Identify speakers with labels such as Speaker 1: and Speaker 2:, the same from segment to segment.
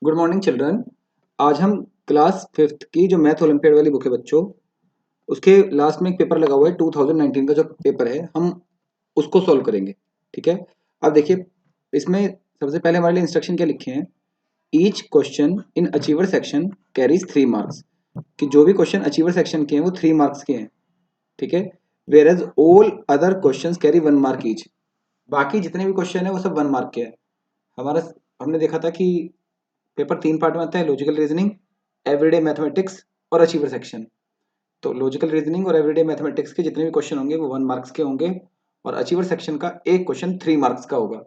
Speaker 1: Good morning children. आज हम class fifth की जो मैथ ओलंपियाड वाली बुक है बच्चों, उसके लास्ट में एक पेपर लगा हुआ है 2019 का जो पेपर है, हम उसको सॉल्व करेंगे। ठीक है। अब देखिए, इसमें सबसे पहले हमारे लिए इंस्ट्रक्शन क्या लिखे हैं। Each question in achiever section carries 3 marks, कि जो भी क्वेश्चन अचीवर सेक्शन के हैं वो 3 मार्क्स के हैं। ठीक है। Whereas all other question carry 1 mark each, बाकी जितने भी क्वेश्चन है वो सब 1 मार्क के हैं। हमारा हमने देखा था कि पेपर 3 पार्ट में आता है, लॉजिकल रीजनिंग, एवरीडे मैथमेटिक्स और अचीवर सेक्शन। तो लॉजिकल रीजनिंग और एवरीडे मैथमेटिक्स के जितने भी क्वेश्चन होंगे वो 1 मार्क्स के होंगे, और अचीवर सेक्शन का एक क्वेश्चन 3 मार्क्स का होगा।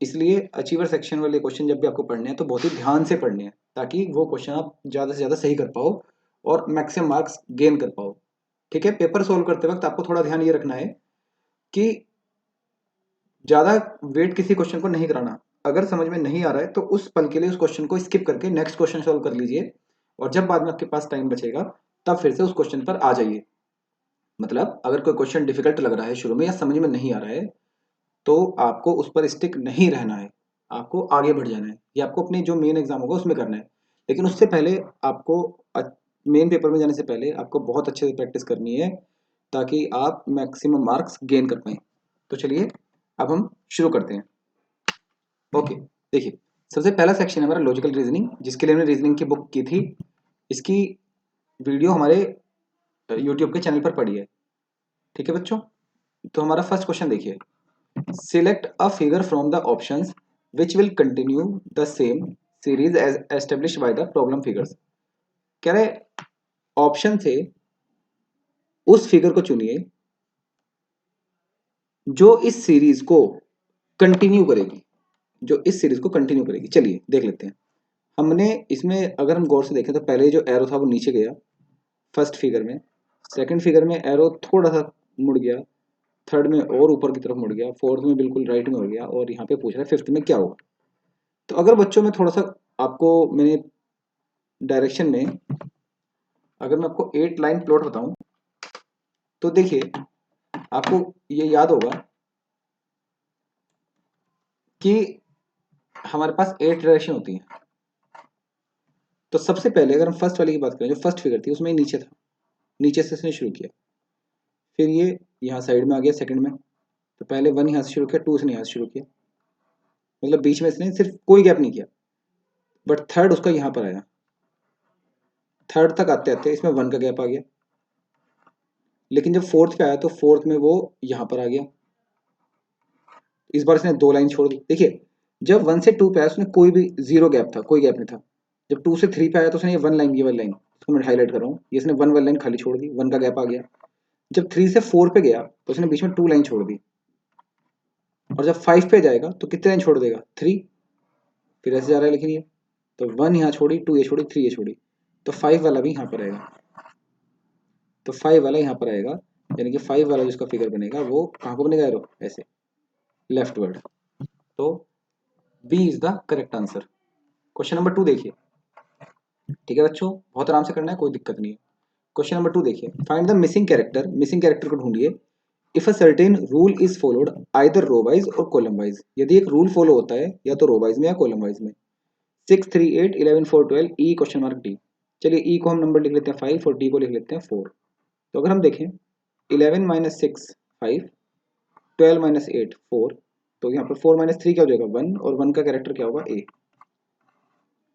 Speaker 1: इसलिए अचीवर सेक्शन वाले क्वेश्चन जब भी आपको पढ़ने हैं तो बहुत ही ध्यान से पढ़ने हैं, ताकि वो क्वेश्चन आप ज़्यादा से ज़्यादा सही कर पाओ और मैक्सिमम मार्क्स गेन कर पाओ। ठीक है। पेपर सोल्व करते वक्त आपको थोड़ा ध्यान ये रखना है कि ज़्यादा वेट किसी क्वेश्चन को नहीं कराना। अगर समझ में नहीं आ रहा है तो उस पल के लिए उस क्वेश्चन को स्किप करके नेक्स्ट क्वेश्चन सॉल्व कर लीजिए, और जब बाद में आपके पास टाइम बचेगा तब फिर से उस क्वेश्चन पर आ जाइए। मतलब अगर कोई क्वेश्चन डिफिकल्ट लग रहा है शुरू में या समझ में नहीं आ रहा है तो आपको उस पर स्टिक नहीं रहना है, आपको आगे बढ़ जाना है। ये आपको अपने जो मेन एग्जाम होगा उसमें करना है। लेकिन उससे पहले आपको मेन पेपर में जाने से पहले आपको बहुत अच्छे से प्रैक्टिस करनी है, ताकि आप मैक्सिमम मार्क्स गेन कर पाएँ। तो चलिए अब हम शुरू करते हैं। ओके। देखिए, सबसे पहला सेक्शन है हमारा लॉजिकल रीजनिंग, जिसके लिए हमने रीजनिंग की बुक की थी। इसकी वीडियो हमारे यूट्यूब के चैनल पर पड़ी है। ठीक है बच्चों। तो हमारा फर्स्ट क्वेश्चन देखिए, select a figure from the options which will continue the same series as established by the problem figures. कह रहे ऑप्शन से उस फिगर को चुनिए जो इस सीरीज को कंटिन्यू करेगी, जो इस सीरीज को कंटिन्यू करेगी। चलिए देख लेते हैं। हमने इसमें अगर हम गौर से देखें तो पहले जो एरो था वो नीचे गया फर्स्ट फिगर में, सेकंड फिगर में एरो थोड़ा सा मुड़ गया, थर्ड में और ऊपर की तरफ मुड़ गया, फोर्थ में बिल्कुल राइट में हो गया, और यहाँ पे पूछ रहा है फिफ्थ में क्या होगा। तो अगर बच्चों में थोड़ा सा आपको मैंने डायरेक्शन में, अगर मैं आपको 8 लाइन प्लॉट बताऊं तो देखिए आपको ये याद होगा कि हमारे पास 8 डायरेक्शन होती हैं। तो सबसे पहले अगर हम फर्स्ट वाली की बात करें, जो फर्स्ट फिगर थी उसमें नीचे था, नीचे से इसने शुरू किया, फिर ये यहाँ साइड में आ गया सेकंड में, तो पहले 1 यहाँ से शुरू किया, 2 इसने यहाँ से शुरू किया, मतलब बीच में इसने सिर्फ कोई गैप नहीं किया। बट थर्ड उसका यहाँ पर आया, थर्ड तक आते आते इसमें 1 का गैप आ गया। लेकिन जब फोर्थ पे आया तो फोर्थ में वो यहाँ पर आ गया, इस बार इसने 2 लाइन छोड़ दी। देखिए, जब 1 से 2 पे आया उसने कोई भी 0 गैप था, कोई गैप नहीं था। जब 2 से 3 पे आया तो उसने ये 1 लाइन, ये वाली लाइन इसको मैं हाईलाइट कर रहा हूँ, ये इसने 1 वाली लाइन खाली छोड़ दी, 1 का गैप आ गया। जब 3 से 4 पे गया तो उसने बीच में 2 लाइन छोड़ दी, और जब 5 पे जाएगा तो कितने लाइन छोड़ देगा, 3। फिर ऐसे जा रहा है, लेकिन ये तो 1 यहाँ छोड़ी, 2 ये छोड़ी, 3 ये छोड़ी, तो 5 वाला भी यहाँ पर आएगा। तो 5 वाला यहाँ पर आएगा, यानी कि 5 वाला जिसका फिगर बनेगा वो कहाँ को बनेगा, एरो ऐसे लेफ्ट वर्ड। तो B is the correct answer. Question number 2 देखिए। ठीक है बच्चों, बहुत आराम से करना है, कोई दिक्कत नहीं है। क्वेश्चन नंबर 2 देखिए, find the missing character. Missing character को ढूंढिए if a certain rule is followed either row wise और कॉलम वाइज। यदि एक रूल फॉलो होता है या तो रो वाइज में या कॉलम वाइज में। 6, 3, 8, 11, 4, 12 ई क्वेश्चन मार्क डी। चलिए ई को हम नंबर लिख लेते हैं 5 और डी को लिख लेते हैं 4। तो अगर हम देखें 11 माइनस 6 5, 12 माइनस 8 4, तो यहाँ पर 4 माइनस 3 क्या हो जाएगा 1, और 1 का कैरेक्टर क्या होगा ए।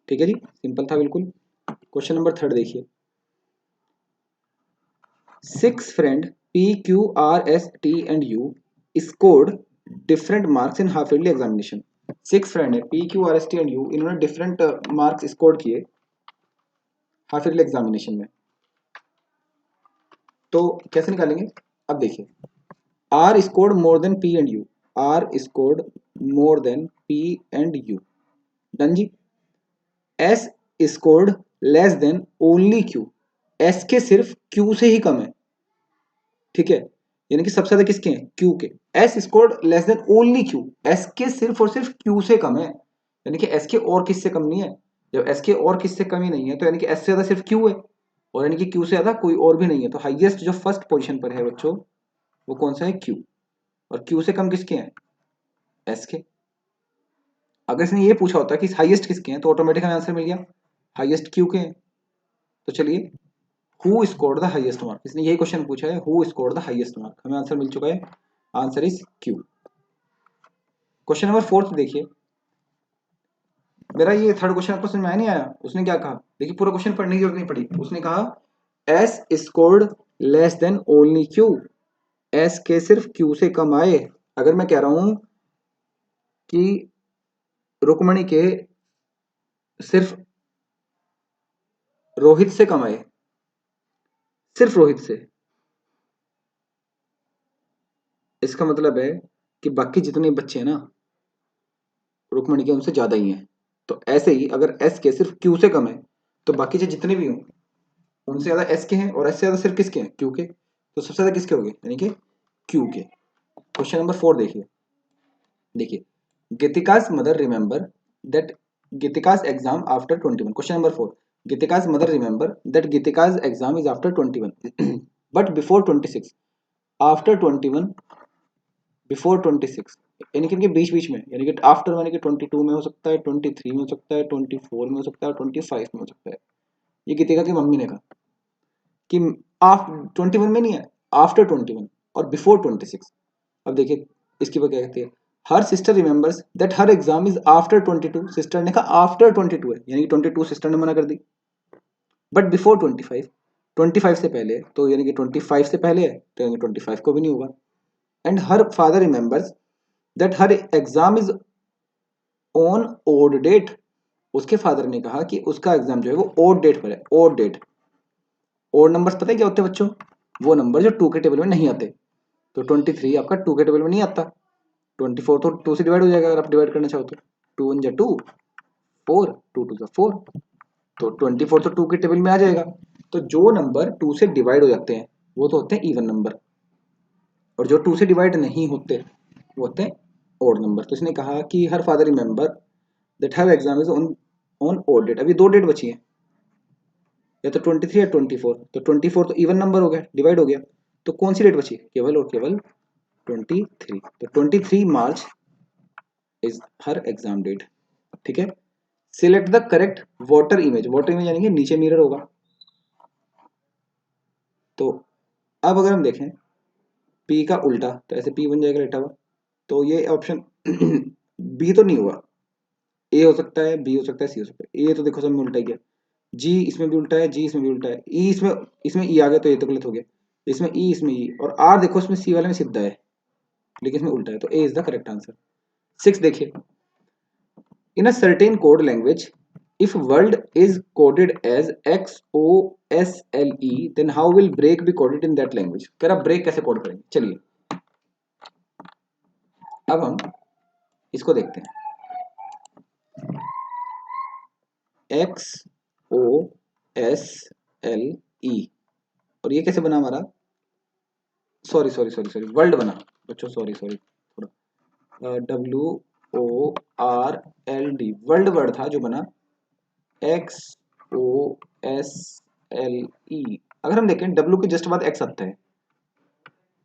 Speaker 1: ठीक है जी, सिंपल था बिल्कुल। क्वेश्चन नंबर 3 देखिए, 6 friend P, Q, R, S, T and U scored different marks in half yearly examination। 6 friend है P, Q, R, S, T and U, इन्होंने डिफरेंट मार्क्स स्कोर किए हाफ ईयरली एग्जामिनेशन में। तो कैसे निकालेंगे, अब देखिए, R scored more than P and U, R scored more than P and U, done जी। S scored less than only Q, S के सिर्फ Q से ही कम है। ठीक है, यानी कि सबसे ज्यादा किसके हैं, Q के। S scored less than only Q, S के सिर्फ और सिर्फ Q से कम है, यानी कि S के और किससे कम नहीं है। जब S के और किससे कम ही नहीं है तो यानी कि S से ज्यादा सिर्फ Q है, और यानी कि Q से ज्यादा कोई और भी नहीं है। तो हाईएस्ट जो फर्स्ट पोजीशन पर है बच्चों वो कौन सा है, Q। और Q से कम किसके हैं, S के। अगर इसने ये पूछा होता कि हाईएस्ट किसके हैं तो ऑटोमेटिक हमें आंसर मिल गया, हाईएस्ट क्यू के हैं। तो चलिए, who scored the highest mark, इसने यही क्वेश्चन पूछा है, who scored the highest mark, हमें आंसर मिल चुका है, answer is Q. Question number 4 देखिए, मेरा ये थर्ड क्वेश्चन आपको समझ में आया नहीं आया? उसने क्या कहा, देखिए पूरा क्वेश्चन पढ़ने की जरूरत नहीं पड़ी, उसने कहा S scored less than only Q, S के सिर्फ क्यू से कम आए। अगर मैं कह रहा हूं कि रुक्मणी के सिर्फ रोहित से कम आए, सिर्फ रोहित से, इसका मतलब है कि बाकी जितने बच्चे हैं ना रुक्मणी के उनसे ज्यादा ही हैं। तो ऐसे ही अगर एस के सिर्फ क्यू से कम है तो बाकी जो जितने भी हों उनसे ज्यादा एस के हैं, और एस से ज्यादा सिर्फ किसके हैं, क्यू के। तो सबसे ज्यादा किसके हो गए, यानी कि क्यू के। क्वेश्चन नंबर 4 देखिए, देखिए Geetika's mother remember that Geetika's exam after 21। Question number 4, Geetika's mother remember that Geetika's exam is after 21 but before 26, after 21, before 26, यानी कि इनके बीच बीच में, यानी कि आफ्टर यानी कि 22 में हो सकता है, 23 में हो सकता है, 24 में हो सकता है, 25 में हो सकता है। ये गीतिका की मम्मी ने कहा कि आप 21 में नहीं है, आफ्टर 21 और बिफोर 26। अब देखिए इसकी वजह क्या कहती है, her sister remembers that her exam is after 22, sister ने कहा आफ्टर 22 है, यानी कि 22 सिस्टर ने मना कर दी। बट बिफोर 25, 25 से पहले, तो यानी कि 25 से पहले है तो यानी 25 को भी नहीं होगा। And her father remembers that her exam is on odd date, उसके फादर ने कहा कि उसका एग्जाम जो है वो ओड डेट पर है, ओड डेट। ओड नंबर्स पता है क्या होते हैं बच्चों, वो नंबर जो टू के टेबल में नहीं आते। तो 23 आपका टू के टेबल में नहीं आता, 24 तो टू से डिवाइड हो जाएगा अगर आप डिवाइड करना चाहो तो, टू वन जा टू, फोर, टू टू जा फोर, तो 24 तो टू के टेबल में आ जाएगा। तो जो नंबर टू से डिवाइड हो जाते हैं वो तो होते हैं इवन नंबर, और जो टू से डिवाइड नहीं होते वो होते हैं ओड नंबर। तो इसने कहा कि her father remember that her exam is on on odd date. अभी दो डेट बची है, या तो 23 या 24, तो 24 तो इवन नंबर हो गया, डिवाइड हो गया, तो कौन सी डेट बची, केवल और केवल 23। तो 23 मार्च इज हर एग्जाम डेट, ठीक है। Select the correct water image, water image यानी कि नीचे मिरर होगा। तो अब अगर हम देखें पी का उल्टा, तो ऐसे पी बन जाएगा लेटा हुआ, तो ये ऑप्शन बी तो नहीं हुआ, ए हो सकता है, बी हो सकता है, सी हो सकता है। ए तो देखो सब में उल्टा ही गया, जी इसमें भी उल्टा है, जी इसमें भी उल्टा है, ई इसमें, इसमें ई आ गया तो ये तो गलत हो गया, इसमें ई, इसमें ई, और आर देखो इसमें सी वाले में सीधा है लेकिन इसमें उल्टा है, तो A is the correct answer. 6 देखिए, in a certain code language, if world is coded as XOSLE, then how will break be coded in that language? कह रहा ब्रेक कैसे कोड करेंगे, चलिए अब हम इसको देखते हैं। XOSLE, और ये कैसे बना हमारा, sorry sorry sorry sorry, world बना बच्चों, सॉरी सॉरी, थोड़ा WORLD, वर्ल्ड वर्ड था जो बना XOSLE। अगर हम देखें डब्ल्यू के जस्ट बाद एक्स आता है,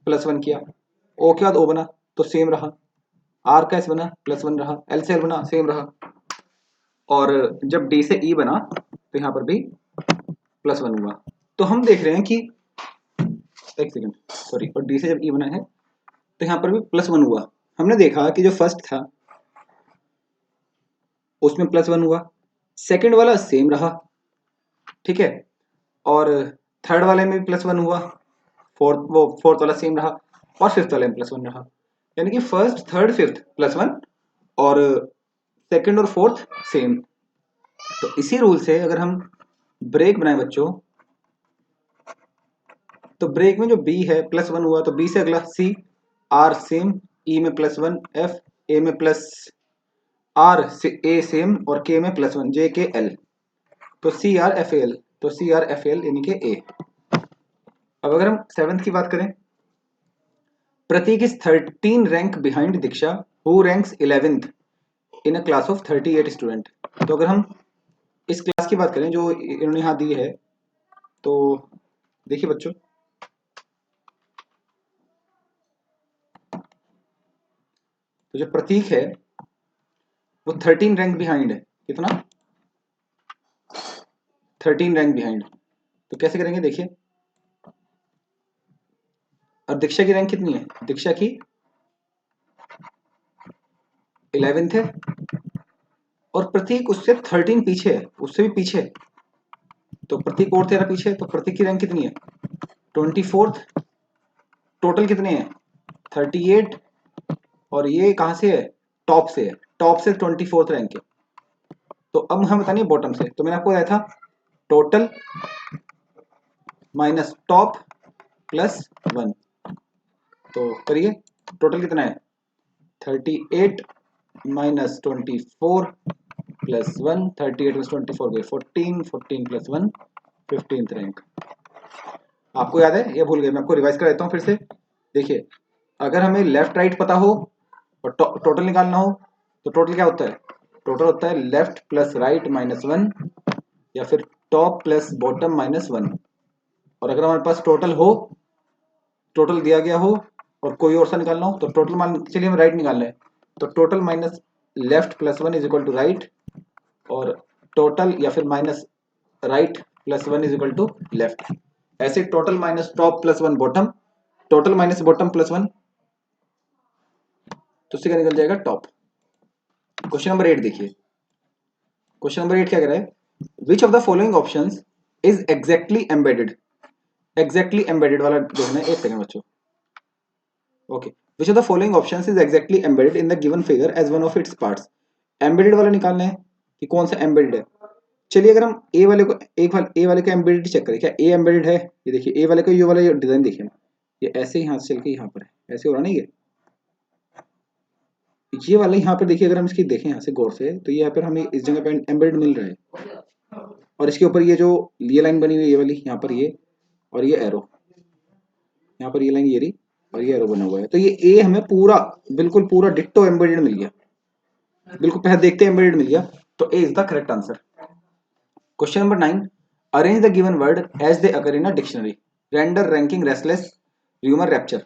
Speaker 1: +1 किया, ओ के बाद ओ बना तो सेम रहा, आर का एस बना +1 रहा, एल से एल बना सेम रहा, और जब डी से ई बना तो यहाँ पर भी +1 हुआ। तो हम देख रहे हैं कि एक सेकेंड सॉरी, और डी से जब ई बना है तो यहाँ पर भी +1 हुआ। हमने देखा कि जो फर्स्ट था उसमें +1 हुआ, सेकंड वाला सेम रहा, ठीक है, और थर्ड वाले में भी +1 हुआ, फोर्थ वाला सेम रहा, और फिफ्थ वाले में +1 रहा। यानी कि फर्स्ट थर्ड फिफ्थ +1, और सेकंड और फोर्थ सेम। तो इसी रूल से अगर हम ब्रेक बनाए बच्चों, तो ब्रेक में जो बी है +1 हुआ तो बी से अगला सी, आर सेम, ई में +1, एफ, ए में प्लस, आर से ए सेम, और के में +1, जे के एल, तो सी आर एफ एल, तो सी आर एफ एल यानी कि ए। अब अगर हम सेवंथ की बात करें, Prateek is 13 rank behind Diksha who ranks 11th in a class of 38 student. तो अगर हम इस क्लास की बात करें जो इन्होंने यहाँ दी है, तो देखिए बच्चों, तो जो प्रतीक है वो 13 रैंक बिहाइंड है। कितना? 13 रैंक बिहाइंड। तो कैसे करेंगे देखिए, और दीक्षा की रैंक कितनी है? दीक्षा की 11th है, और प्रतीक उससे 13 पीछे है, उससे भी पीछे है। तो प्रतीक और तेरा पीछे है, तो प्रतीक की रैंक कितनी है? 24th। टोटल कितने हैं? 38। और ये कहाँ से है? टॉप से है, टॉप से 24th रैंक है। तो अब हम बताइए बॉटम से। तो मैंने आपको बताया था टोटल माइनस टॉप प्लस 1। तो करिए, टोटल कितना है? 38 माइनस 24 प्लस 1। 38 प्लस 24 गए 14, 14 प्लस 1 15th रैंक। आपको याद है या भूल गए? मैं आपको रिवाइज कर देता हूँ फिर से। देखिए, अगर हमें लेफ्ट राइट पता हो और टोटल निकालना हो, तो टोटल क्या होता है? टोटल होता है लेफ्ट प्लस राइट माइनस 1, या फिर टॉप प्लस बॉटम माइनस 1। और अगर हमारे पास टोटल हो, टोटल दिया गया हो और कोई और सा निकालना हो, तो टोटल मान चलिए हम राइट निकाल रहे हैं, तो total minus left plus 1 is equal to right, और टोटल या फिर minus right plus 1 is equal to left. ऐसे total minus top plus 1 bottom, total minus bottom plus 1, तो उससे क्या निकल जाएगा? टॉप। क्वेश्चन नंबर 8 देखिए। क्वेश्चन नंबर 8 क्या कह रहा है? Which of the following options is exactly embedded? Exactly embedded वाला देखना है। एक सेकंड बच्चों। Okay, which of the following options is exactly embedded in the given figure as one of its parts? Embedded वाला निकालना है कि कौन सा एम्बेडेड है। चलिए, अगर हम ए वाले को, एक वाले ए वाले का एम्बेडेड चेक करें, क्या ए एम्बेडेड है? ये देखिए, ए वाले का ये वाला डिजाइन देखिए ना, ये ऐसे यहाँ से चल के यहाँ पर है, ऐसे हो रहा नहीं? ये वाला यहाँ पर देखिए, अगर हम इसकी देखें यहाँ से गौर से, तो यहाँ पर हमें इस जगह पे एम्बेडेड मिल रहा है। और इसके ऊपर ये जो ये लाइन बनी हुई है, ये वाली यहाँ पर ये, और ये एरो, यहाँ पर ये लाइन ये रही, और ये एरो बना हुआ है। तो ये ए हमें पूरा, बिल्कुल पूरा डिट्टो एम्बेडेड मिल गया, बिल्कुल पहले देखते एम्बेडेड मिल गया। तो A is the correct answer. Question number 9, arrange the given word as they occur in a dictionary. Render, ranking, restless, rumour, rapture.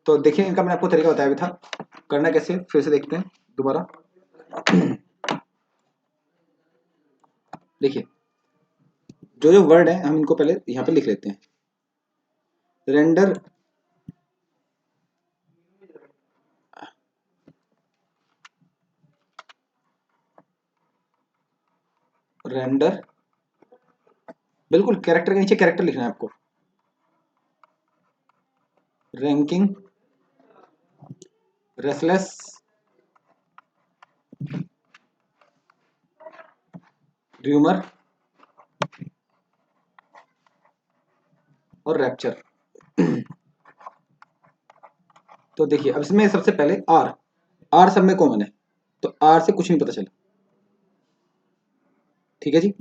Speaker 1: तो देखिए, इनका मैंने आपको तरीका बताया भी था, करना कैसे फिर से देखते हैं दोबारा। देखिए, जो जो वर्ड है हम इनको पहले यहाँ पे लिख लेते हैं। रेंडर, रेंडर, बिल्कुल कैरेक्टर के नीचे कैरेक्टर लिखना है आपको। रैंकिंग, रेस्टलेस, र्यूमर और रैप्चर। तो देखिए, अब इसमें सबसे पहले आर, आर सब में कॉमन है, तो आर से कुछ नहीं पता चला। ठीक है जी।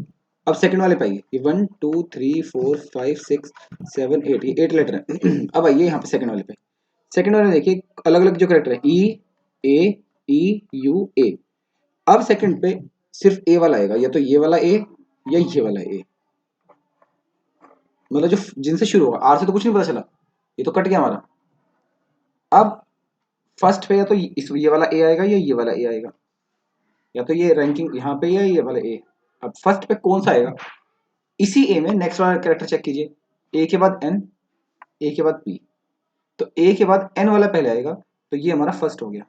Speaker 1: अब सेकंड वाले पे आइए, ये 1 2 3 4 5 6 7 8, ये 8 लेटर है। अब आइए यहाँ पे सेकंड वाले पे। सेकंड वाले में देखिए अलग अलग जो करेक्टर है, ई, ए, ई, यू, ए। अब सेकंड पे सिर्फ ए वाला आएगा, या तो ये वाला ए या ये वाला ए, मतलब जो जिनसे शुरू होगा। आर से तो कुछ नहीं पता चला, ये तो कट गया हमारा। अब फर्स्ट पे या तो ये वाला ए आएगा या ये वाला ए आएगा, या तो ये रैंकिंग यहाँ पे या ये वाला ए। अब फर्स्ट पे कौन सा आएगा, इसी ए में नेक्स्ट वाला कैरेक्टर चेक कीजिए। ए के बाद एन, ए के बाद पी, तो ए के बाद एन वाला पहले आएगा, तो ये हमारा फर्स्ट हो गया।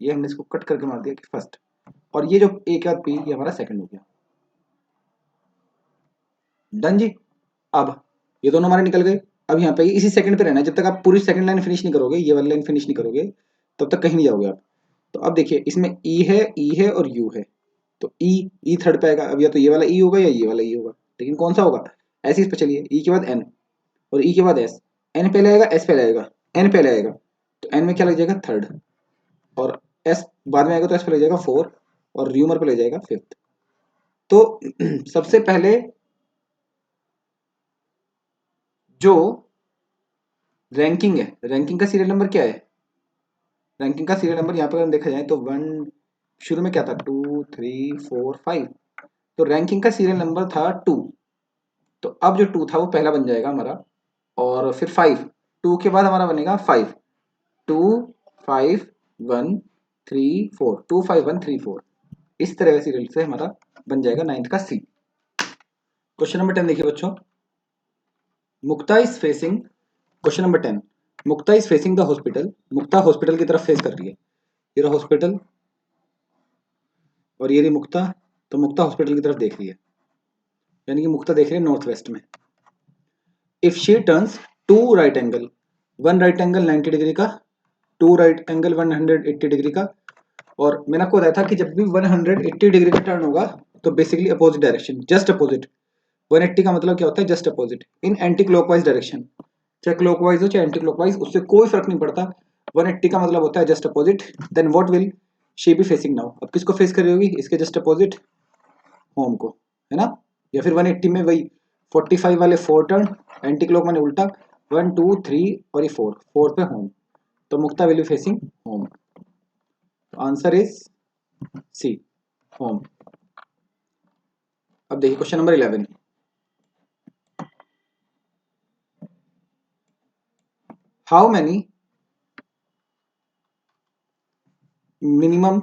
Speaker 1: ये हमने इसको कट करके मार दिया कि फर्स्ट। और ये जो ए के बाद पी, ये हमारा सेकंड हो गया। डन जी। अब ये दोनों हमारे निकल गए। अब यहाँ पे इसी सेकंड पे रहना है, जब तक आप पूरी सेकंड लाइन फिनिश नहीं करोगे, ये वाली लाइन फिनिश नहीं करोगे, तब तक कहीं नहीं जाओगे आप। तो अब देखिए, इसमें ई है और यू है, तो ई थर्ड पे आएगा। अब या तो ये वाला ई होगा या ये वाला ई होगा, लेकिन कौन सा होगा? ऐसे इस पे चलिए, ई के बाद एन और ई के बाद एस। एन पहले आएगा, एस पहले आएगा, एन पहले आएगा, तो एन में क्या लग जाएगा? थर्ड। और एस बाद में आएगा, तो एस पे लग जाएगा फोर, और र्यूमर पे लग जाएगा फिफ्थ। तो सबसे पहले जो रैंकिंग है, रैंकिंग का सीरियल नंबर क्या है? रैंकिंग का सीरियल नंबर यहाँ पर देखा जाए तो वन, शुरू में क्या था? 2 3 4 5, तो रैंकिंग का सीरियल नंबर था 2। तो अब जो 2 था वो पहला बन जाएगा हमारा, और फिर 5, 2 के बाद हमारा बनेगा 5, 2 5 1 3 4, 2 5 1 3 4। इस तरह से रिजल्ट से हमारा बन जाएगा 9th का सी। क्वेश्चन नंबर 10 देखिए बच्चों, Mukta is facing, question number 10, Mukta is facing the hospital, Mukta hospital की तरफ फेस कर रही है, ये रहा हॉस्पिटल और ये रही मुक्ता, तो मुक्ता हॉस्पिटल की तरफ देख रही है, यानी कि मुक्ता देख रही है नॉर्थ वेस्ट में। If she turns to right angle, one right angle 90 degree का, टू राइट एंगल 180 डिग्री का, और मैंने आपको बताया था कि जब भी 180 डिग्री का टर्न होगा तो basically opposite direction, just opposite. 180 का मतलब क्या होता है, just opposite in anti clockwise direction, चाहे क्लॉकवाइज हो चाहे एंटी क्लॉकवाइज, उससे कोई फर्क नहीं पड़ता। 180 का मतलब होता है just opposite. Then what will she be facing now, अब किसको फेस कर रही होगी, इसके जस्ट अपोजिट होम को, है ना। या फिर 180 में वही 45 वाले 4 टर्न, एंटी क्लॉक माने उल्टा, 1 2 3 और ये 4, 4 पे होम, तो Mukta will be facing home. Answer is C, home. अब देखिए question number 11, how many minimum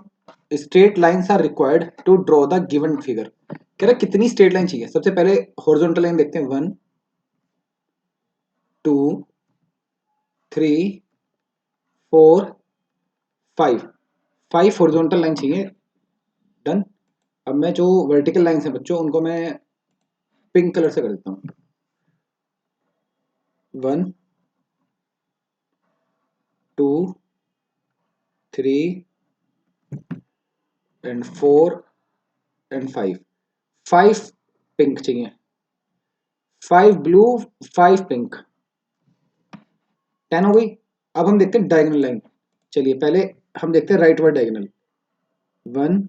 Speaker 1: straight lines are required to draw the given figure, कह रहा कितनी स्ट्रेट लाइन चाहिए। सबसे पहले हॉरिजॉन्टल लाइन देखते हैं, 1 2 3 4 5, 5 हॉरिजॉन्टल लाइन चाहिए। डन। अब मैं जो वर्टिकल लाइन्स हैं बच्चों उनको मैं पिंक कलर से कर देता हूँ, 1 2 3 एंड 4 एंड 5, 5 पिंक चाहिए, 5 ब्लू 5 पिंक, 10 हो गई। अब हम देखते हैं डायगोनल लाइन, चलिए पहले हम देखते हैं राइट वर्ड डायगोनल, 1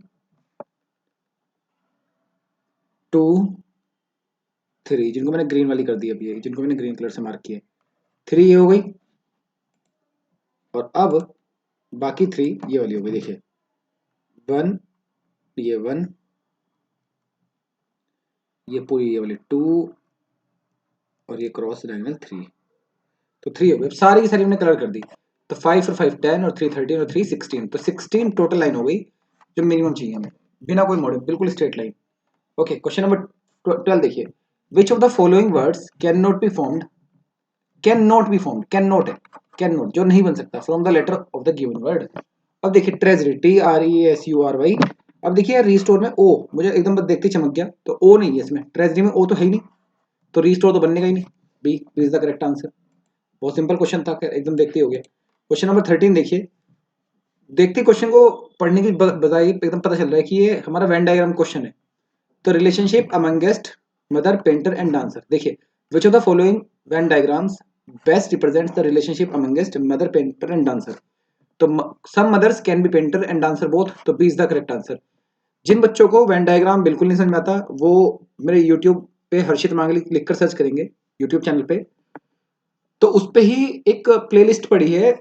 Speaker 1: 2 3, जिनको मैंने ग्रीन वाली कर दी अभी, जिनको मैंने ग्रीन कलर से मार्क किया, 3 ये हो गई, और अब बाकी 3 ये वाली हो गई, देखिए 1, ये 1, ये पूरी ये वाली 2 और ये क्रॉस डायगोनल 3, तो 3 हो गई। अब सारी की सारी हमने कलर कर दी, तो 5 और 5 10 और 3 13 और 3 16, तो 16 टोटल लाइन हो गई जो मिनिमम चाहिए हमें, बिना कोई मॉडल, बिल्कुल straight line. Okay, question number 12 देखिए, which of the following words can not be formed, can not be formed, can not है, कैन नॉट जो नहीं बन सकता, from the letter of the given word. अब देखिए ट्रेजरी, TRESURY, अब देखिए रिस्टोर में ओ, मुझे एकदम बस देखते ही चमक गया, तो ओ नहीं है इसमें, ट्रेजरी में ओ तो है ही नहीं, तो रिस्टोर तो बनने का ही नहीं, B is the correct answer. बहुत सिंपल क्वेश्चन था, एकदम देखते ही हो गया। क्वेश्चन नंबर 13 देखिए, देखते क्वेश्चन को पढ़ने की बजाय एकदम पता चल रहा है कि ये हमारा वेन डायग्राम क्वेश्चन है। तो relationship amongst mother painter and dancer, देखिए which of the following Venn diagrams best represents the relationship amongst mother painter and dancer, तो some mothers can be painter and dancer both, तो B is the correct answer. जिन बच्चों को Venn diagram बिल्कुल नहीं समझ में आता वो मेरे यूट्यूब पे हर्षित मांगली लिखकर सर्च करेंगे यूट्यूब चैनल पे, तो उस पे ही एक प्लेलिस्ट पड़ी है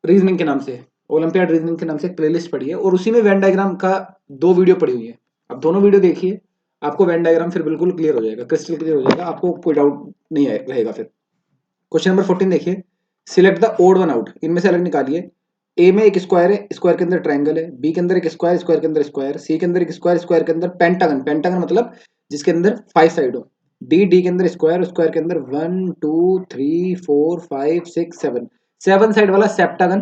Speaker 1: रीजनिंग के नाम से, ओलंपियाड रीजनिंग के नाम से एक प्लेलिस्ट पड़ी है, और उसी में वेन डायग्राम का 2 वीडियो पड़ी हुई है। अब दोनों वीडियो देखिए, आपको वेन डायग्राम फिर बिल्कुल क्लियर हो जाएगा, क्रिस्टल क्लियर हो जाएगा, आपको कोई डाउट नहीं रहेगा फिर। क्वेश्चन नंबर 14 देखिए, select the odd one out, इनमें से अलग निकालिए। ए में एक स्क्वायर है, स्क्वायर के अंदर ट्रायंगल है, बी के अंदर एक स्क्वायर, स्क्वायर के अंदर स्क्वायर, सी के अंदर एक स्क्वायर, स्क्वायर के अंदर पेंटागन, पेंटागन मतलब जिसके अंदर 5 साइड हो, डी के अंदर स्क्वायर, स्क्वायर के अंदर 1 2 3 4 5 6 7, 7 साइड वाला सेप्टागन,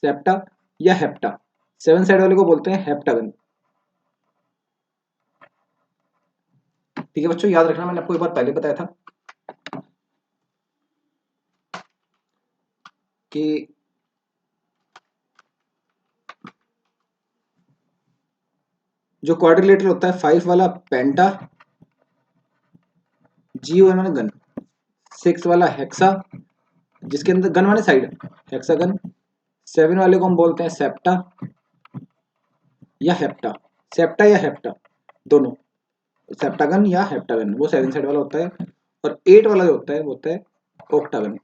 Speaker 1: सेप्टा या हेप्टा, 7 साइड वाले को बोलते हैं हेप्टागन। ठीक है बच्चों, याद रखना, मैंने आपको एक बार पहले बताया था कि जो क्वाड्रिलेटरल होता है 5 वाला पेंटा, जी ओ माने गन, 6 वाला हेक्सा, जिसके अंदर गन माने साइड, हेक्सागन, 7 वाले को हम बोलते हैं सेप्टा या हेप्टा, सेप्टा या हेप्टा दोनों, सेप्टागन या हेप्टागन, वो 7 साइड वाला होता है, और 8 वाला जो होता है वो होता है ऑक्टागन,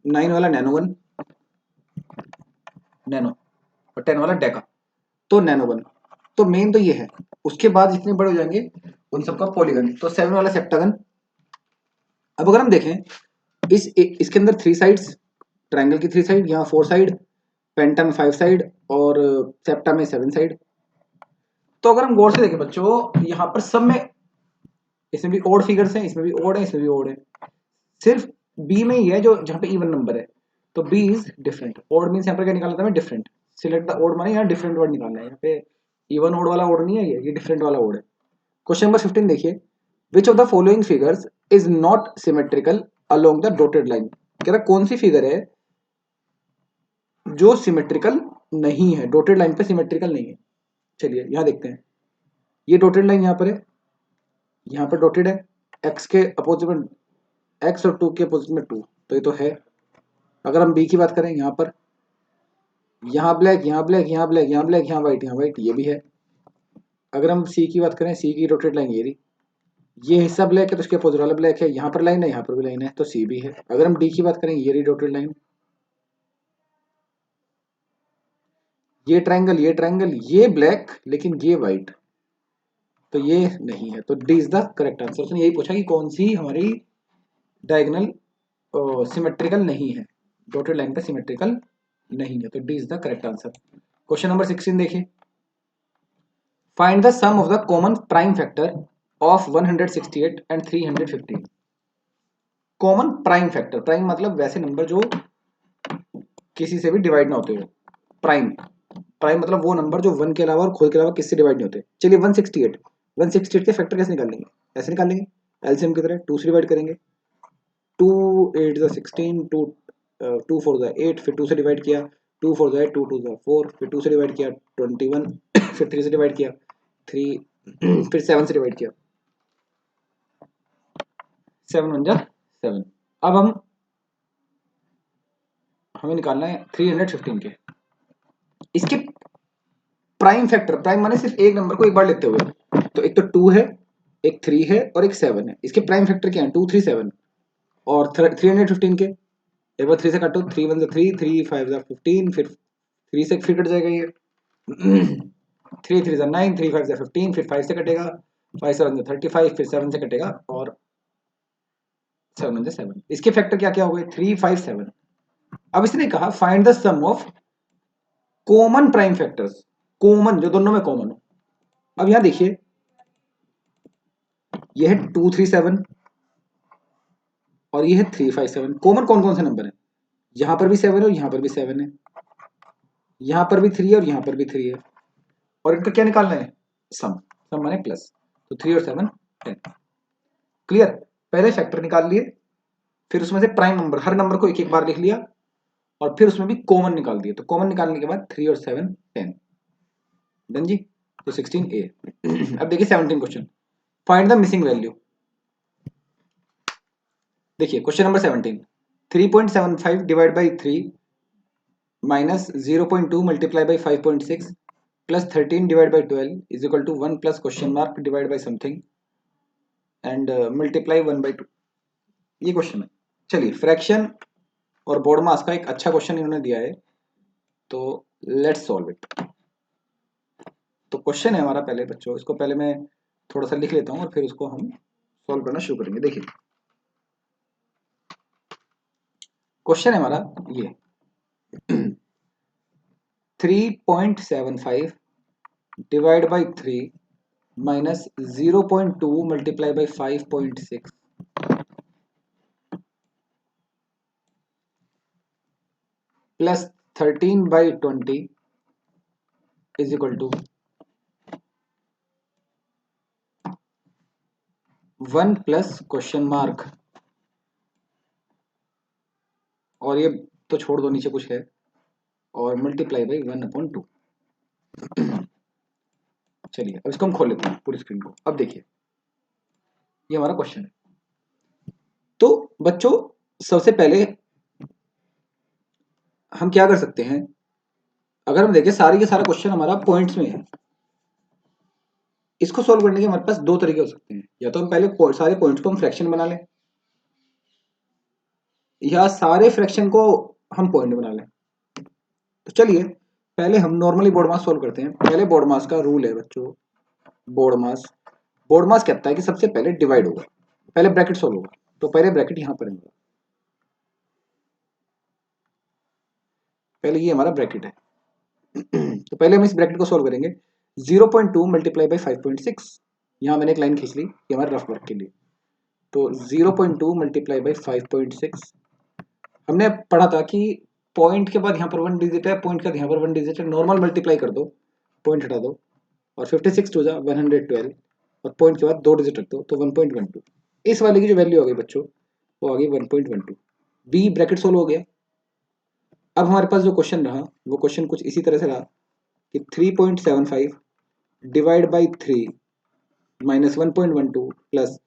Speaker 1: 9 वाला नैनोगन, नैनो, और 10 वाला डेका, तो नैनोगन। तो मेन तो ये है, उसके बाद जितने बड़े हो जाएंगे उन सबका पॉलीगन, तो 7 वाला सेप्टागन। अब अगर हम देखें इसके अंदर 3 साइड्स, ट्रायंगल की 3 साइड, यहाँ 4 साइड, पेंटा में 5 साइड और सेप्टा में 7 साइड। तो अगर हम गौर से देखें बच्चों, यहाँ पर सब में, इसमें भी ओड फिगर्स हैं, इसमें भी ओड है, इसमें भी ओड है, सिर्फ बी में ही है जो जहाँ पे इवन नंबर है। तो B is different. Odd means यहाँ पर क्या निकालना था हमें, डिफरेंट। सिलेक्ट द ओड माने यहाँ डिफरेंट वर्ड निकालना है, यहाँ पे इवन ओड वाला ओड नहीं है, ये डिफरेंट वाला ओड है। क्वेश्चन नंबर 15 देखिए, which of the following figures is not symmetrical along the dotted line. कह रहा कौन सी फिगर है जो सिमेट्रिकल नहीं है, डॉटेड लाइन पे सिमेट्रिकल नहीं है। चलिए यहाँ देखते हैं, ये डॉटेड लाइन यहाँ पर है, यहाँ पर डॉटेड है, एक्स के अपोजिट में एक्स और 2 के अपोजिट में 2, तो ये तो है। अगर हम बी की बात करें, यहाँ पर यहाँ ब्लैक, यहाँ ब्लैक, यहाँ ब्लैक, यहाँ ब्लैक, यहाँ व्हाइट, यहाँ व्हाइट, ये भी है। अगर हम सी की बात करें, सी की डॉटेड लाइन ये रही, ये हिस्सा ब्लैक है तो उसके अपोजिट वाला ब्लैक है, यहाँ पर लाइन है, यहाँ पर भी लाइन है, तो सी भी है। अगर हम डी की बात करें, ये रही डॉटेड लाइन, ये ट्रायंगल, ये ट्रायंगल, ये ब्लैक लेकिन ये व्हाइट, तो ये नहीं है, तो D is the correct answer. उसने यही पूछा कि कौन सी हमारी डायगोनल सिमेट्रिकल नहीं है, डॉटेड लाइन पे सिमेट्रिकल नहीं है, तो D is the correct answer. Question number 16 देखिए, find the sum of the common prime factor of 168 and 315। Common prime factor, prime मतलब वैसे नंबर जो किसी से भी डिवाइड ना होते हो, प्राइम। प्राइम मतलब वो नंबर जो 1 के अलावा और खुद के अलावा किससे डिवाइड नहीं होते। चलिए 168, 168 के फैक्टर कैसे निकालेंगे, ऐसे निकालेंगे, एलसीएम की तरह 2 से डिवाइड करेंगे, 2 8 द 16, 2 4 द 8, फिर 2 से डिवाइड किया, 2 4 द 8, 2 2 द 4, फिर 2 से डिवाइड किया 21, फिर 3 से डिवाइड किया 3, फिर 7 से डिवाइड किया 7 1 जा 7। अब हमें निकालना है 315 के, इसके प्राइम फैक्टर, प्राइम माने सिर्फ एक नंबर को एक बार लेते हुए, तो एक तो 2 है, एक 3 है और एक 7 है। इसके प्राइम फैक्टर क्या है, 2 3 7, और 315 के एक बार 3 से काटो, 3 1 3, 3 5 15, फिर 3 से फिर कट जाएगा ये 3 3 9, 3 5 15, फिर 5 से कटेगा, 5 7 35, फिर 7 से कटेगा और 7 7। इसके फैक्टर क्या क्या हो गए, 3 5 7। अब इसने कहा find the sum of common prime factors, common जो दोनों में कॉमन हो। अब यहां देखिए, यह है 2 3 7 और ये है 3 5 7। कॉमन कौन कौन से नंबर है, यहां पर भी 7 है और यहां पर भी 7 है, यहां पर भी 3 है और यहां पर भी 3 है, और इनका क्या निकालना है, सम। सम माने प्लस, तो 3 और 7 10। क्लियर, पहले फैक्टर निकाल लिए, फिर उसमें से प्राइम नंबर, हर नंबर को एक एक बार लिख लिया, और फिर उसमें भी कॉमन निकाल दिए, तो कॉमन निकालने के बाद 3 और 7 10। डन जी, तो 16 ए। अब देखिए 17 question, find the missing value. देखिए question number 17, 3.75 divide by 3 minus 0.2 multiply by 5.6 plus 13 divide by 12 is equal to 1 plus question mark divide by something and multiply 1 by 2। ये क्वेश्चन है। चलिए फ्रैक्शन और बोर्ड मास का एक अच्छा क्वेश्चन इन्होंने दिया है, तो लेट्स सॉल्व इट। तो क्वेश्चन है हमारा, पहले बच्चों इसको पहले मैं थोड़ा सा लिख लेता हूँ और फिर उसको हम सॉल्व करना शुरू करेंगे। देखिए क्वेश्चन है हमारा ये 3.75 divide by 3 minus 0.2 multiply by 5.6 plus 13 by 20 is equal to 1 plus question mark, और ये तो छोड़ दो, नीचे कुछ है, और मल्टीप्लाई बाई 1/2। चलिए अब इसको हम खोल लेते हैं पूरी स्क्रीन को। अब देखिए ये हमारा क्वेश्चन है। तो बच्चों सबसे पहले हम क्या कर सकते हैं, अगर हम देखें सारी के सारा क्वेश्चन हमारा पॉइंट्स में है, इसको सॉल्व करने के हमारे पास दो तरीके हो सकते हैं, या तो हम पहले सारे पॉइंट्स को हम फ्रैक्शन बना लें, या सारे फ्रैक्शन को हम पॉइंट बना लें। तो चलिए पहले हम नॉर्मली बोर्ड मास सॉल्व करते हैं। पहले बोर्ड मास का रूल है बच्चों, बोर्ड मास कहता है कि सबसे पहले डिवाइड होगा, पहले ब्रैकेट सॉल्व होगा, तो पहले ब्रैकेट यहां पर होगा, पहले ये हमारा ब्रैकेट है। तो पहले हम इस ब्रैकेट को सॉल्व करेंगे। 0.2 मल्टीप्लाई बाई 5.6, यहाँ मैंने एक लाइन खींच ली ये हमारे रफ वर्क के लिए। तो 0.2 मल्टीप्लाई बाई 5.6, हमने पढ़ा था कि पॉइंट के बाद यहाँ पर 1 डिजिट है, पॉइंट के बाद यहाँ पर 1 डिजिट है, नॉर्मल मल्टीप्लाई कर दो, पॉइंट हटा दो, और 56 टू जा 112, और पॉइंट के बाद 2 डिजिट रख दो, तो 1.12। इस वाले की जो वैल्यू आ गई बच्चों वो आ गई 1.12। बी ब्रैकेट सोल्व हो गया। अब हमारे पास जो क्वेश्चन रहा वो क्वेश्चन कुछ इसी तरह से रहा कि 3.75 डिवाइड बाई 3 माइनस 1.12 प्लस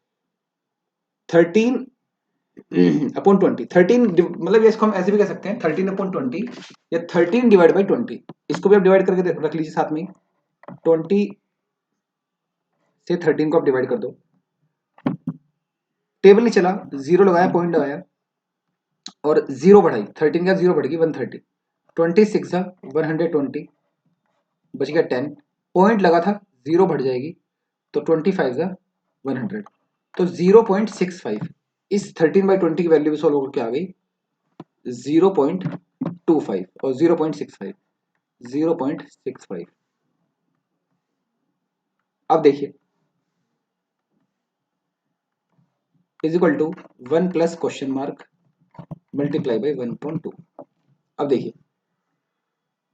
Speaker 1: 13/20। 13 मतलब इसको हम ऐसे भी कह सकते हैं 13/20 या 13 डिवाइड बाई 20, इसको भी आप डिवाइड करके रख लीजिए साथ में। 20 से 13 को आप डिवाइड कर दो, टेबल नहीं चला, जीरो लगाया, पॉइंट लगाया और जीरो बढ़ाई, 13 का जीरो बढ़ गई 130, 26 था 120, बच गया 10, पॉइंट लगा था जीरो बढ़ जाएगी तो 25 था 100, तो 0.65। इस 13/20 की वैल्यू भी सोल्व होकर के आ गई 0.25 और 0.65, 0.65। अब देखिए is equal to 1 plus question mark multiply by 1.2। अब देखिए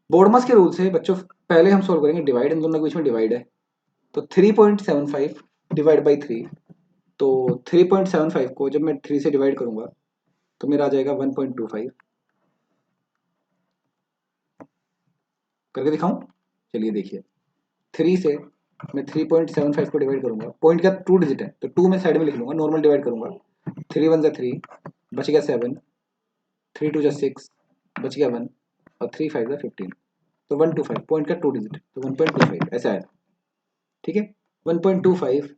Speaker 1: बोर्डमस के रूल से बच्चों पहले हम सोल्व करेंगे डिवाइड, इन दोनों के बीच में डिवाइड है, तो 3.75 डिवाइड बाई 3, तो 3.75 को जब मैं 3 से डिवाइड करूंगा तो मेरा आ जाएगा 1.25। करके दिखाऊं, चलिए देखिए 3 से मैं 3.75 को डिवाइड करूंगा, पॉइंट का 2 डिजिट है तो 2 मैं साइड में लिख लूंगा, नॉर्मल डिवाइड करूंगा, 3 1 3, बच गया 7, 3 2 6, बच गया 1, और 3 5 15, तो 125, पॉइंट का 2 डिजिट तो 1.25 ऐसा आया। ठीक है, 1.25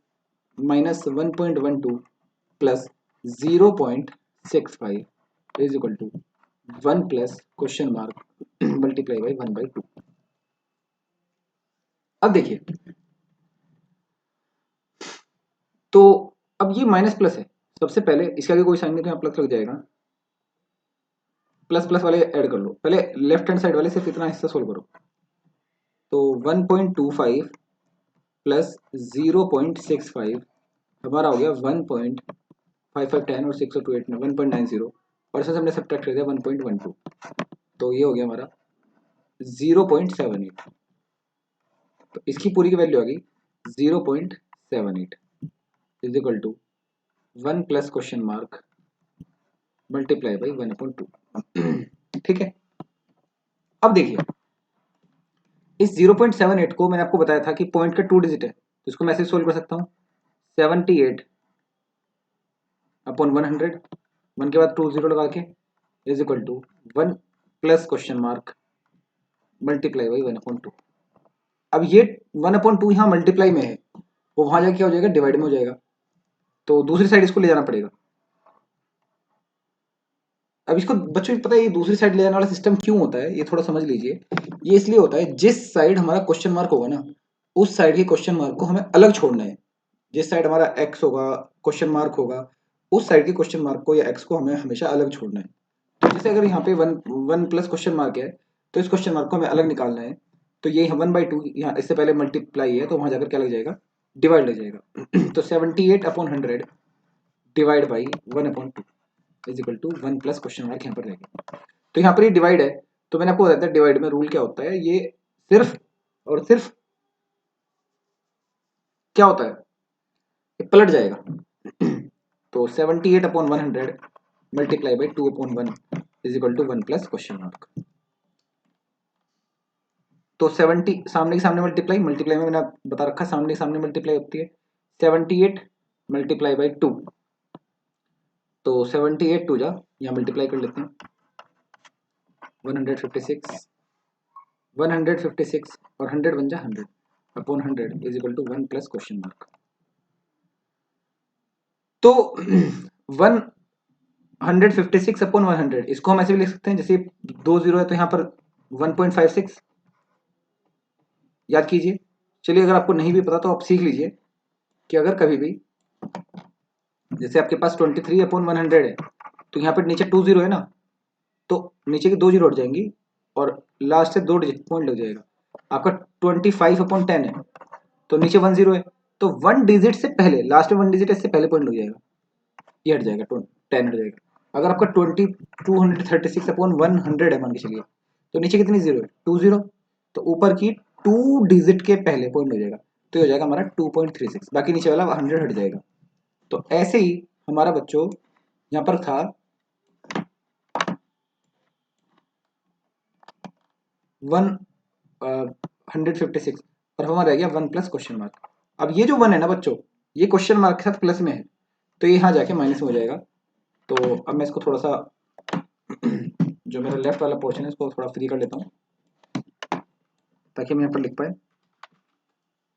Speaker 1: minus 1.12 plus 0.65 is equal to 1 plus question mark multiply by 1/2। अब देखिए तो अब ये माइनस प्लस है, सबसे पहले इसके आगे कोई साइन नहीं तो यहाँ प्लस लग जाएगा, प्लस प्लस वाले ऐड कर लो, पहले लेफ्ट हैंड साइड वाले सिर्फ इतना हिस्सा सोल्व करो, तो 1.25 प्लस 0.65 हमारा हो गया 1.5510 और 6 और 2 8 1.90, और इसमें से हमने सब्ट्रैक्ट कर दिया 1.12, तो ये हो गया हमारा 0.78। तो इसकी पूरी की वैल्यू आ गई 0.78 is equal to 1 plus question mark multiply by 1/2। ठीक है, अब देखिए इस 0.78 को मैंने आपको बताया था कि पॉइंट का 2 डिजिट है तो इसको मैं ऐसे सोल्व कर सकता हूँ 78/100, 1 के बाद 2 0 लगा के is equal to 1 plus question mark multiply by 1/2। अब ये 1/2 यहाँ मल्टीप्लाई में है, वो वहां जाके क्या हो जाएगा, डिवाइड में हो जाएगा, तो दूसरी साइड इसको ले जाना पड़ेगा। अब इसको बच्चों को पता है ये दूसरी साइड ले जाने वाला सिस्टम क्यों होता है, ये थोड़ा समझ लीजिए। ये इसलिए होता है जिस साइड हमारा क्वेश्चन मार्क होगा ना उस साइड के क्वेश्चन मार्क को हमें अलग छोड़ना है। जिस साइड हमारा एक्स होगा, क्वेश्चन मार्क होगा, उस साइड के क्वेश्चन मार्क को या एक्स को हमें हमेशा अलग छोड़ना है। तो जैसे अगर यहाँ पे 1 प्लस क्वेश्चन मार्क है तो इस क्वेश्चन मार्क को हमें अलग निकालना है, तो ये 1/2 यहाँ इससे पहले मल्टीप्लाई है तो वहां जाकर क्या लग जाएगा, डिवाइड लग जाएगा। तो 78/100 divide by 1/2 is equal to 1 plus question mark यहाँ पर रहेगा। तो यहाँ पर ये डिवाइड है, तो मैंने आपको बताया था डिवाइड में रूल क्या होता है, ये सिर्फ और सिर्फ क्या होता है, ये पलट जाएगा। तो 78/100 multiply by 2/1 is equal to 1 plus question mark. तो 70 सामने के सामने मल्टीप्लाई, मल्टीप्लाई में मैंने बता रखा सामने के सामने मल्टीप्लाई होती है 78 मल्टीप्लाई बाई 2, तो 78 टू जा यहाँ मल्टीप्लाई कर लेते हैं 156, 156 और 100 बन जा 100/100 is equal to 1 plus question mark. तो 156/100 इसको हम ऐसे भी लिख सकते हैं, जैसे 2 जीरो है तो यहाँ पर 1.56 याद कीजिए। चलिए अगर आपको नहीं भी पता तो आप सीख लीजिए कि अगर कभी भी जैसे आपके पास 23/100 है तो यहाँ पर नीचे 2 जीरो है ना, तो नीचे की 2 जीरो हट जाएंगी और लास्ट से 2 डिजिट पॉइंट लग जाएगा। आपका 25/10 है तो नीचे 1 0 है, तो 1 डिजिट से पहले, लास्ट में 1 डिजिट है, इससे पहले पॉइंट लग जाएगा, ये हट जाएगा, 10 हट जाएगा। अगर आपका 2236/100 है मान के चलिए, तो नीचे कितनी जीरो है, 2 0, तो ऊपर की 2 डिजिट के पहले पॉइंट हो जाएगा, तो ये हो जाएगा हमारा 2.36, बाकी नीचे वाला 100 हट जाएगा। तो ऐसे ही हमारा बच्चों यहाँ पर था 156 और हमारा रह गया 1 प्लस क्वेश्चन मार्क। अब ये जो 1 है ना बच्चों, ये क्वेश्चन मार्क के साथ प्लस में है, तो ये यहाँ जाके माइनस में हो जाएगा। तो अब मैं इसको थोड़ा सा जो मेरा लेफ्ट वाला पोर्शन है इसको थोड़ा फ्री कर लेता हूँ ताकि हम यहाँ पर लिख पाए।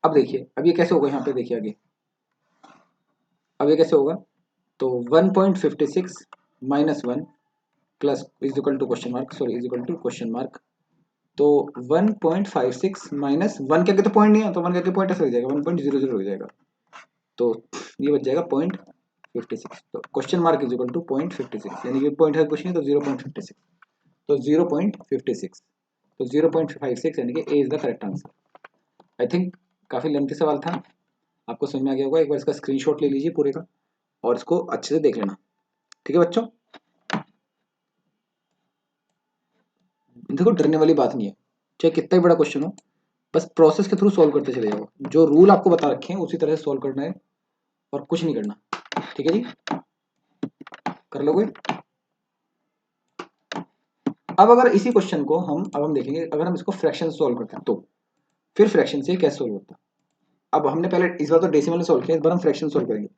Speaker 1: अब देखिए अब ये कैसे होगा, यहाँ पे देखिए आगे अब ये कैसे होगा, तो 1.56 minus 1 plus is equal to question mark, sorry is equal to question mark. तो 1.56 माइनस 1 के आगे तो पॉइंट नहीं है, तो 1 के आगे पॉइंट ऐसे लग जाएगा, 1.00 हो जाएगा, तो ये बच जाएगा 0.56। तो question mark is equal to 0.56, यानी कि पॉइंट है कुछ नहीं, तो 0.56, तो 0.56, तो 0.56 यानी कि A is the correct answer. I think काफ़ी लेंथी सवाल था, आपको समझ में आ गया होगा। एक बार इसका स्क्रीनशॉट ले लीजिए पूरे का और इसको अच्छे से देख लेना, ठीक है बच्चों। देखो डरने वाली बात नहीं है, चाहे कितना ही बड़ा क्वेश्चन हो, बस प्रोसेस के थ्रू सॉल्व करते चले जाओ, जो रूल आपको बता रखे हैं उसी तरह से सॉल्व करना है और कुछ नहीं करना, ठीक है जी, कर लोगे। अब अगर इसी क्वेश्चन को हम देखेंगे, अगर हम इसको फ्रैक्शन सॉल्व करते हैं तो फिर फ्रैक्शन से कैसे सॉल्व होता है। अब हमने पहले इस बार तो डेसिमल में सॉल्व किया, इस बार हम फ्रैक्शन सॉल्व करेंगे।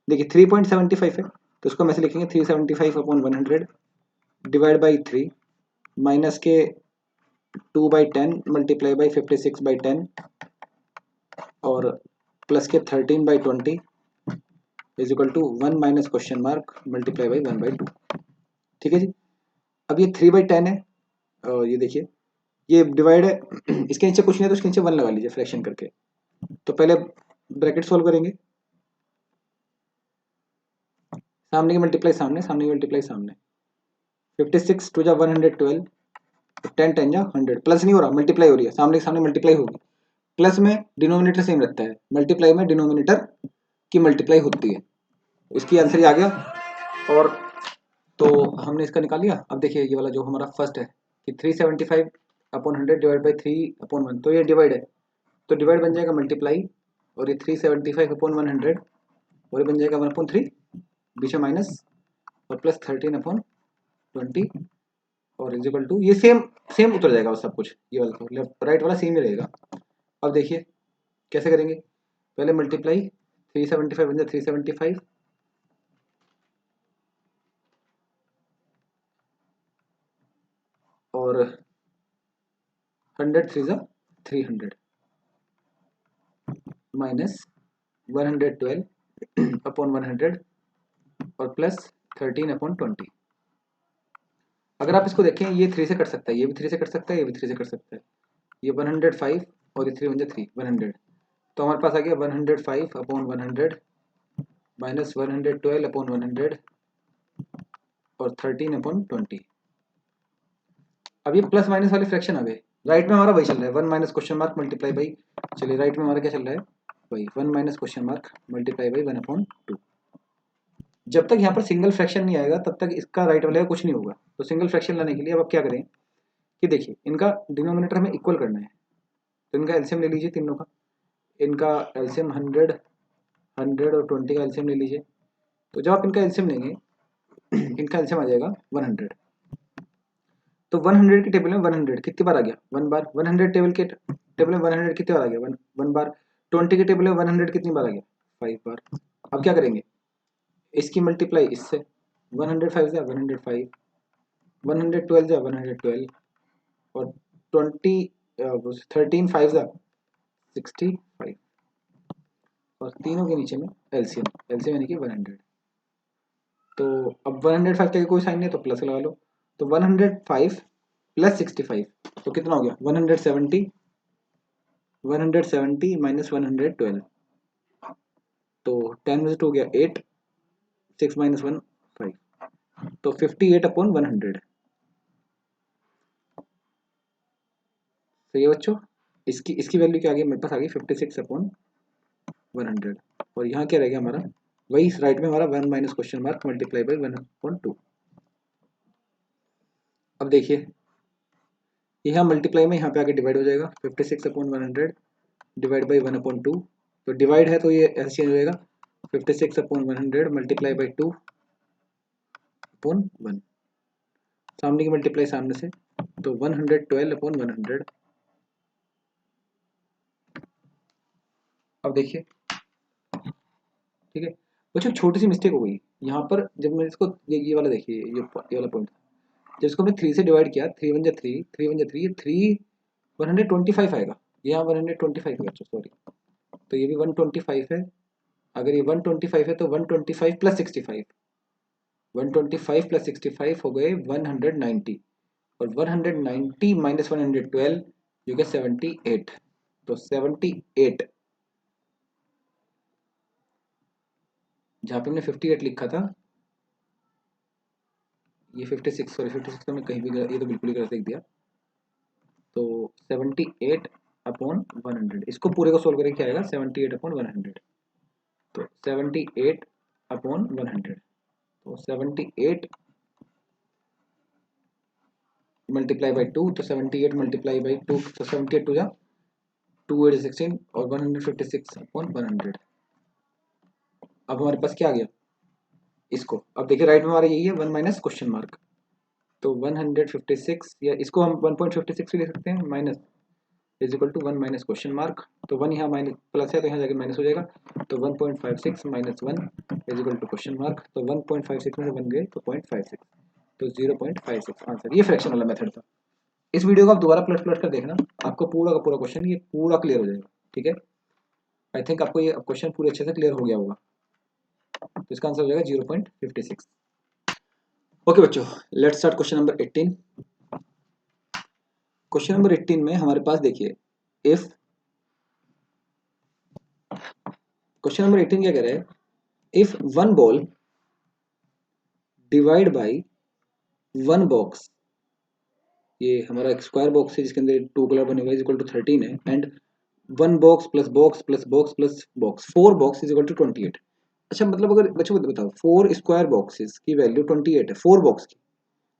Speaker 1: देखिए 3.75 है, तो इसको हम ऐसे लिखेंगे 375/100 डिवाइड बाई 3 माइनस के 2/10 मल्टीप्लाई बाई 56/10 और प्लस के 13/20 is equal to 1 minus question mark multiply by 1/2, ठीक है जी। अब ये 3/10 है और ये देखिए ये डिवाइड है, इसके नीचे कुछ नहीं है तो इसके नीचे 1 लगा लीजिए फ्रैक्शन करके। तो पहले ब्रैकेट सोल्व करेंगे, सामने की मल्टीप्लाई सामने, सामने की मल्टीप्लाई सामने, 56 टू जा 112, 10 10 जा 100, प्लस नहीं हो रहा, मल्टीप्लाई हो रही है, सामने के सामने मल्टीप्लाई होगी, प्लस में डिनोमिनेटर सेम रहता है, मल्टीप्लाई में डिनोमिनेटर की मल्टीप्लाई होती है। इसकी आंसर ही आ गया। और तो हमने इसका निकाल लिया। अब देखिए ये वाला जो हमारा फर्स्ट है कि 375/100 डिवाइड बाई 3/1, तो ये डिवाइड है, तो डिवाइड बन जाएगा मल्टीप्लाई, और ये 375/100 और ये बन जाएगा 1/3, बीच में माइनस और प्लस 13/20 और इज इक्वल टू, ये सेम सेम उतर जाएगा सब कुछ, ये वाला तो लेफ्ट राइट वाला सेम ही रहेगा। अब देखिए कैसे करेंगे, पहले मल्टीप्लाई 375 बन जाए 375 और 100 3 300 माइनस 112/100 और प्लस 13/20। अगर आप इसको देखें ये 3 से कट सकता है, ये भी 3 से कट सकता है, ये भी 3 से कट सकता है, ये 105 और ये 3 बन जाए 3 100, तो हमारे पास आ गया 105/100 माइनस 112/100 और 13/20। अब ये प्लस माइनस वाले फ्रैक्शन आ गए, राइट में हमारा वही चल रहा है, 1 minus question mark multiply by, चलिए राइट में हमारा क्या चल रहा है, वही 1 minus question mark multiply by 1/2। जब तक यहाँ पर सिंगल फ्रैक्शन नहीं आएगा तब तक इसका राइट वाले का कुछ नहीं होगा। तो सिंगल फ्रैक्शन लाने के लिए अब आप क्या करें कि देखिए इनका डिनोमिनेटर हमें इक्वल करना है, तो इनका एलसीएम ले लीजिए तीनों का, इनका एलसीएम 100 100 और 20 का एलसीएम ले लीजिए। तो जब आप इनका एलसीएम लेंगे इनका एलसीएम आ जाएगा 100। तो 100 की टेबल में 100 कितनी बार आ गया, 1 बार, 100 टेबल में 100 कितनी बार आ गया, 1 बार, 20 की टेबल में 100 कितनी बार आ गया, 5 बार। अब क्या करेंगे, इसकी मल्टीप्लाई इससे, 105 से 105, 112 से 112 और 13 5 से 65 और तीनों के नीचे में एलसीएम, एलसीएम यानी कि 100। तो अब 105 के कोई साइन नहीं है तो प्लस लगा लो, तो 105 प्लस 65 तो कितना हो गया 170, 170 माइनस 112, तो 10 में से 2 हो गया 8, 6 माइनस 1 5, तो 58/100। सही है बच्चों। इसकी वैल्यू क्या आ गई, मेरे पास आ गई 56/100। और यहाँ क्या रह गया हमारा, वही राइट में हमारा 1 minus question mark multiply by 1/2। अब देखिए यहाँ मल्टीप्लाई में यहाँ पे आके डिवाइड हो जाएगा, 56/100 डिवाइड बाई 1/2। तो डिवाइड है तो ये ऐसे चेंज हो जाएगा, 56/100 मल्टीप्लाई बाई 2/1। सामने की मल्टीप्लाई सामने से, तो 112/100। अब देखिए ठीक है बच्चों, छोटी सी मिस्टेक हो गई यहाँ पर। जब मैं इसको ये वाला देखिए, ये वाला पॉइंट जब इसको हमने 3 से डिवाइड किया, 3 × 1 = 3, 3 × 1 = 3, ये 125 आएगा। यहाँ 125 है बच्चों, सॉरी। तो ये भी 125 है। अगर ये 125 है तो 125 + 65, 125 + 65 हो गए 190। और 190 - 112 जो कि 78। तो 78 जहाँ पे हमने 58 लिखा था, ये 56, सॉरी 56 तो मैं कहीं भी ये तो बिल्कुल ही गलत लिख दिया। तो 78/100, इसको पूरे को सोल्व करके क्या आएगा, 78/100। तो 78/100, तो 78 मल्टीप्लाई बाई 2, तो 78 मल्टीप्लाई बाई 2, तो 78 टू जा 2 8 16 और 156/100। अब हमारे पास क्या आ गया, इसको अब देखिए राइट में हमारा यही है 1 माइनस क्वेश्चन मार्क। तो 156, या इसको हम 1.56 भी ले सकते हैं, minus is equal to 1 minus question mark. तो 1 यहाँ माइनस प्लस है तो यहाँ जाके माइनस हो जाएगा। तो 1.56 - 1 is equal to question mark. तो 1.56 में से 1 गए तो 0.56, तो 0.56 आंसर। ये फ्रैक्शन वाला मेथड था। इस वीडियो को आप दोबारा पलट पलट कर देखना, आपको पूरा का पूरा क्वेश्चन ये पूरा क्लियर हो जाएगा। ठीक है, आई थिंक आपको ये क्वेश्चन पूरे अच्छे से क्लियर हो गया होगा। तो इसका आंसर हो जाएगा 0.56। ओके बच्चों, let's start question number 18। Question number 18 में हमारे पास देखिए, इफ क्वेश्चन नंबर 18 क्या कह रहा है, if one ball divide by one box, ये हमारा एक स्क्वायर बॉक्स है जिसके अंदर 2 कलर बने हुए इक्वल टू 13 है, and one box plus box plus box plus box 4 box is equal to 28। अच्छा मतलब अगर बच्चों बताओ 4 स्क्वायर बॉक्सेस की वैल्यू 28 है 4 बॉक्स की,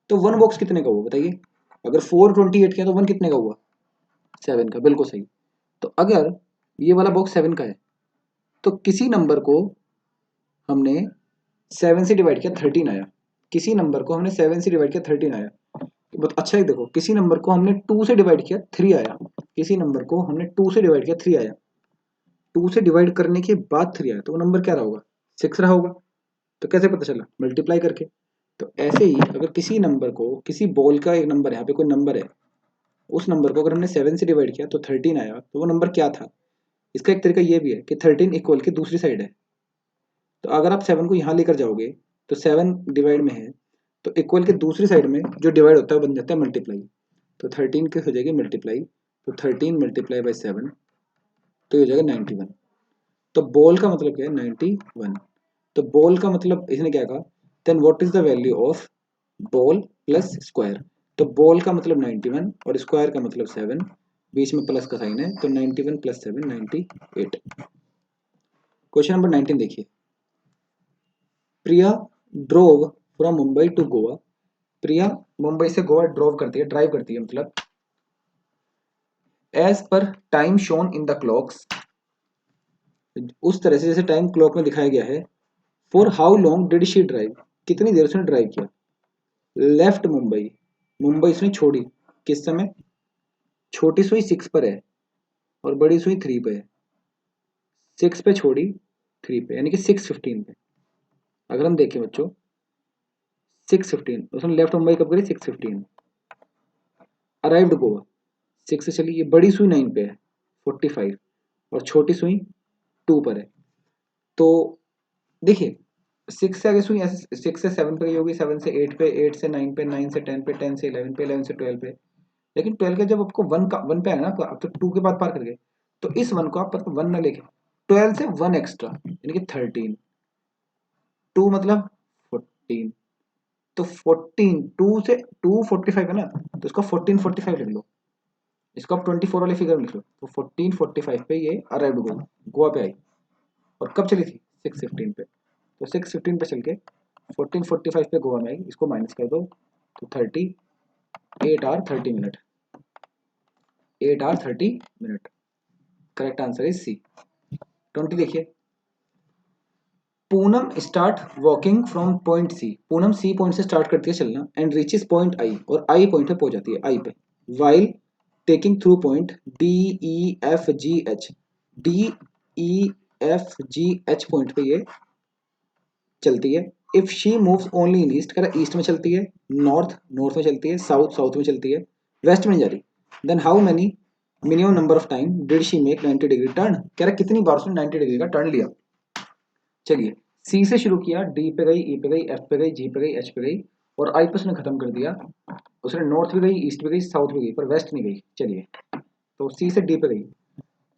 Speaker 1: तो वन बॉक्स कितने का हुआ बताइए। अगर 4 28 का है तो वन कितने का हुआ, 7 का, बिल्कुल सही। तो अगर ये वाला बॉक्स 7 का है तो किसी नंबर को हमने 7 से डिवाइड किया 13 आया, किसी नंबर को हमने 7 से डिवाइड किया 13 आया। तो बहुत अच्छा है, देखो किसी नंबर को हमने 2 से डिवाइड किया 3 आया, किसी नंबर को हमने 2 से डिवाइड किया 3 आया, 2 से डिवाइड करने के बाद 3 आया, तो वो नंबर क्या रहा होगा, 6 रहा होगा। तो कैसे पता चला, मल्टीप्लाई करके। तो ऐसे ही अगर किसी नंबर को, किसी बॉल का एक नंबर है, यहाँ पे कोई नंबर है, उस नंबर को अगर हमने 7 से डिवाइड किया तो 13 आया, तो वो नंबर क्या था। इसका एक तरीका ये भी है कि 13 इक्वल की दूसरी साइड है, तो अगर आप 7 को यहाँ लेकर जाओगे तो 7 डिवाइड में है, तो इक्वल के दूसरी साइड में जो डिवाइड होता है वो बन जाता है मल्टीप्लाई। तो 13 की हो जाएगी मल्टीप्लाई, तो 13 मल्टीप्लाई बाई 7, तो ये हो जाएगा 91। तो बॉल का मतलब क्या है, 91। तो बॉल का मतलब इसने क्या कहा, then what is the value of ball plus square. तो बॉल का मतलब 91 और स्क्वायर का मतलब 7, बीच में प्लस का साइन है, तो 91 + 7 98। क्वेश्चन नंबर 19 देखिए, Priya drove from Mumbai to Goa. Priya Mumbai से गोवा ड्रोव करती है, ड्राइव करती है मतलब, as per time shown in the clocks, उस तरह से जैसे टाइम क्लॉक में दिखाया गया है। For how long did she drive, कितनी देर उसने ड्राइव किया। लेफ्ट मुंबई, मुंबई उसने छोड़ी किस समय, छोटी सुई 6 पर है और बड़ी सुई 3 पे है। 6 पे छोड़ी 3 पे, यानी कि 6:15 पे। अगर हम देखें बच्चों 6:15 उसने लेफ्ट मुंबई कब करी, 6:15। अराइव्ड गोवा 6 से चली, ये बड़ी सुई 9 पे है 45 और छोटी सुई 2 पर है। तो देखिए 6 से आगे सुई ऐसे 6 से 7 पे गई होगी, 7 से 8 पे, 8 से 9 पे, 9 से 10 पे, 10 से 11 पे, 11 से 12 पे। लेकिन 12 का जब आपको 1 पे आया ना, तो आप तो 2 के बाद पार कर गए, तो इस 1 को आप 1 ना लेके 12 से 1 एक्स्ट्रा यानी कि 13, 2 मतलब 14। तो 14, 2 से 2 45 है ना, तो इसका 14 45 लिख लो। इसको आप 24 वाले फिगर में लिख लो, तो 14:45 पे ये अराइव्ड गोवा पे आई। और कब चली थी? 6:15 पे। तो 6:15 पे चल के 14:45 पे गोवा में आई, इसको माइनस कर दो तो 8 hour 30 minute, 8 hour 30 minute। Correct answer is C. 20 देखिए, Poonam start walking from point C. Poonam C point से स्टार्ट करती है चलना एंड रीचेस पॉइंट आई, और आई पॉइंट पे पहुंच जाती है, आई पे, while taking through point D E F G H. D E F G H point पे ये चलती है। If she moves only in east, कह रहा ईस्ट में चलती है, नॉर्थ नॉर्थ में चलती है, साउथ साउथ में चलती है, वेस्ट में नहीं जा रही, then how many minimum number of time did she make 90 degree turn. कह रहा कितनी बार उसने 90 डिग्री का टर्न लिया। चलिए, सी से शुरू किया, डी पे गई, ई पे गई, एफ पे गई, जी पे गई, एच पे गई, और आई पे उसने खत्म कर दिया। उसने नॉर्थ भी गई, ईस्ट भी गई, साउथ भी गई, पर वेस्ट नहीं गई। चलिए, तो सी से डी पे गई।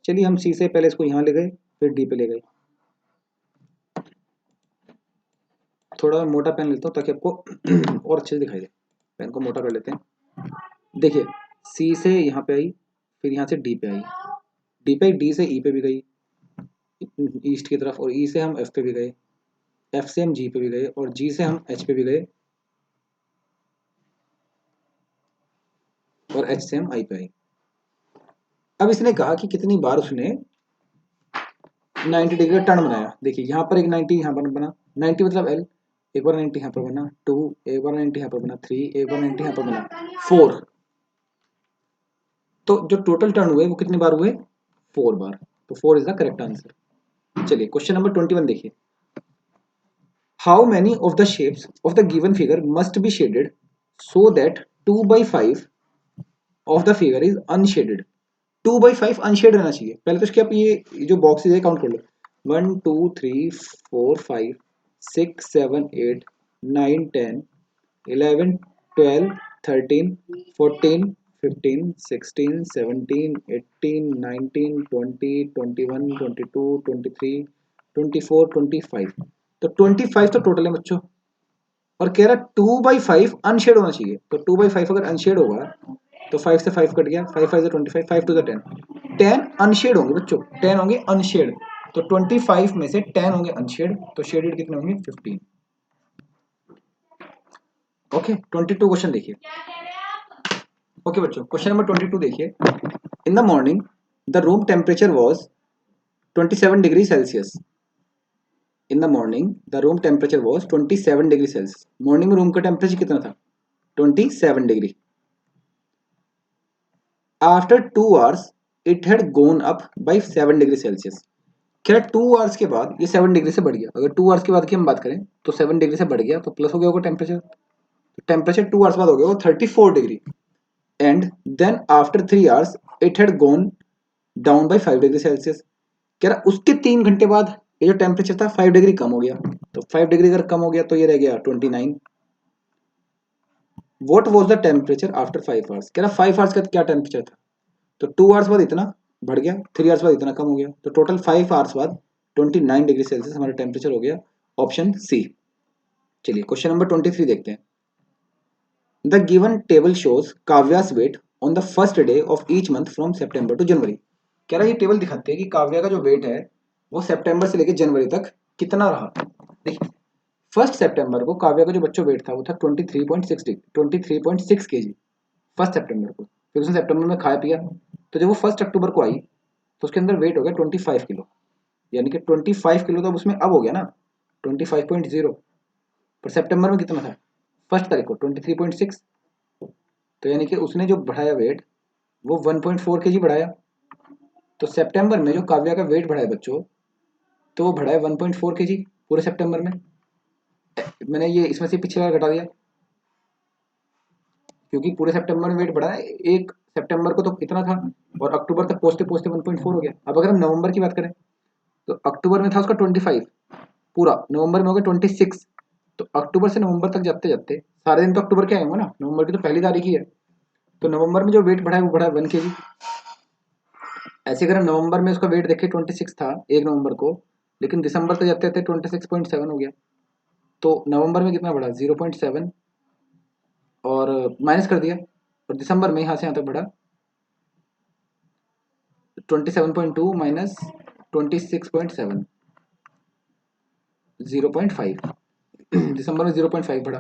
Speaker 1: चलिए, हम सी से पहले इसको यहाँ ले गए, फिर डी पे ले गए। थोड़ा मोटा पेन लेता हूँ ताकि आपको और अच्छे से दिखाई दे। पेन को मोटा कर लेते हैं। देखिए, सी से यहाँ पे आई, फिर यहाँ से डी पे आई, डी पे डी से ई पे भी गई ईस्ट की तरफ, और ई से हम एफ पे भी गए, एफ से हम जी पे भी गए, और जी से हम एच पे भी गए, और एच से हम आई पे आए। अब इसने कहा कि कितनी बार उसने 90 डिग्री का टर्न बनाया। देखिए, यहाँ पर एक 90 यहाँ पर बना, 90 मतलब एल, एक बार 90 यहाँ पर बना, 2, एक बार 90 यहाँ पर बना, 3, एक बार 90 यहाँ पर बना, 4। तो जो टोटल टर्न हुए वो कितनी बार हुए? 4 बार। तो 4 इज द करेक्ट आंसर। चलिए, क्वेश्चन नंबर 21 देखिए, how many of the shapes of the given figure must be shaded so that 2/5 of the figure is unshielded. 2/5 unsaid रहना चाहिए। पहले तो इसके आप ये जो बॉक्सेज है काउंट कर लो, 1 2 3 4 5 6 7 8 9 10 11 12 13 14 15 16 17 18 19 20 21 22 23 24 25। तो 25 तो टोटल है बच्चों, और कह रहा 2/5 अनशेड होना चाहिए। तो 2/5 अगर अनशेड होगा तो 5 से 5 कट गया, 5 5 से 25, 5 टू 10, 10 अनशेड होंगे बच्चों, 10 होंगे अनशेड। तो 25 में से 10 होंगे अनशेड, तो शेडेड कितने होंगे? 15। ओके, 22 क्वेश्चन देखिए। ओके बच्चों, क्वेश्चन नंबर 22 देखिए, in the morning the room temperature was 27 degree Celsius. In the morning the room temperature was 27 degree Celsius. Morning में रूम का टेम्परेचर कितना था? 27 degree. After 2 hours it had gone up by 7 degree Celsius. क्या 2 hours के बाद ये 7 degree से बढ़ गया? अगर 2 आवर्स के बाद की हम बात करें तो 7 डिग्री से बढ़ गया, तो प्लस हो गया होगा टेम्परेचर। तो टेम्परेचर 2 आवर्स बाद हो गया वो 34 degree. And then after 3 hours it had gone down by 5 degree Celsius. कह रहा उसके 3 घंटे बाद ये जो टेम्परेचर था 5 डिग्री कम हो गया। तो 5 डिग्री अगर कम हो गया तो ये रह गया 29। What was the temperature after 5 hours? कह रहा 5 आवर्स का क्या टेम्परेचर था? तो 2 आवर्स बाद इतना बढ़ गया, 3 आवर्स बाद इतना कम हो गया, तो टोटल 5 आवर्स बाद 29 डिग्री सेल्सियस हमारा टेम्परेचर हो गया, ऑप्शन सी। चलिए, क्वेश्चन नंबर 23 देखते हैं। The given table shows Kavya's weight on the first day of each month from September to January. कह रहा ये टेबल दिखाती है कि काव्या का जो वेट है वो सितंबर से लेकर जनवरी तक कितना रहा। देखिए, 1 सितंबर को काव्या का जो बच्चों वेट था वो था 23.6 केजी 1 सितंबर को। फिर उसने सितंबर में खाया पिया, तो जब वो 1 अक्टूबर को आई तो उसके अंदर वेट हो गया 25 किलो, यानी कि 25 किलो तो अब उसमें अब हो गया ना 25.0। पर सितंबर में कितना था 1 तारीख को? 23.6। तो यानी कि उसने जो बढ़ाया वेट वो 1.4 केजी बढ़ाया। तो सितंबर में जो काव्या का वेट बढ़ा है बच्चों, तो वो बढ़ा है 1.4 केजी पूरे सितंबर में। मैंने ये इसमें से पिछले बार घटा दिया क्योंकि पूरे सितंबर में वेट बढ़ा है। 1 सितंबर को तो इतना था और अक्टूबर तक पहुंचते पहुंचते 1.4 हो गया। अब अगर हम नवंबर की बात करें तो अक्टूबर में था उसका 25 पूरा, नवंबर में हो गया 26। तो अक्टूबर से नवंबर तक जाते जाते सारे दिन तो अक्टूबर के आएंगे ना, नवंबर की तो पहली तारीख ही है। तो नवंबर में जो वेट बढ़ा है वो बढ़ा है 1 केजी। ऐसे अगर हम नवंबर में उसका वेट देखें 26 था 1 नवंबर को, लेकिन दिसंबर तक जाते जाते 26.7 हो गया। तो नवंबर में कितना बढ़ा? 0.7, और माइनस कर दिया, और दिसंबर में यहाँ से यहाँ तक बढ़ा 27.2 माइनस 26.7, 0.5। दिसंबर में 0.5 बढ़ा।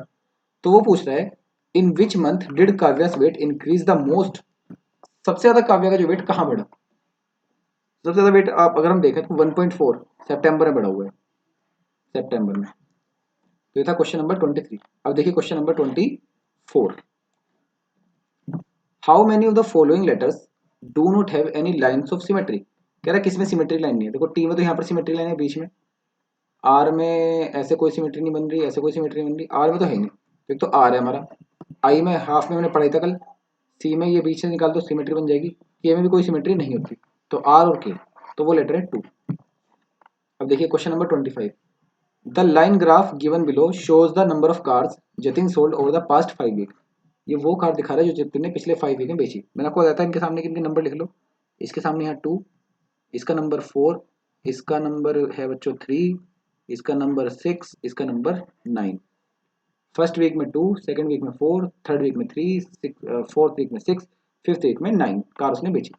Speaker 1: तो वो पूछ रहा है in which month did Kavya's weight increase the most. सबसे ज्यादा काव्या का जो वेट कहाँ बढ़ा? सबसे ज्यादा वेट आप अगर हम देखें तो 1.4 सितंबर में बढ़ा हुआ है, सितंबर में। तो ये था क्वेश्चन नंबर 23। अब देखिए question number 24। How many of the following letters do not have any lines of symmetry. कह रहा है किसमें सिमेट्री लाइन नहीं है। देखो टी में तो यहाँ पर सिमेट्री लाइन है बीच में, आर में ऐसे कोई सिमेट्री नहीं बन रही, ऐसे कोई सिमेट्री नहीं बन रही, आर में तो है ही नहीं। एक तो आर है हमारा, आई में हाफ में मैंने पढ़ाई था कल, सी में ये बीच से निकाल दो सिमेट्री बन जाएगी, के में भी कोई सिमेट्री नहीं होती। तो आर और के, तो वो लेटर है 2। अब देखिए question number 25। The line graph given below shows the number of cars Jatin sold over the past 5 week. ये वो कार दिखा रहा है जो जतिन ने पिछले 5 वीक में बेची। मैंने आपको बताया था इनके सामने किनके नंबर लिख लो। इसके सामने यहाँ 2, इसका नंबर 4, इसका नंबर है बच्चों 3, इसका नंबर 6, इसका नंबर 9। फर्स्ट वीक में 2, सेकंड वीक में 4, थर्ड वीक में 3, फोर्थ वीक में 6, फिफ्थ वीक में 9 कार उसने बेची।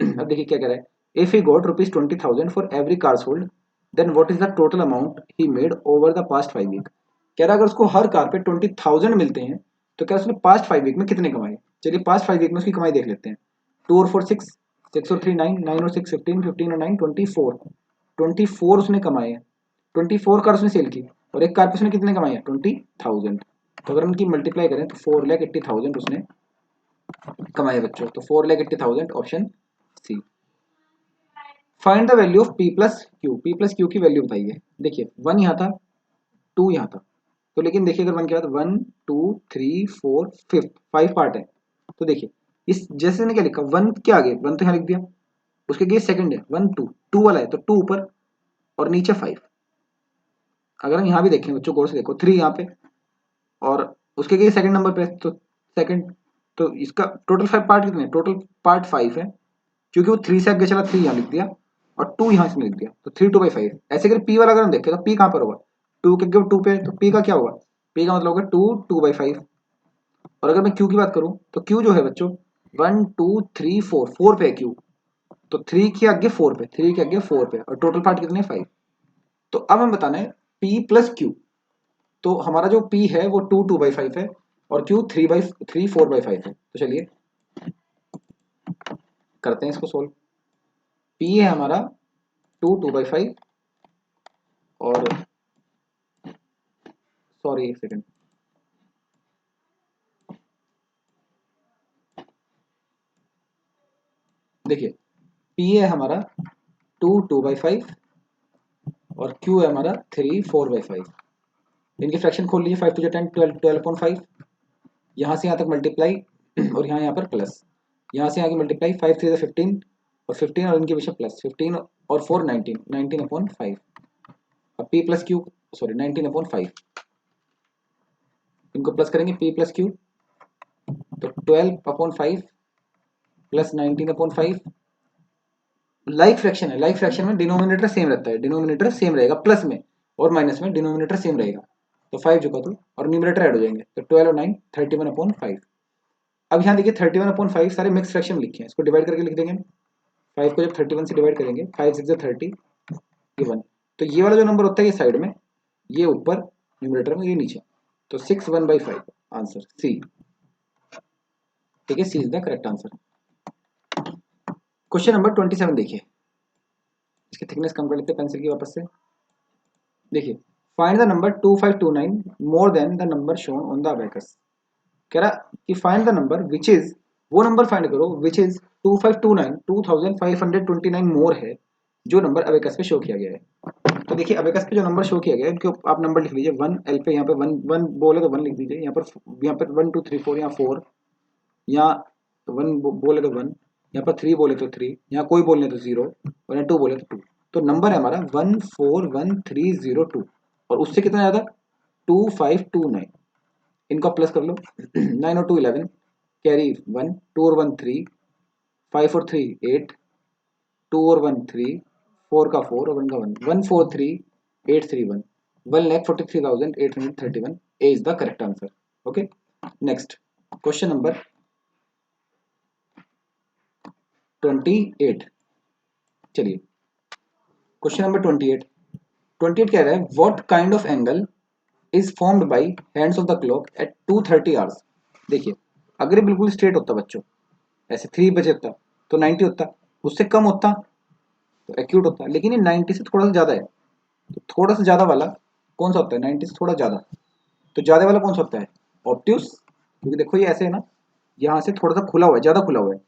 Speaker 1: अब देखिए क्या कह रहा है। If he got ₹20,000 for every car sold then what is the total amount he made over the past 5 week. कह रहा है अगर उसको हर कार पे 20,000 मिलते हैं तो क्या उसने पास्ट 5 वीक में कितने कमाए। चलिए पास्ट 5 वीक में उसकी कमाई देख लेते हैं। 2 और 4 6, 6 और 3 9, 9 और 6 15, 15 और 9 24, 24 उसने कमाए हैं। 24 कार उसने सेल की और एक कार पे उसने कितने कमाए हैं 20,000। तो अगर उनकी मल्टीप्लाई करें तो 4,80,000 उसने कमाए बच्चों। तो 4,80,000 option C. Find the value of P plus Q. P plus Q की वैल्यू बताइए। देखिए 1 यहाँ था, 2 यहाँ था, तो लेकिन देखिए अगर 1 के बाद 1 2 3 4 5 5 पार्ट है। तो देखिए इस जैसे ने क्या लिखा 1 के आगे 1 तो यहाँ लिख दिया, उसके आगे सेकंड है 1 2, 2 वाला है तो 2 ऊपर और नीचे 5। अगर हम यहाँ भी देखें बच्चों गौर से देखो 3 यहाँ पे और उसके आगे सेकंड नंबर पे तो सेकंड। तो इसका टोटल 5 पार्ट कितने, टोटल पार्ट 5 है क्योंकि वो 3 से आगे चला 3 यहाँ लिख दिया और 2 यहाँ से लिख दिया। तो 3 2/5 ऐसे अगर पी वाला अगर हम देखें तो पी कहाँ पर होगा, 2 के 2 पे, तो पी का क्या होगा, पी का मतलब होगा 2 2/5। और अगर मैं क्यू की बात करूं तो क्यू जो है बच्चों 1 2 3 4, 4 पे है क्यू। तो 3 के आगे 4 पे, 3 के आगे 4 पे और टोटल पार्ट कितने 5। तो अब हम बताना है पी प्लस क्यू। तो हमारा जो पी है वो 2 2/5 है और क्यू 3 4/5 है। तो चलिए करते हैं इसको सोल्व। पी है हमारा 2 2/5 और सॉरी एक सेकेंड, देखिए पी है हमारा 2 2/5 और क्यू है हमारा 3 4/5। इनकी फ्रैक्शन खोल लीजिए, 5 to 10 12 12/5। यहाँ से यहाँ तक मल्टीप्लाई और यहाँ पर प्लस, यहाँ से आगे मल्टीप्लाई 5 3 15 और 15 और इनके पीछे प्लस 15 और 4 19, 19/5। अब पी प्लस क्यू सॉरी 19/5 इनको प्लस करेंगे पी प्लस क्यू तो 12/5 प्लस 19/5। लाइक फ्रैक्शन है, लाइक फ्रैक्शन में डिनोमिनेटर सेम रहता है, डिनोमिनेटर सेम रहेगा प्लस में और माइनस में डिनोमिनेटर सेम रहेगा। तो 5 जो का तो और न्यूमरेटर ऐड हो जाएंगे तो 12 और 9 31/5। अब यहाँ देखिए 31/5 सारे मिक्स फ्रैक्शन लिखे हैं, इसको डिवाइड करके लिख देंगे। 5 को जब 31 से डिवाइड करेंगे 5 6 30 ये 1। तो ये वाला जो नंबर होता है ये साइड में, ये ऊपर न्यूमरेटर में, ये नीचे। तो 6 1/5 आंसर सी। ठीक है, C is the correct answer. Question number 27 देखिए, इसकी थिकनेस कम कर लेते हैं पेंसिल की वापस से। देखिए find the number 2529 more than the number shown on the abacus. कह रहा कि find the number which is, वो नंबर फाइंड करो विच इज 2529 2529 मोर है जो नंबर अबेकस पे शो किया गया है। तो देखिए अबेकस पे जो नंबर शो किया गया है उनके आप नंबर लिख लीजिए। 1 एल पे यहाँ पे 1 1 बोले तो 1 लिख दीजिए, यहाँ पर 1 2 3 4 यहाँ 4, यहाँ 1 बोले तो 1, यहाँ पर 3 बोले तो 3, यहाँ कोई बोलने तो 0 और यहाँ 2 बोले तो 2। तो नंबर है हमारा 141302 और उससे कितना ज़्यादा 2529। इनका प्लस कर लो 9 और 2 11 कैरी 1, 2 और 1 3, 5 और 3 8, 2 और 1 3, 4 का 4 और 1 का 1 143,831, 1,43,831 A is the correct answer. Okay next question number 28। चलिए क्वेश्चन नंबर 28। 28 कह रहा है what kind of angle is formed by hands of the clock at 2:30 hours. देखिए अगर ये बिल्कुल स्ट्रेट होता बच्चों, ऐसे 3 बजे होता तो 90 होता, उससे कम होता तो एक्यूट होता, लेकिन ये 90 से थोड़ा सा ज्यादा है। तो थोड़ा सा ज्यादा वाला कौन सा होता है? 90 से थोड़ा ज्यादा, तो ज्यादा वाला कौन सा होता है? ऑब्ट्यूस। क्योंकि देखो ये ऐसे है ना, यहाँ से थोड़ा सा खुला हुआ है, ज्यादा खुला हुआ है,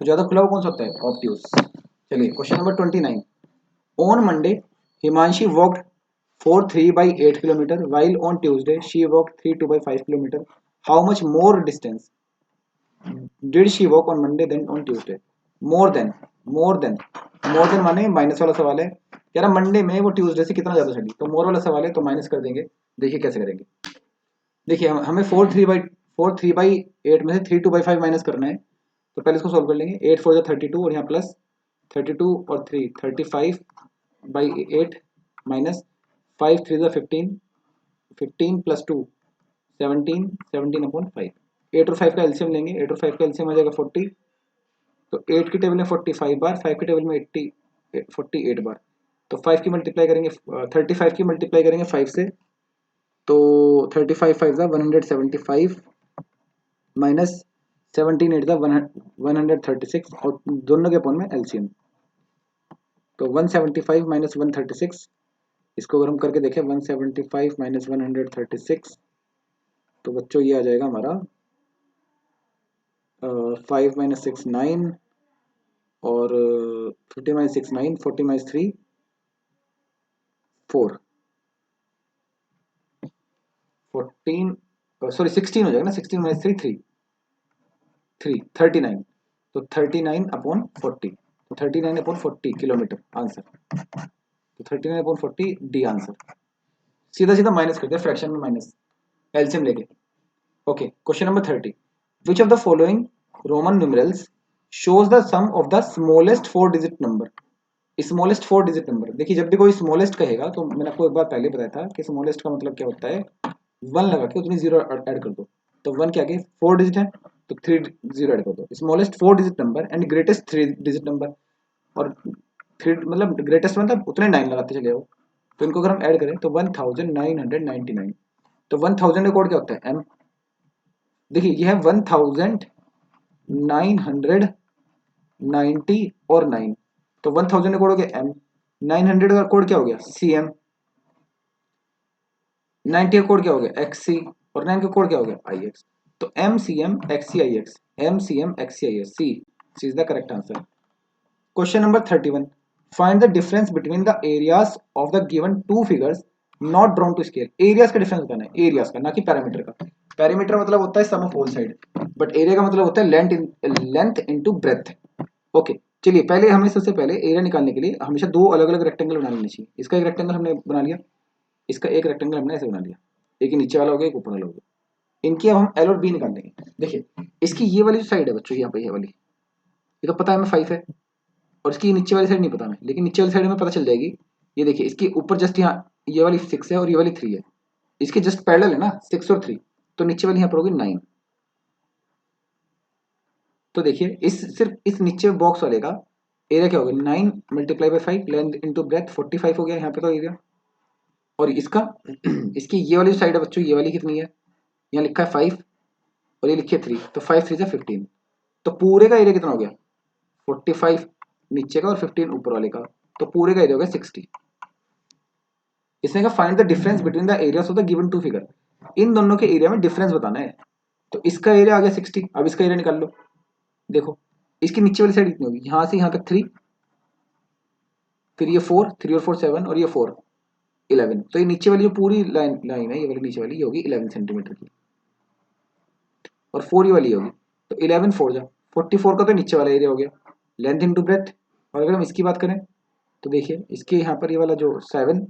Speaker 1: तो ज्यादा खुला हुआ कौन सा होता है? ऑब्ट्यूस। चलिए question number 29। On Monday Himanshi walked for 3 by 8 kilometer, while on Tuesday she walked 2 by 5 kilometer. How much more distance did she walk on Monday than on Tuesday? More than, more than, more than माने minus वाला सवाल है। कह रहा Monday में वो Tuesday से कितना ज्यादा चली, तो मोर वाला सवाल है तो माइनस कर देंगे। देखिए कैसे करेंगे। देखिए हमें 4 3 by 8 में से 3 2 by 5 माइनस करना है, तो पहले इसको सोल्व कर लेंगे। 8 4 32 और यहाँ प्लस 32 और 3 35/8 माइनस 5 3 15, 15 प्लस 2 17, 17/5। 8 और 5 का एलसीएम लेंगे, 8 और 5 का एलसीएम आ जाएगा 40। तो 8 की टेबल में 45 बार, 5 की टेबल में 80 48 बार। तो 5 की मल्टीप्लाई करेंगे 35 की मल्टीप्लाई करेंगे 5 से, तो 35 5 का 175 माइनस 17 8 का 136 और दोनों के अपॉन में एलसीएम। तो 175 माइनस 136, इसको अगर हम करके देखें 175 माइनस 136, तो बच्चों ये आ जाएगा हमारा 5 माइनस 6 9 और 50 माइनस 6 9, 40 माइनस 3 4, 14 सॉरी 16 हो जाएगा ना, 16 माइनस 3 3 3 39। तो 39/40, तो 39/40 किलोमीटर आंसर। तो 39/40 डी आंसर। सीधा सीधा माइनस करते हैं फ्रैक्शन में, माइनस एलसीएम लेके। Okay question number 30। Which of the following Roman numerals shows the sum of the smallest 4 digit number। Smallest 4 digit number. देखिए जब भी कोई स्मॉलेस्ट कहेगा तो मैंने आपको एक बार पहले बताया था कि स्मॉलेस्ट का मतलब क्या होता है, 1 लगा के उतनी जीरो ऐड कर दो। तो 1 के आगे 4 डिजिट है तो 3 जीरो ऐड कर दो। Smallest 4 digit number and greatest 3 digit number. और 3 मतलब ग्रेटेस्ट मतलब उतने 9 लगाते चले जाओ। तो इनको अगर हम ऐड करें तो 1999। तो 1000 का कोड क्या होता है? एम। देखिए ये है 1990 और 9, तो 1000 का कोड हो गया एम, 900 का कोड क्या हो गया? सी एम, 90 का कोड क्या हो गया? एक्स सी, और 9 का कोड क्या हो गया? I X. तो M C M X C I X, M C M X C I X, C is the correct answer. Question number 31। Find the difference between the areas of the given two figures not drawn to scale. Areas का difference बताना है, areas का, ना कि parameter का। Parameter मतलब होता है sum of all side, but area का मतलब होता है लेंथ इनटू ब्रेथ। ओके चलिए पहले हमें सबसे पहले एरिया निकालने के लिए हमेशा दो अलग अलग रेक्टेंगल बना लेने चाहिए। इसका एक रेक्टेंगल हमने बना लिया, इसका एक रेक्टेंगल हमने ऐसे बना लिया, एक नीचे वाला हो गया एक ऊपर वाला हो गया। इनकी अब हम एल और बी निकाल लेंगे। देखिए इसकी ये वाली जो साइड है बच्चों, यहाँ पे ये वाली, ये तो पता है हमें 5 है, और इसकी नीचे वाली साइड नहीं पता हमें, लेकिन नीचे वाली साइड हमें पता चल जाएगी। ये देखिए इसके ऊपर जस्ट यहाँ ये वाली 6 है और ये वाली 3 है, इसके जस्ट पैरेलल है ना 6 और 3, तो नीचे वाली यहाँ पर होगी 9। तो देखिए इस सिर्फ इस नीचे बॉक्स वाले का एरिया क्या होगा? 9 multiply by 5, length into breadth 45 हो गया यहाँ पे तो एरिया। और इसका इसकी ये वाली साइड है बच्चों, ये वाली कितनी है? यहाँ लिखा है 5 और ये लिखी है 3, तो 5 3 से 15। तो पूरे का एरिया कितना हो गया? 45 नीचे का और 15 ऊपर वाले का, तो पूरे का एरिया हो गया 60। इसने कहा find the difference between the areas of the given two figure. इन दोनों के एरिया में डिफरेंस बताना है। तो इसका एरिया आ गया 60, अब इसका एरिया निकाल लो। देखो इसकी नीचे वाली साइड कितनी होगी? यहाँ से यहाँ तक 3, फिर ये 4, 3 और 4 7 और ये 4 11। तो ये नीचे वाली जो पूरी लाइन लाइन है, ये वाली नीचे वाली, ये होगी 11 सेंटीमीटर की, और 4 ये वाली होगी। तो 11 4 जा 44 का तो नीचे वाला एरिया हो गया, लेंथ इंटू ब्रेथ। और अगर हम इसकी बात करें तो देखिए इसके यहाँ पर ये वाला जो 7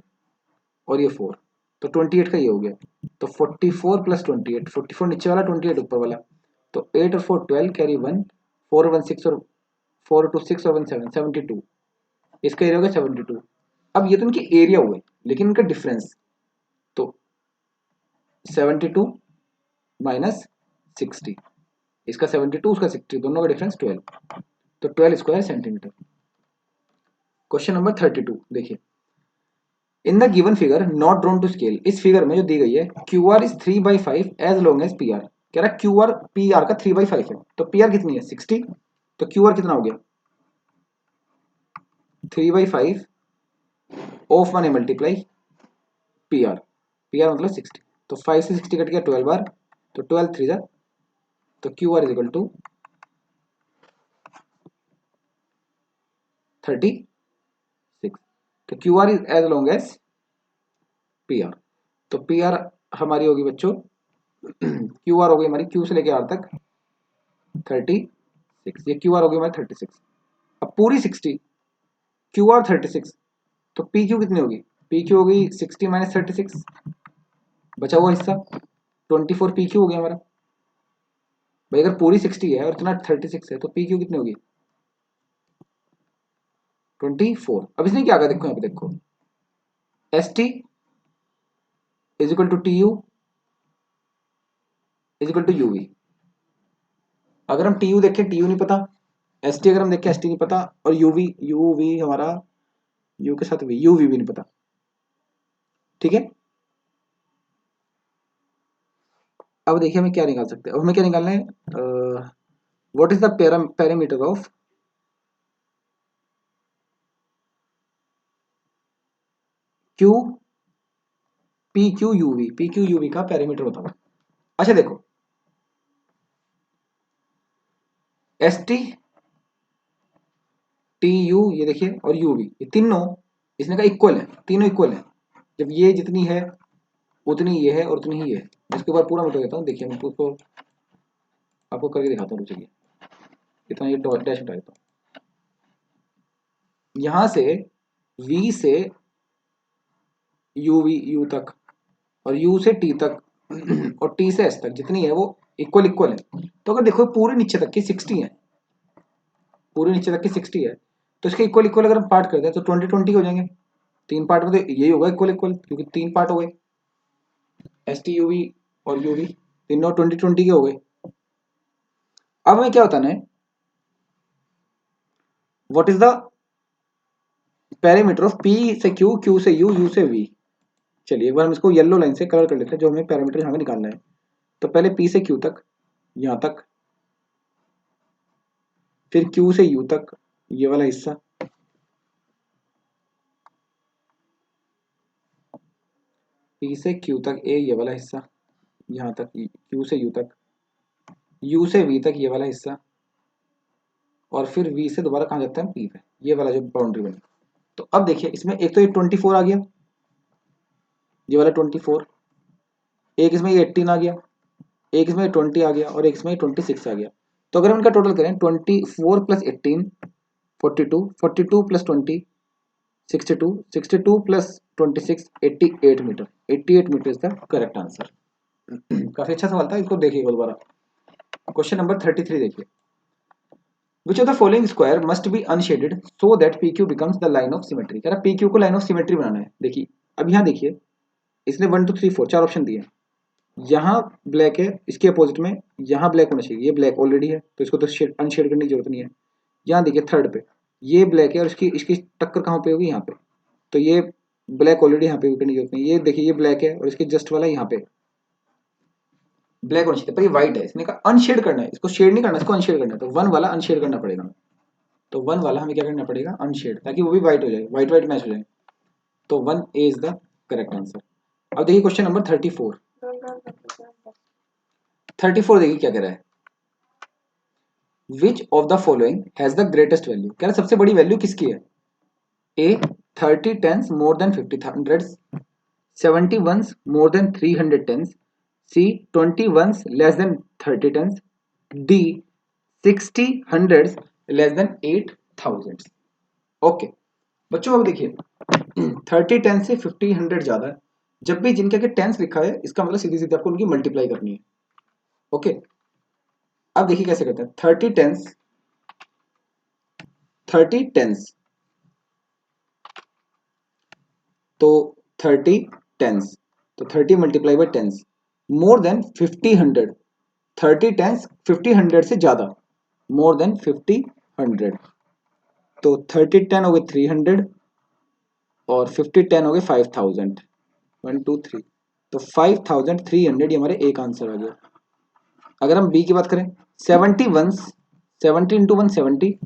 Speaker 1: और ये 4, तो 28 का ये हो गया। तो 44 प्लस 28, 44 नीचे वाला 28 ऊपर वाला, तो 8 और 4 12 कैरी 1, 4 और 1 6 और 4 और 2 6 और 1 7 72। इसका एरिया हो गया 72। अब ये तो इनके एरिया हुए, लेकिन इनका डिफरेंस, तो 72 माइनस 60, इसका 72 उसका 60, दोनों का डिफरेंस 12। तो 12 स्क्वायर सेंटीमीटर। क्वेश्चन नंबर 32 देखिए, in the given figure not drawn to scale, इस फिगर में जो दी गई है Q R is 3/5 as long as P R, कह रहा है क्यू आर पी आर का 3/5 है, तो पी आर कितनी है 60, तो क्यू आर कितना हो गया 3/5 of 1 multiply P R, P R मतलब 60, तो 5 से 60 कट गया 12 बार, तो 12 3 जा, तो Q R is equal to 36, तो Q R is as long as P R, तो पी आर हमारी होगी बच्चों क्यू आर हो गई हमारी क्यू से लेके आर तक 36, ये क्यू आर हो गई हमारी 36, अब पूरी 60 क्यू आर 36, तो पी क्यू कितनी होगी, पी क्यू होगी 60 माइनस 36, बचा हुआ हिस्सा 24 पी क्यू हो गया हमारा। भाई अगर पूरी 60 है और इतना 36 है तो पी क्यू कितनी होगी 24। अब इसने क्या कहा देखो यहाँ पे देखो, S T is equal to T U is equal to U V. अगर हम टी यू देखें टी यू नहीं पता, एस टी अगर हम देखें एस टी नहीं पता, और यू वी हमारा यू के साथ वी यू वी भी नहीं पता, ठीक है। अब देखिए हमें क्या निकाल सकते हैं, अब हमें क्या निकालना है, what is the parameter of Q P Q U V का पैरामीटर बताओ। अच्छा देखो एस टी टी यू ये देखिए और यू वी, ये तीनों इसने कहा इक्वल है, तीनों इक्वल है, जब ये जितनी है उतनी ये है और उतनी ही ये है। इसके बाद पूरा मिटा देता हूँ, देखिए मैं उसको आपको करके दिखाता हूँ, चलिए इतना ये डैश मिटा देता हूँ, यहाँ से V से यू तक और U से T तक और T से S तक जितनी है वो इक्वल है। तो अगर देखो पूरे नीचे तक की 60 है, पूरे नीचे तक की 60 है, तो इसके इक्वल अगर हम पार्ट करते हैं तो 20-20 हो जाएंगे, तीन पार्ट में तो यही होगा इक्वल क्योंकि तीन पार्ट हो गए, एस टी यू वी और यू वी तीनों 20-20 के हो गए। अब हमें क्या बताना है, what is the parameter of P से क्यू क्यू से यू से वी। चलिए एक बार हम इसको येलो लाइन से कलर कर लेते हैं, जो हमें पैरामीटर यहाँ पे निकालना है। तो पहले पी से क्यू तक यहाँ तक, फिर क्यू से यू तक ये वाला हिस्सा, पी से क्यू तक ये वाला हिस्सा, यहाँ तक क्यू से यू तक, यू से वी तक ये वाला हिस्सा, और फिर वी से दोबारा कहाँ जाता है पी पे, ये वाला जो बाउंड्री बनी। तो अब देखिए इसमें एक तो ये 24 आ गया, ये वाला 24, एक इसमें ये 18 आ गया, एक इसमें 20 आ गया और एक इसमें 26 आ गया। तो अगर हम इनका टोटल करें 24 plus 18 42, 42 plus 20 62, 62 plus 26 88 metre, 88 metre is the correct answer. काफी अच्छा सवाल था, इसको देखिए दोबारा। क्वेश्चन नंबर 33 देखिए, which of the following square must be unshielded so that P Q becomes the line of symmetry, कह रहा पी क्यू को लाइन ऑफ सिमेट्री बनाना है। देखिए अब यहाँ देखिए इसने 1 2 3 4 चार ऑप्शन दिए, यहाँ ब्लैक है, इसके अपोजिट में यहाँ ब्लैक होना चाहिए, ये ब्लैक ऑलरेडी है तो इसको तो अनशेड करने की जरूरत नहीं है। यहाँ देखिए थर्ड पे ये ब्लैक है और इसकी इसकी टक्कर कहाँ पे होगी यहाँ पे, तो ये ब्लैक ऑलरेडी यहाँ पे करने की जरूरत नहीं। ये देखिए ये ब्लैक है और इसके जस्ट वाला यहाँ पे ब्लैक होना चाहिए, पर ये व्हाइट है, इसने कहा अनशेड करना है, इसको शेड नहीं करना, इसको अनशेड करना है, तो वन वाला अनशेड करना पड़ेगा। तो वन वाला हमें क्या करना पड़ेगा अनशेड, ताकि वो भी व्हाइट हो जाए, व्हाइट व्हाइट मैच हो जाए। तो 1A is the correct answer. अब देखिए क्वेश्चन नंबर 34, 34 देखिए क्या कह रहा है, which of the following has the greatest value, कह रहा है सबसे बड़ी वैल्यू किसकी है, A 30 tens more than 50 hundreds, 70 ones more than 300 tens, C 20 ones less than 30 tens, D 60 hundreds less than 8 thousand. Okay बच्चों अब देखिए 30 टेंस से 50 हंड्रेड ज्यादा है, जब भी जिनके आगे टेंस लिखा है इसका मतलब सीधी सीधी आपको उनकी मल्टीप्लाई करनी है। ओके अब देखिए कैसे करते हैं, 30 टेंस तो 30 टेंस तो 30 multiply by tens more than 50 hundred, 30 tens 50 hundred से ज्यादा, मोर देन 50 100, तो 30 10 हो गए 300 और 50 10 हो गए 5000, 1 2 3, तो 5300 ये हमारे एक आंसर आ गया। अगर हम बी की बात करें 71 70 इंटू 170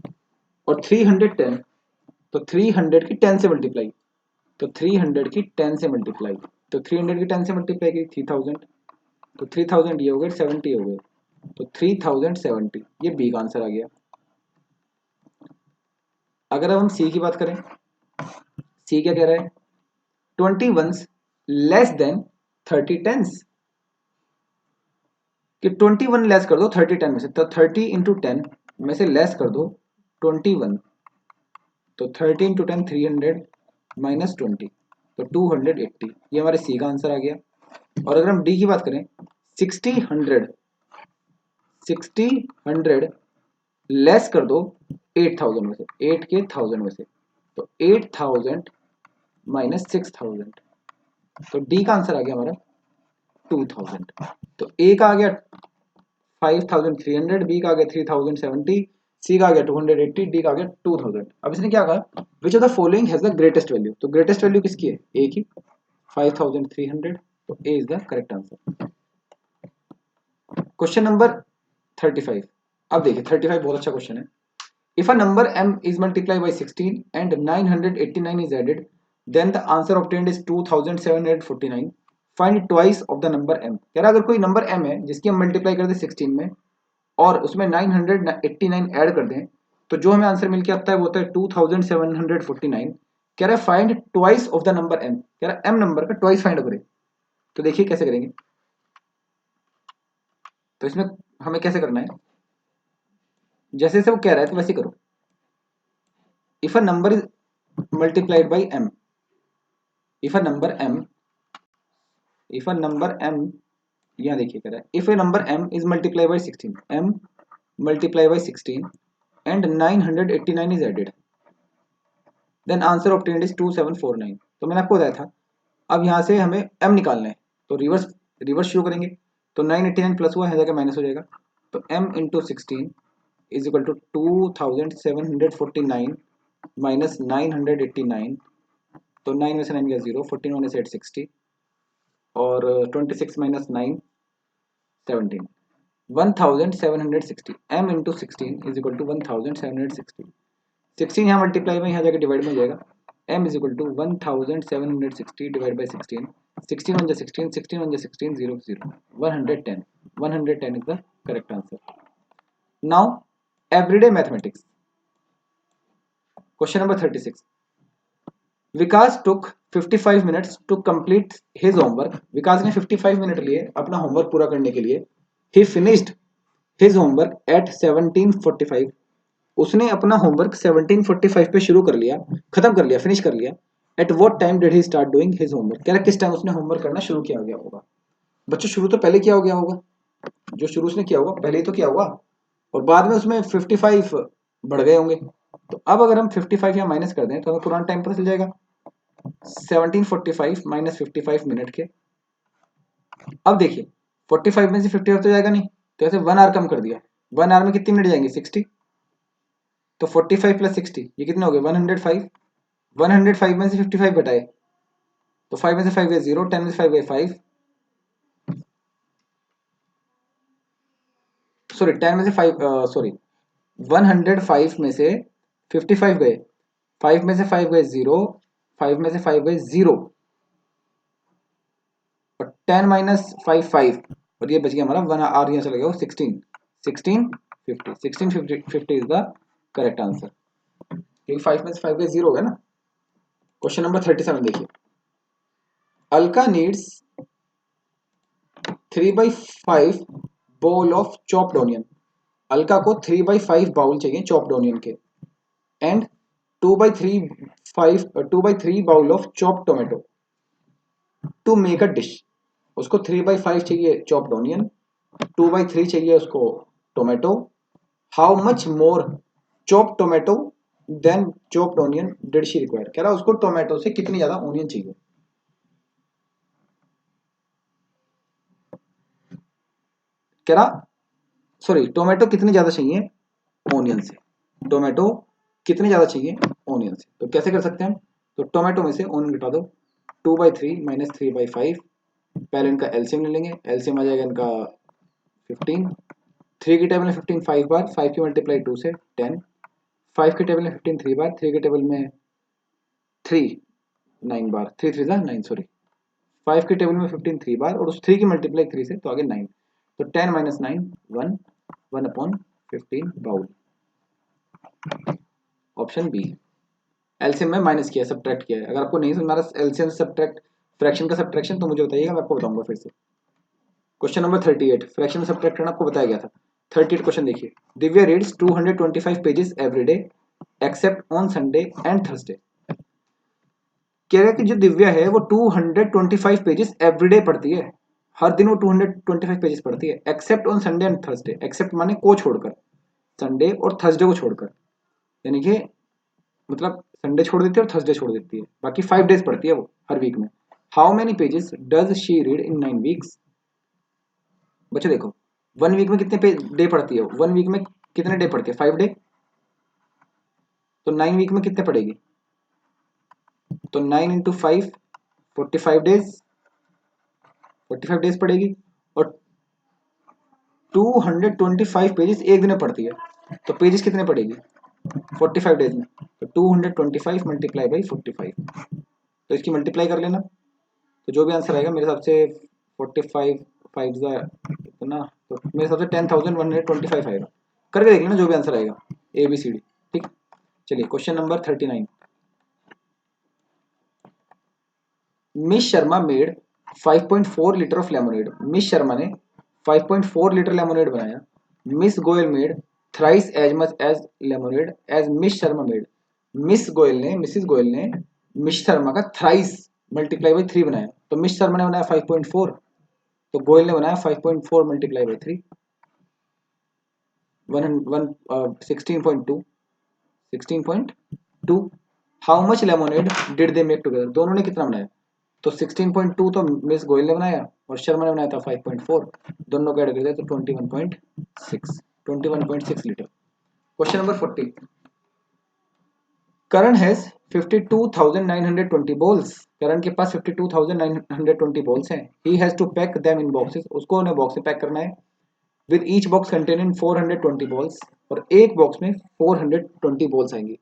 Speaker 1: और 310, तो 300 की 10 से मल्टीप्लाई, तो 300 की 10 से मल्टीप्लाई, तो 300 की 10 से मल्टीप्लाई की 3000, तो 3000 ये हो गए 70 हो गए, तो 3070 ये बी का आंसर आ गया। अगर अब हम सी की बात करें, सी क्या कह रहा है 20 वंस लेस देन 30 टेंस, कि 21 लेस कर दो 30 10 में से, तो 30 इंटू 10 में से लेस कर दो 21, तो 30 इंटू 10 300 माइनस 20, तो 280 ये हमारे सी का आंसर आ गया। और अगर हम डी की बात करें 60 100 लेस कर दो 8000 में से, 8 के 1000 में से, तो 8000 माइनस 6000, तो डी का आंसर आ गया हमारा 2000। तो ए का आ गया 5300, बी का आ गया 3070, सी का आ गया 280, डी का आ गया 2000। अब इसने क्या कहा which of the following has the greatest value, तो ग्रेटेस्ट वैल्यू किसकी है ए की 5300, तो A is the correct answer. Question number 35। अब देखिए 35 बहुत अच्छा क्वेश्चन है। If a number m is multiplied by 16 and 989 is added, then the answer obtained is 2749. Find twice of the number m। कह रहा अगर कोई नंबर m है जिसकी हम मल्टीप्लाई कर दें 16 में और उसमें 989 ऐड कर दें, तो जो हमें आंसर मिलके आता है वो होता है 2749। कह रहा है find twice of the number m, कह रहा है m नंबर का ट्वाइस फाइंड करें। तो देखिए कैसे करेंगे, तो इसमें हमें कैसे करना है, जैसे जैसे वो कह रहा है तो वैसे करो। If a number is multiplied by m, if a number m, if a number m, यहाँ देखिए कह रहा है if a number m is multiply by 16, m multiply by 16 and 989 is added, then answer obtained is 2749। तो मैंने आपको बताया था अब यहाँ से हमें m निकालना है, तो रिवर्स रिवर्स शुरू करेंगे, तो 989 प्लस हुआ है जाकर माइनस हो जाएगा, तो m into 16 is equal to 2749 minus 989, तो 9 में से 9 गया 0, 14 माइनस 8 60, और 26 minus 9 17, 1760, m into 16 is equal to 1760। 16 यहाँ मल्टीप्लाई में यहाँ जाकर डिवाइड में हो जाएगा, m is equal to 1760 divide by 16, 16 1 जा 16, 16 1 जा 16, 0 0, 110, 110 is the correct answer. Now everyday mathematics, question number 36। Vikas took 55 minutes to complete his homework, Vikas ने 55 मिनट लिए अपना होमवर्क पूरा करने के लिए। ही फिनिश्ड हिज होमवर्क एट 1745, उसने अपना होमवर्क 1745 पे शुरू कर लिया, खत्म कर लिया, फिनिश कर लिया। At what time did he start doing his homework, कह रहा किस टाइम उसने होमवर्क करना शुरू किया गया होगा। बच्चों शुरू तो पहले किया हो गया होगा, जो शुरू उसने किया होगा पहले ही तो किया होगा, और बाद में उसमें 55 बढ़ गए होंगे। तो अब अगर हम 55 यहाँ माइनस कर दें तो हमें पुराना टाइम पता चल जाएगा, 1745 माइनस 55 मिनट के। अब देखिए 45 में से 55 तो जाएगा नहीं, तो ऐसे 1 आवर कम कर दिया, 1 आवर में कितनी मिनट जाएंगे 60, तो 45 प्लस 60 ये कितने हो गए 105, 105 में से 55 घटाए, तो 5 में से 5 गए 0, 10 में से 5 गए 5, सॉरी 10 में से 5 सॉरी 105 में से 55 गए, 5 में से 5 गए 0, 5 में से 5 गए 0, और 10 माइनस 5 5, और ये बच गया हमारा 1 आर यहाँ चला गया 16, 16 50, 16 50 50 इज द करेक्ट आंसर, क्योंकि 5 में से 5 गए 0 हो गया ना। क्वेश्चन नंबर 37 देखिए, Alka needs 3/5 bowl of chopped onion, Alka को 3/5 बाउल चाहिए चॉप्ड ऑनियन के, and 2/3 bowl of chopped tomato to make a dish. उसको 3/5 चाहिए चॉप्ड ऑनियन, 2/3 चाहिए उसको tomato. How much more chopped tomato then chopped onion did she require, कह रहा उसको टोमेटो से कितनी ज्यादा ऑनियन चाहिए, कह रहा सॉरी टोमेटो कितनी ज्यादा चाहिए ऑनियन से। टोमेटो कितने ज़्यादा चाहिए ऑनियन से। तो कैसे कर सकते हैं हम, तो टोमेटो में से ऑनियन घटा दो, 2/3 माइनस 3/5, पहले इनका एलसीएम ले लेंगे, एलसीएम आ जाएगा इनका 15, 3 की टेबल में 15 5 बार, 5 की मल्टीप्लाई 2 से 10, 5 की टेबल में 15 3 बार, 3 की टेबल में 3 9 बार, 3 3 9 सॉरी, 5 की टेबल में 15 3 बार और उस 3 की मल्टीप्लाई 3 से तो आगे 9, तो 10 minus 9 1, 1/15 bowl, option B. LCM में माइनस किया, सब्ट्रैक्ट किया है। अगर आपको नहीं समझ आ रहा एलसीएम सब्ट्रैक्ट फ्रैक्शन का सब्ट्रैक्शन तो मुझे बताइएगा, मैं आपको बताऊंगा फिर से। क्वेश्चन नंबर 38, फ्रैक्शन में सब्ट्रैक्ट करना आपको बताया गया था। 38 क्वेश्चन देखिए, Divya reads 225 pages every day except on Sunday and Thursday. कह रहा है कि जो दिव्या है वो 225 पेजेस एवरीडे पढ़ती है, हर दिन वो 225 पेजेस पढ़ती है, except on Sunday and Thursday, except माने को छोड़कर, संडे और थर्सडे को छोड़कर, यानी कि मतलब संडे छोड़ देती है और थर्सडे छोड़ देती है, बाकी 5 डेज पढ़ती है वो हर वीक में। How many pages does she read in 9 weeks. बच्चे देखो, 1 वीक में कितने डे पढ़ती है, 1 वीक में कितने डे पढ़ती है, 5 डे, तो 9 वीक में कितने पढ़ेगी, तो 9 इंटू 5 45 डेज, 45 डेज पढ़ेगी, और 225 पेजेस एक दिन में पढ़ती है, तो पेजेस कितने पढ़ेगी 45 डेज में, तो 225 मल्टीप्लाई बाई 45, तो इसकी मल्टीप्लाई कर लेना, तो जो भी आंसर आएगा मेरे हिसाब से 45 5 इतना, तो मेरे हिसाब से 10,125 आएगा, करके देख लेना जो भी आंसर आएगा, ABCD। ठीक, चलिए question number 39, Miss Sharma made 5.4 litre of lemonade. Miss Sharma ने 5.4 लीटर लेमोनेड बनाया। Miss Goyal made thrice as much as lemonade as Miss Sharma made. Mrs Goyal ने मिस शर्मा का थ्राइस मल्टीप्लाई बाई 3 बनाया, तो मिस शर्मा ने बनाया 5.4, तो गोयल ने बनाया 5.4 multiply by 3, 16.2, 16.2। How much lemonade did they make together, दोनों ने कितना बनाया, तो 16.2 तो मिस गोयल ने बनाया और शर्मा ने बनाया था 5.4, दोनों को ऐड कर दिया तो 21.6, 21.6 litre. Question number 40, Karan has 52,920 balls. Karan के पास 52,920 बॉल्स हैं। He has to pack them in boxes, उसको उन्हें बॉक्स में पैक करना है, with each box containing 420 balls, और एक बॉक्स में 420 बॉल्स आएंगी।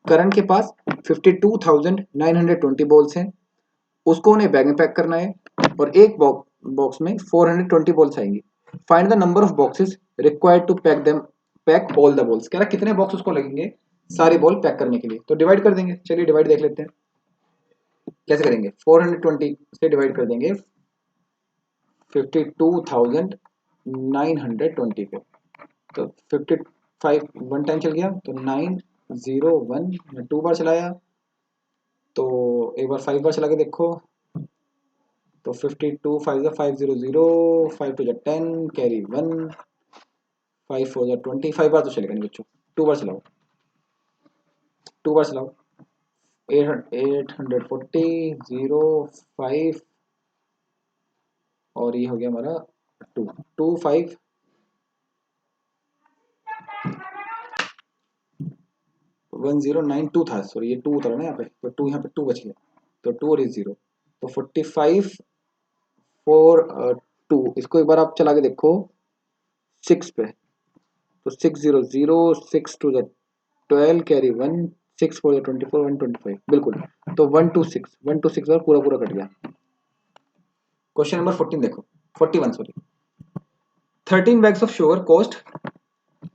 Speaker 1: करण के पास 52,920 बॉल्स हैं, उसको उन्हें बैग में पैक करना है और एक बॉक्स में 420 बॉल्स आएंगी। Find the number of boxes required to pack all the balls. कह रहा कितने बॉक्स उसको लगेंगे सारी बॉल पैक करने के लिए, तो डिवाइड कर देंगे। चलिए डिवाइड देख लेते हैं कैसे करेंगे। 420 से डिवाइड कर देंगे 52,920 पे, तो 55 वन टाइम चल गया, तो 901 में 2 बार चलाया, तो एक बार 5 बार चला के देखो, तो 52 5 500, 5 टू 10 कैरी 1, 5 4 20, 5 बार तो चलेगा नहीं बच्चों, 2 बार चलाओ, 2 बार चलाओ, 840 0 5, और ये हो गया हमारा 2 2 5 1092 था, सॉरी ये 2 उतरा ना यहाँ पे, तो 2 यहाँ पे 2 बच गया, तो 2 और 0, तो 45 4 2, इसको एक बार आप चला के देखो 6 पे, तो 600 6 टू 12 कैरी 1, 6 4 24 125 बिल्कुल, तो 126 और पूरा पूरा कट गया। क्वेश्चन नंबर 14 देखो, 41 sorry, 13 bags of sugar cost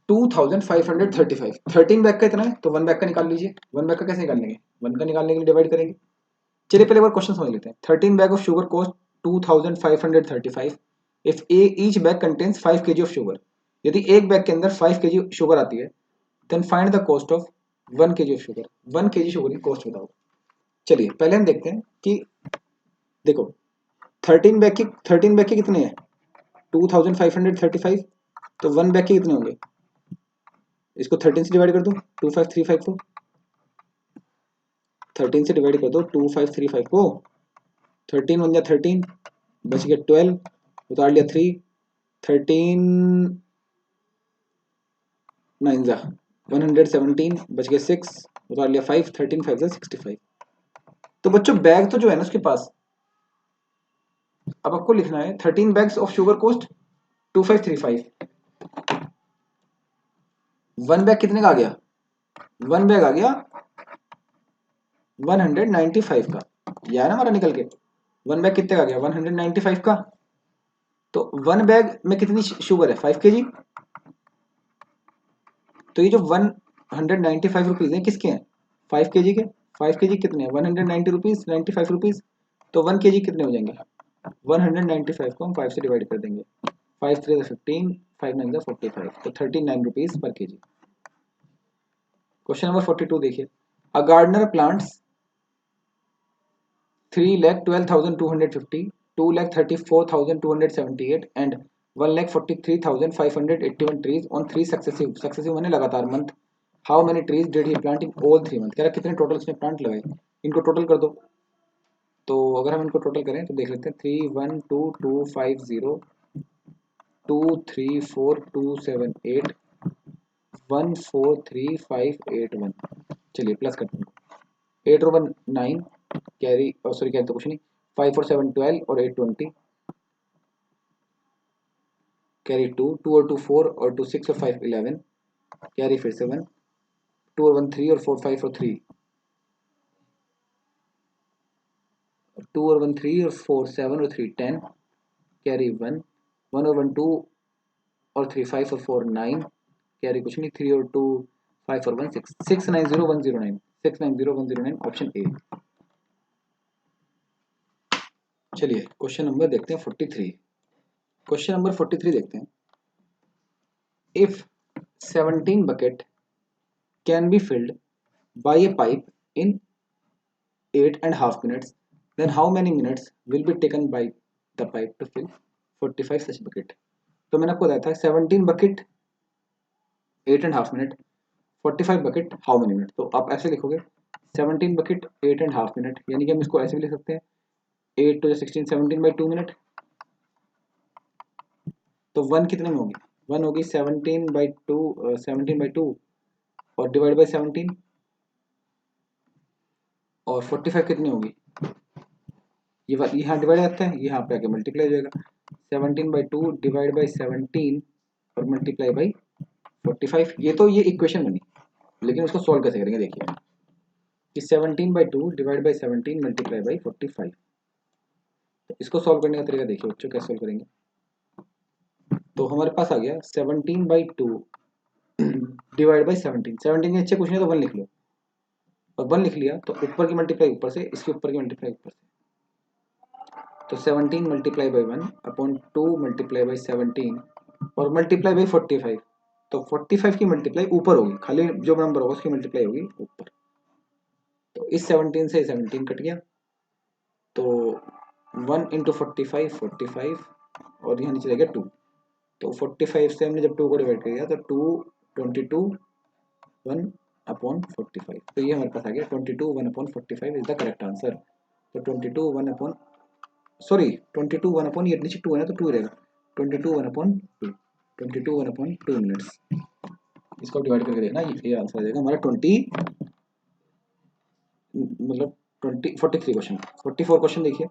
Speaker 1: 2535। 13 bag का इतना है, तो 1 बैग का निकाल लीजिए। 1 बैग का कैसे निकाल लेंगे, 1 का निकालने के लिए डिवाइड करेंगे। चलिए पहले बार क्वेश्चन समझ लेते हैं। 13 bag of sugar cost 2535 if each bag contains 5 kg of sugar. यदि एक बैग के अंदर 5 kg शुगर आती है, then find the cost of 1 kg of sugar. 1 kg sugar की कॉस्ट बताओ। चलिए पहले हम देखते हैं कि देखो 13 बैग के कितने हैं 2535, तो 1 बैग के कितने होंगे, इसको 13 से डिवाइड कर दो 2535 को, 13 से डिवाइड कर दो 2535 को, 13 1 जा 13, बच गया 12, उतार लिया 3, 13 9 जा 117 बच गए 6, उतार लिया 5, 13 5 65। तो बच्चों बैग तो जो है ना उसके पास, अब आपको लिखना है 13 bags of sugar cost 2535। One bag कितने का आ गया? वन बैग आ गया 195 का, यह है ना हमारा निकल के। वन बैग कितने का आ गया? 195 का। तो वन बैग में कितनी शुगर है? 5 kg। तो ये जो 195 रुपीज है किसके हैं? 5 kg के। 5 kg कितने हैं? 190 रुपीज, 95 रुपीज। तो 1 kg कितने हो जाएंगे? 195 को हम 5 से डिवाइड कर देंगे। 5 3 15, 5 9 45, तो 39 rupees per kg। Question number 42 देखिए। A gardener plants 3,12,250, 2,34,278 and 1,43,581 trees on 3 successive माने लगातार month. How many trees did he plant in all 3 month? कह रहा कितने टोटल इसने प्लांट लगाए, इनको टोटल कर दो। तो अगर हम इनको टोटल करें तो देख लेते हैं 312,250, 234,278, 143,581। चलिए प्लस करते हैं। 8 और 1 9, कैरी सॉरी कैरी तो कुछ नहीं, 5 और 7 12 और 8 20, कैरी 2, 2 और 2 4 और 2 6 और 5 11, कैरी फिर से 1, 2 और 1 3 और 4 5 और 3, 2 और 1 3 और 4 7 और 3 10, कैरी 1, 1 और 1 2 और 3 5 और 4 9, कैरी कुछ नहीं, 3 और 2 5 और 1 6, 690,109, 690,109 ऑप्शन ए। चलिए क्वेश्चन नंबर देखते हैं 43। क्वेश्चन नंबर 43 देखते हैं। If 17 bucket can be filled by a pipe in 8.5 minutes, then how many minutes will be taken by the pipe to fill 45 such bucket? तो मैंने आपको बताया था 17 bucket 8.5 minute, 45 bucket how many minutes। तो आप ऐसे लिखोगे 17 bucket 8.5 मिनट, यानी कि हम इसको ऐसे भी लिख सकते हैं 8 to 16 17 by 2 मिनट। तो 1 कितने में होगी? 1 होगी 17 by 2, 17 by 2 और डिवाइड बाई 17, और 45 कितनी होगी? ये यहाँ डिवाइड आता है, यहाँ पे आके मल्टीप्लाई हो जाएगा। 17 by 2 डिवाइड बाई 17 और मल्टीप्लाई बाई 45। ये इक्वेशन बनी, लेकिन उसको सॉल्व कैसे करेंगे देखिए कि 17 by 2 divide by 17 multiply by 45। तो इसको सॉल्व करने का तरीका देखिए बच्चों, कैसे सॉल्व करेंगे। तो हमारे पास आ गया 17 by 2 डिवाइड बाई 17, 17 के नीचे कुछ नहीं तो 1 लिख लो, और 1 लिख लिया तो ऊपर की मल्टीप्लाई ऊपर से, इसके ऊपर की मल्टीप्लाई ऊपर से। तो 17 multiply by 1 upon 2 multiply by 17 और मल्टीप्लाई बाई 45। तो 45 की मल्टीप्लाई ऊपर होगी, खाली जो नंबर होगा उसकी मल्टीप्लाई होगी ऊपर। तो इस 17 से 17 कट गया, तो 1 इंटू 45 45 और यहाँ नीचे रह गया 2। तो 45 से हमने जब 2 को डिवाइड कर दिया तो 2 22 1 अपॉन 45। तो ये हमारे पास आ गया 22 1 upon 45 is the correct answer. तो 22 1 अपॉन सॉरी 22 1 अपॉन, ये नीचे 2 है ना तो 2 रहेगा, 22 1 अपॉन 2, 22 1 अपॉन 2 मिनट्स। इसको डिवाइड करके देखना, ये आंसर आ जाएगा हमारा 20, मतलब 20 43 क्वेश्चन। 44 क्वेश्चन देखिए।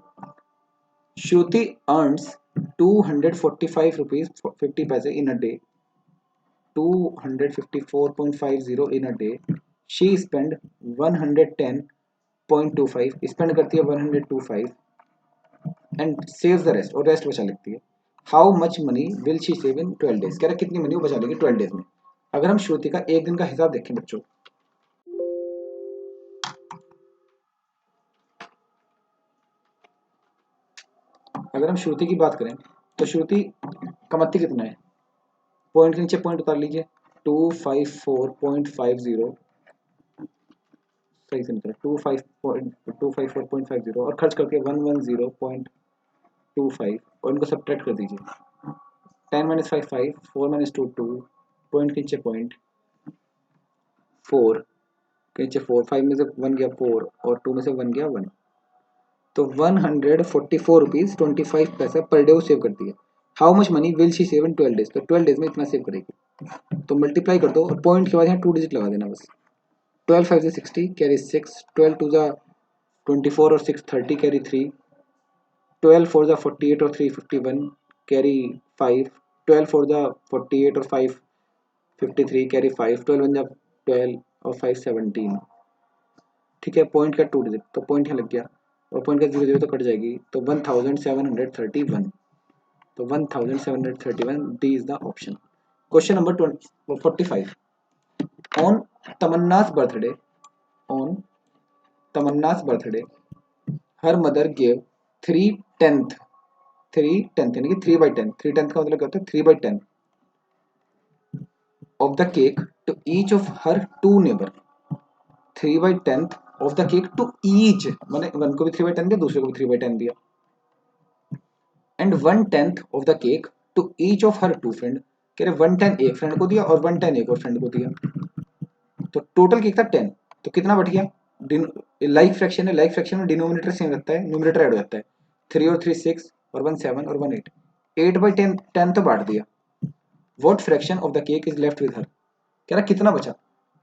Speaker 1: श्रुति अर्न्स 245 रुपीज 50 पैसे in a day, 254.50 in a day. She spend 110.25, spend करती है 125 एंड सेव्स द रेस्ट, और रेस्ट बचा लेती है। How much money will she save in 12 days? कह रहा कितनी मनी वो बचा लेगी 12 डेज में। अगर हम श्रुति का एक दिन का हिसाब देखें बच्चों, अगर हम श्रुति की बात करें तो श्रुति कमाती कितना है? पॉइंट के नीचे पॉइंट उतार लीजिए, 254.50, सही से निकला 254.50, और खर्च करके 110.25, और इनको सब्ट्रैक्ट कर दीजिए। 10 माइनस 5 5, 4 माइनस 2 2, पॉइंट के नीचे पॉइंट, 4 के नीचे 4, 5 में से 1 गया 4 और 2 में से 1 गया 1। तो 144 रुपीज 25 पैसा पर डे वो सेव करती है। How much money will she save in 12 days? तो 12 डेज में इतना सेव करेगी। तो मल्टीप्लाई कर दो और पॉइंट के बाद यहाँ 2 डिजिट लगा देना बस। 12 5 से 60 कैरी 6, 12 2 जा 24 और 6 30 कैरी 3, 12 4 जा 48 और 3 51 कैरी 5, 12 4 जा 48 और 5 53 कैरी 5, 12 1 जा 12 और 5 17। ठीक है, पॉइंट का 2 डिजिट, तो पॉइंट यहाँ लग गया और पॉइंट का 0 0 तो कट जाएगी, तो 1731, तो 1731 D is the option. Question number 45। On Tamanna's birthday, on Tamanna's birthday her mother give 3/10 यानी कि 3/10, 3/10 का मतलब क्या होता है 3/10 of the cake to each of her 2 neighbour. 3/10 of the cake to each, मैंने वन को भी 3/10 दिया, दूसरे को भी 3/10 दिया, and 1/10 of the cake to each of her 2 friend. कह रहे 1/10 एक फ्रेंड को दिया और 1/10 एक और फ्रेंड को दिया, तो टोटल केक था 10, तो कितना बट गया, लाइक फ्रैक्शन है, लाइक फ्रैक्शन में डिनोमिनेटर सेम रहता है, न्यूमरेटर ऐड हो जाता है, 3 और 3 6 और 1 7 और 1 8, 8/10 10 तो बांट दिया। What fraction of the cake is left with her, कह रहा कितना बचा,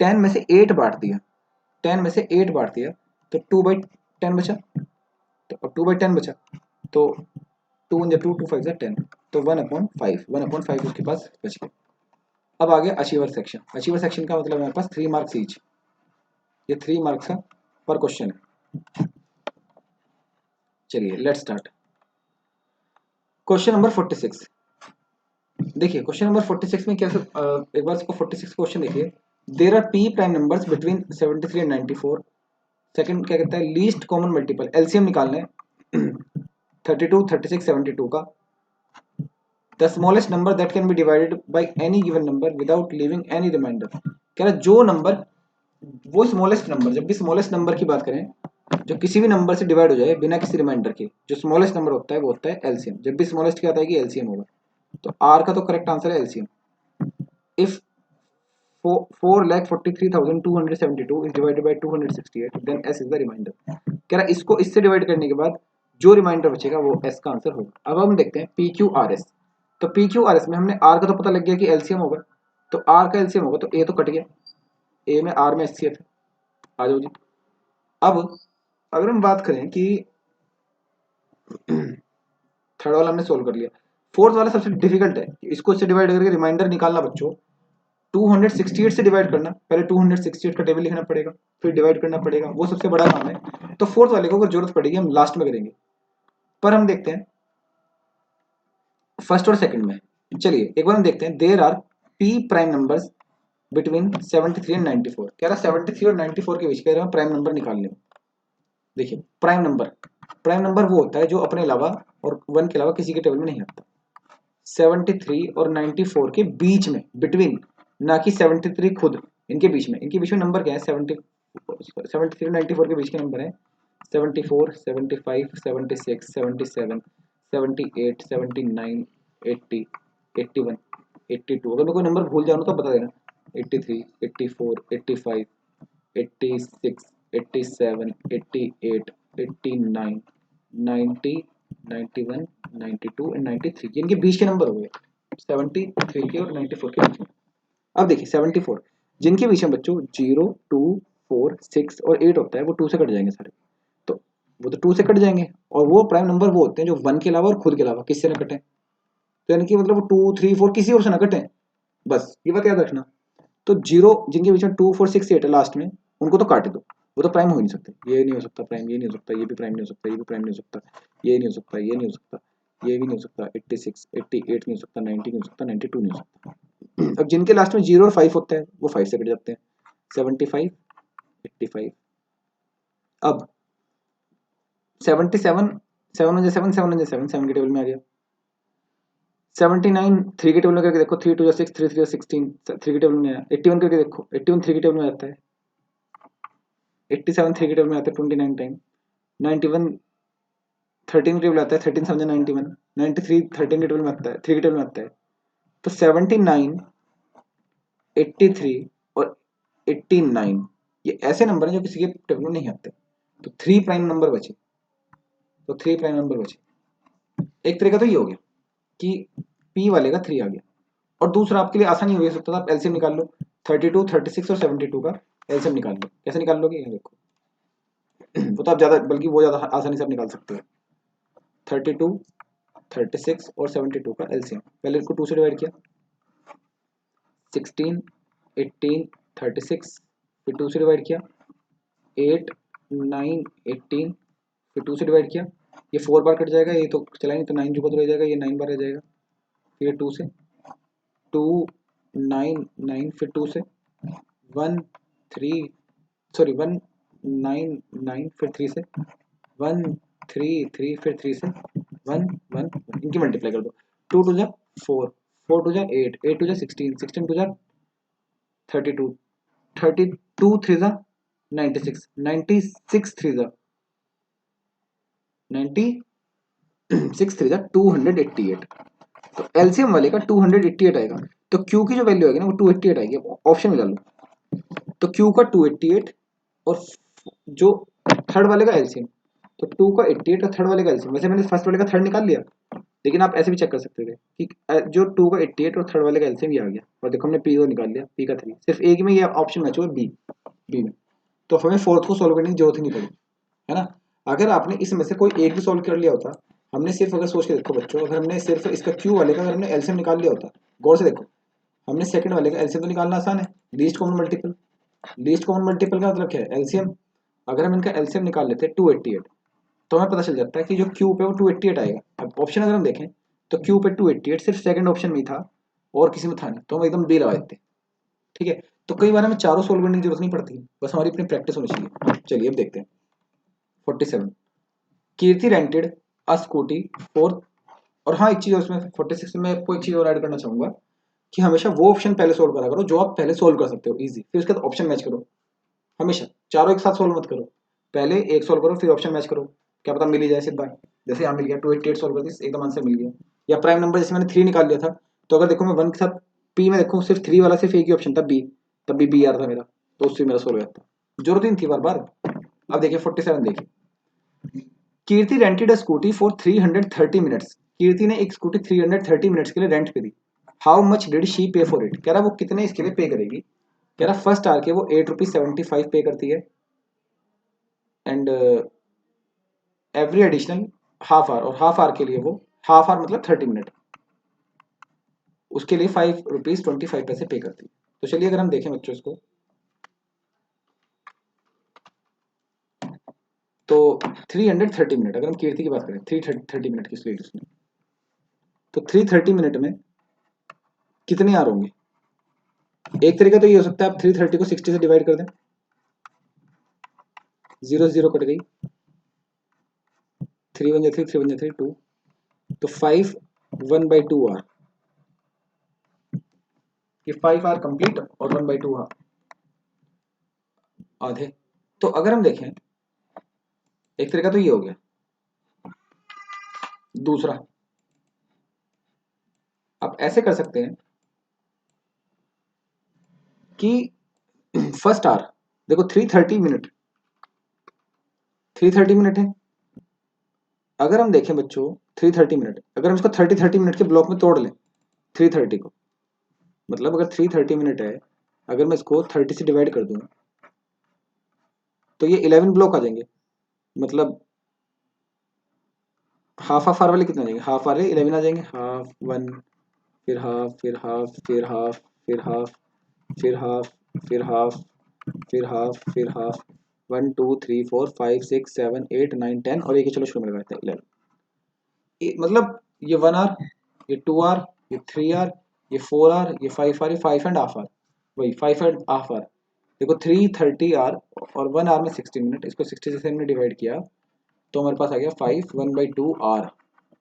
Speaker 1: 10 में से 8 बांट दिया, 10 में से 8 बांट दिया, तो 2/10 बचा, तो अब 2/10 बचा, तो 2 × 2 2 5 10, तो 1/5, 1/5 उसके पास बच गया। अब आ गया अचीवर सेक्शन। अचीवर सेक्शन का मतलब हमारे पास 3 मार्क्स ईच, ये 3 मार्क्स का पर क्वेश्चन है। चलिए लेट्स स्टार्ट। Question number 46। देखिए क्वेश्चन नंबर 46 में कैसे, एक बार इसको 46 क्वेश्चन देखिए। There are P prime numbers between 73 and 94। Second क्या कहता है, लीस्ट कॉमन मल्टीपल, एलसीएम निकालना है 32 36 72 का। The smallest number that can be divided by any given number without leaving any remainder. कह रहा है जो नंबर, वो स्मॉलेस्ट नंबर, जब भी स्मॉलेस्ट नंबर की बात करें, जो किसी भी नंबर से डिवाइड हो जाए बिना किसी रिमाइंडर के, जो स्मॉलेस्ट नंबर होता है वो होता है एलसीएम। जब भी स्मॉलेस्ट क्या आता है कि एलसीएम होगा, तो आर का तो करेक्ट आंसर है LCM. If 4,43,272 is divided by 268, then S is the remainder। कह रहा इसको इससे डिवाइड करने के बाद जो रिमाइंडर बचेगा वो S का आंसर होगा। अब हम देखते हैं पी क्यू आर एस। तो पी क्यू आर एस में हमने आर का तो पता लग गया कि एलसीएम होगा, तो आर का एलसीएम होगा, तो ए तो कट गया, ए में आर में एचसीएफ है। आ जाओ जी। अब अगर हम बात करें कि थर्ड वाला हमने सोल्व कर लिया, फोर्थ वाला सबसे डिफिकल्ट है, इसको इससे डिवाइड करके रिमाइंडर निकालना बच्चों। 268 से डिवाइड करना, पहले 268 का टेबल लिखना पड़ेगा, फिर डिवाइड करना पड़ेगा, वो सबसे बड़ा काम है। तो फोर्थ वाले को अगर जरूरत पड़ेगी हम लास्ट में करेंगे, पर हम देखते हैं फर्स्ट और सेकंड में। चलिए एक बार हम देखते हैं, there are P prime numbers between 73 and 94। कह रहा 73 और 94 के बीच कह रहा प्राइम नंबर निकाल लें। देखिए प्राइम नंबर वो होता है जो अपने अलावा और 1 के अलावा किसी के टेबल में नहीं आता। 73 और 94 के बीच में, बिटवीन, ना कि 73 खुद, इनके बीच में, इनके बीच में नंबर क्या है, 73 94 के बीच के नंबर है 74 75 76 77 78 79 80 81 82। अगर मैं कोई नंबर भूल जाऊँ तो बता देना, 83 84 85 86 87 88 89 90 91 92 एंड 93, इनके बीच के नंबर हो गए 73 के और 94 के बीच में। अब देखिए 74 जिनके बीच में बच्चों 0 2 4 6 और 8 होता है, वो 2 से कट जाएंगे सारे, तो वो तो 2 से कट जाएंगे, और वो प्राइम नंबर वो होते हैं जो 1 के अलावा और खुद के अलावा किससे ना कटें, तो यानी कि मतलब 2 3 4 किसी और से ना कटें, बस ये बात याद रखना। तो 0 जिनके बीच में 2 4 6 8 है लास्ट में, उनको तो काट दो, वो तो प्राइम हो ही नहीं सकते, ये नहीं हो सकता प्राइम, ये नहीं हो सकता, ये भी प्राइम नहीं हो सकता, ये भी प्राइम नहीं हो सकता, ये नहीं हो सकता, ये नहीं हो सकता, ये भी नहीं हो सकता, 86 88 नहीं हो सकता, 90 नहीं हो सकता, 92 नहीं हो सकता। अब जिनके लास्ट में 0 और 5 होता है वो 5 से कट जाते हैं, 75 85। अब 77 7 1 7 7 1 7 7 के टेबल में आ गया। 79 3 के टेबल में करके देखो, 3 2 6 3 3 16 3 के टेबल में आया। 81 करके देखो, 81 3 के टेबल में आता है। 87 3 के टेबल में आता है 29 टाइम। 91 13 के टेबल आता है 13 7 91। 93 13 के टेबल में आता है, 3 के टेबल में आता है। तो 79 83 और 89 ये ऐसे नंबर हैं जो किसी के टेबल में नहीं आते, तो 3 प्राइम नंबर बचे, तो 3 प्राइम नंबर बचे। एक तरीका तो ये हो गया कि P वाले का 3 आ गया, और दूसरा आपके लिए आसानी हो सकता था, आप एलसीएम निकाल लो, 32, 36 और 72 का एलसीएम निकाल लो। कैसे निकाल लोगे, ये देखो वो तो आप ज़्यादा, बल्कि वो ज़्यादा आसानी से आप निकाल सकते हो। 32, 36 और 72 का एलसीएम, पहले इनको 2 से डिवाइड किया, 16, 18, 36, फिर 2 से डिवाइड किया, 8, 9, 18, फिर 2 से डिवाइड किया, ये 4 बार कट जाएगा, ये तो चला नहीं, तो 9 जो रह जाएगा, ये 9 बार रह जाएगा, फिर 2 से 2, 9, 9, फिर 2 से 1, 3, सॉरी 1, 9, 9, फिर 3 से 1, 3, 3, फिर 3 से 1, 1, इनकी मल्टीप्लाई कर दो, 2 टू जा 4, 4 टू जा 8, 8 टू जा 16, 16 टू जा 32, 32 थ्री जा 96, 96 थ्री जा 96 थ्री जा 288। तो एलसीएम वाले का 288 आएगा, तो क्यू की जो वैल्यू आएगी ना वो 288 आएगी। ऑप्शन में डालो, तो क्यू का 288 और जो थर्ड वाले का एलसीएम, तो 2 का 88 और थर्ड वाले का एलसीएम, वैसे मैंने फर्स्ट वाले का थर्ड निकाल लिया, लेकिन आप ऐसे भी चेक कर सकते थे कि जो 2 का 88 और थर्ड वाले का एलसीएम ये आ गया, और देखो हमने पी को निकाल लिया, पी का 3, सिर्फ एक में ये ऑप्शन मैच हुआ, बी, बी में, तो हमें फोर्थ को सोल्व करने की जरूरत ही नहीं पड़ी, है ना। अगर आपने इसमें से कोई एक भी सोल्व कर लिया होता, हमने सिर्फ, अगर सोच के देखो बच्चों, अगर हमने सिर्फ इसका क्यू वाले का अगर हमने एलसीएम निकाल लिया होता, गौर से देखो, हमने सेकंड वाले का एलसीएम तो निकालना आसान है, least common multiple, least common multiple का मतलब क्या है, एलसीएम। अगर हम इनका एलसीएम निकाल लेते हैं 288, तो हमें पता चल जाता है कि जो क्यू पे वो 288 आएगा। अब ऑप्शन अगर हम देखें तो क्यू पे 288 सिर्फ सेकंड ऑप्शन में ही था और किसी में था नहीं, तो हम एकदम बी लगा देते, ठीक है। तो कई बार हमें चारों सोल्व करने की जरूरत नहीं पड़ती, बस हमारी अपनी प्रैक्टिस होनी चाहिए। चलिए अब देखते हैं 47, कीर्ति रेंटेड अ स्कूटी फॉर, और हाँ एक चीज उसमें 46 में आपको एक चीज और ऐड करना चाहूंगा कि हमेशा वो ऑप्शन पहले सोल्व करा करो जो आप पहले सोल्व कर सकते हो इजी, फिर उसके बाद ऑप्शन मैच करो। हमेशा चारों एक साथ सोल्व मत करो, पहले एक सोल्व करो फिर ऑप्शन मैच करो, क्या पता मिल ही जाए सीधा। जैसे यहाँ मिल गया 288 सोल्व कर दी, एकदम आंसर मिल गया। या प्राइम नंबर जैसे मैंने 3 निकाल लिया था, तो अगर देखो मैं 1 के साथ पी में देखूँ, सिर्फ 3 वाला सिर्फ एक ही ऑप्शन था बी, तब भी बी आ रहा था मेरा, तो उससे मेरा सोल्व हो जाता, जरूरत ही नहीं थी बार बार। अब देखिए 47 देखिए, Kirti rented a scooty for 330 minutes, Kirti ने एक स्कूटी 330 मिनट्स के लिए रेंट पे दी। How much did she pay for it, कह रहा वो कितने इसके लिए पे करेगी, कह रहा फर्स्ट आर के वो 8 रुपीज 75 पे करती है, and every additional half hour, और हाफ आवर के लिए वो, हाफ आवर मतलब 30 मिनट, उसके लिए 5 रुपीज 25 पैसे पे करती है। तो चलिए अगर हम देखें बच्चों इसको, तो 330 मिनट, अगर हम कीर्ति की बात करें 330 मिनट की स्लीट उसमें, तो 330 मिनट में कितने आर होंगे। एक तरीका तो ये हो सकता है आप 330 को 60 से डिवाइड कर दें, 0 0 कट गई, 3 1 3, 3 1 3 2, तो 5 1/2 आर, ये 5 आर कंप्लीट और 1/2 आर आधे। तो अगर हम देखें, एक तरीका तो ये हो गया, दूसरा आप ऐसे कर सकते हैं कि फर्स्ट आर देखो 330 मिनट है, अगर हम देखें बच्चों 330 मिनट, अगर हम इसको 30 मिनट के ब्लॉक में तोड़ लें 330 को, मतलब अगर 330 मिनट है, अगर मैं इसको 30 से डिवाइड कर दूं, तो ये 11 ब्लॉक आ जाएंगे, मतलब हाफ हाफ आर वाले कितने आ जाएंगे, हाफ वाले 11 आ जाएंगे, हाफ 1, फिर हाफ, फिर हाफ, फिर हाफ, फिर हाफ, फिर हाफ, फिर हाफ, फिर हाफ, फिर हाफ, 1 2 3 4 5 6 7 8 9 10, और एक ही चलो शुरू में लगाते हैं 11, मतलब ये 1 आर, ये 2 आर, ये 3 आर, ये 4 आर, ये 5 आर, ये 5 एंड हाफ आर, वही 5 एंड हाफ आर। देखो 330 आर और 1 आर में 60 मिनट, इसको 60 से हमने डिवाइड किया, तो हमारे पास आ गया 5 1/2 आर,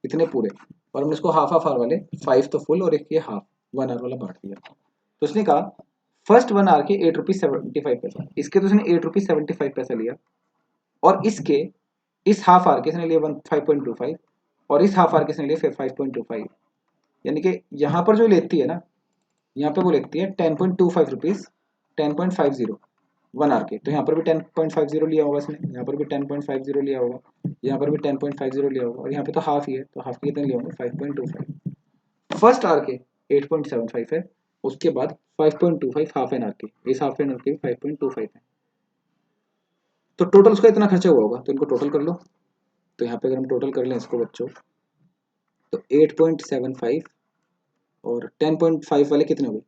Speaker 1: इतने पूरे, और हमने इसको हाफ हाफ आर वाले 5 तो फुल और एक ये हाफ 1 आर वाला बांट दिया। तो उसने कहा फर्स्ट 1 आर के 8 रुपीज 75 पैसा, इसके तो उसने 8 रुपीज 75 पैसा लिया, और इसके इस हाफ आर के इसने लिए 5.25, और इस हाफ आर के इसने लिए फिर 5.25, यानी कि यहाँ पर जो लेती है ना, यहाँ पे वो लेती है 10.25 रुपीज 10.50 1 आर के, तो यहाँ पर भी 10.50 लिया होगा इसने, यहाँ पर भी 10.50 लिया होगा, यहाँ पर भी 10.50 लिया होगा, और यहाँ पे तो हाफ ही है, तो हाफ के कितने लिए होंगे 5.25। फर्स्ट आर के 8.75 है, उसके बाद 5.25 हाफ एन आवर की, इस हाफ एन आवर की 5.25 है, तो टोटल उसका इतना खर्चा हुआ होगा, तो इनको टोटल कर लो। तो यहाँ पे अगर हम टोटल कर लें इसको बच्चों, तो 8.75 और 10.5 वाले कितने हो गए,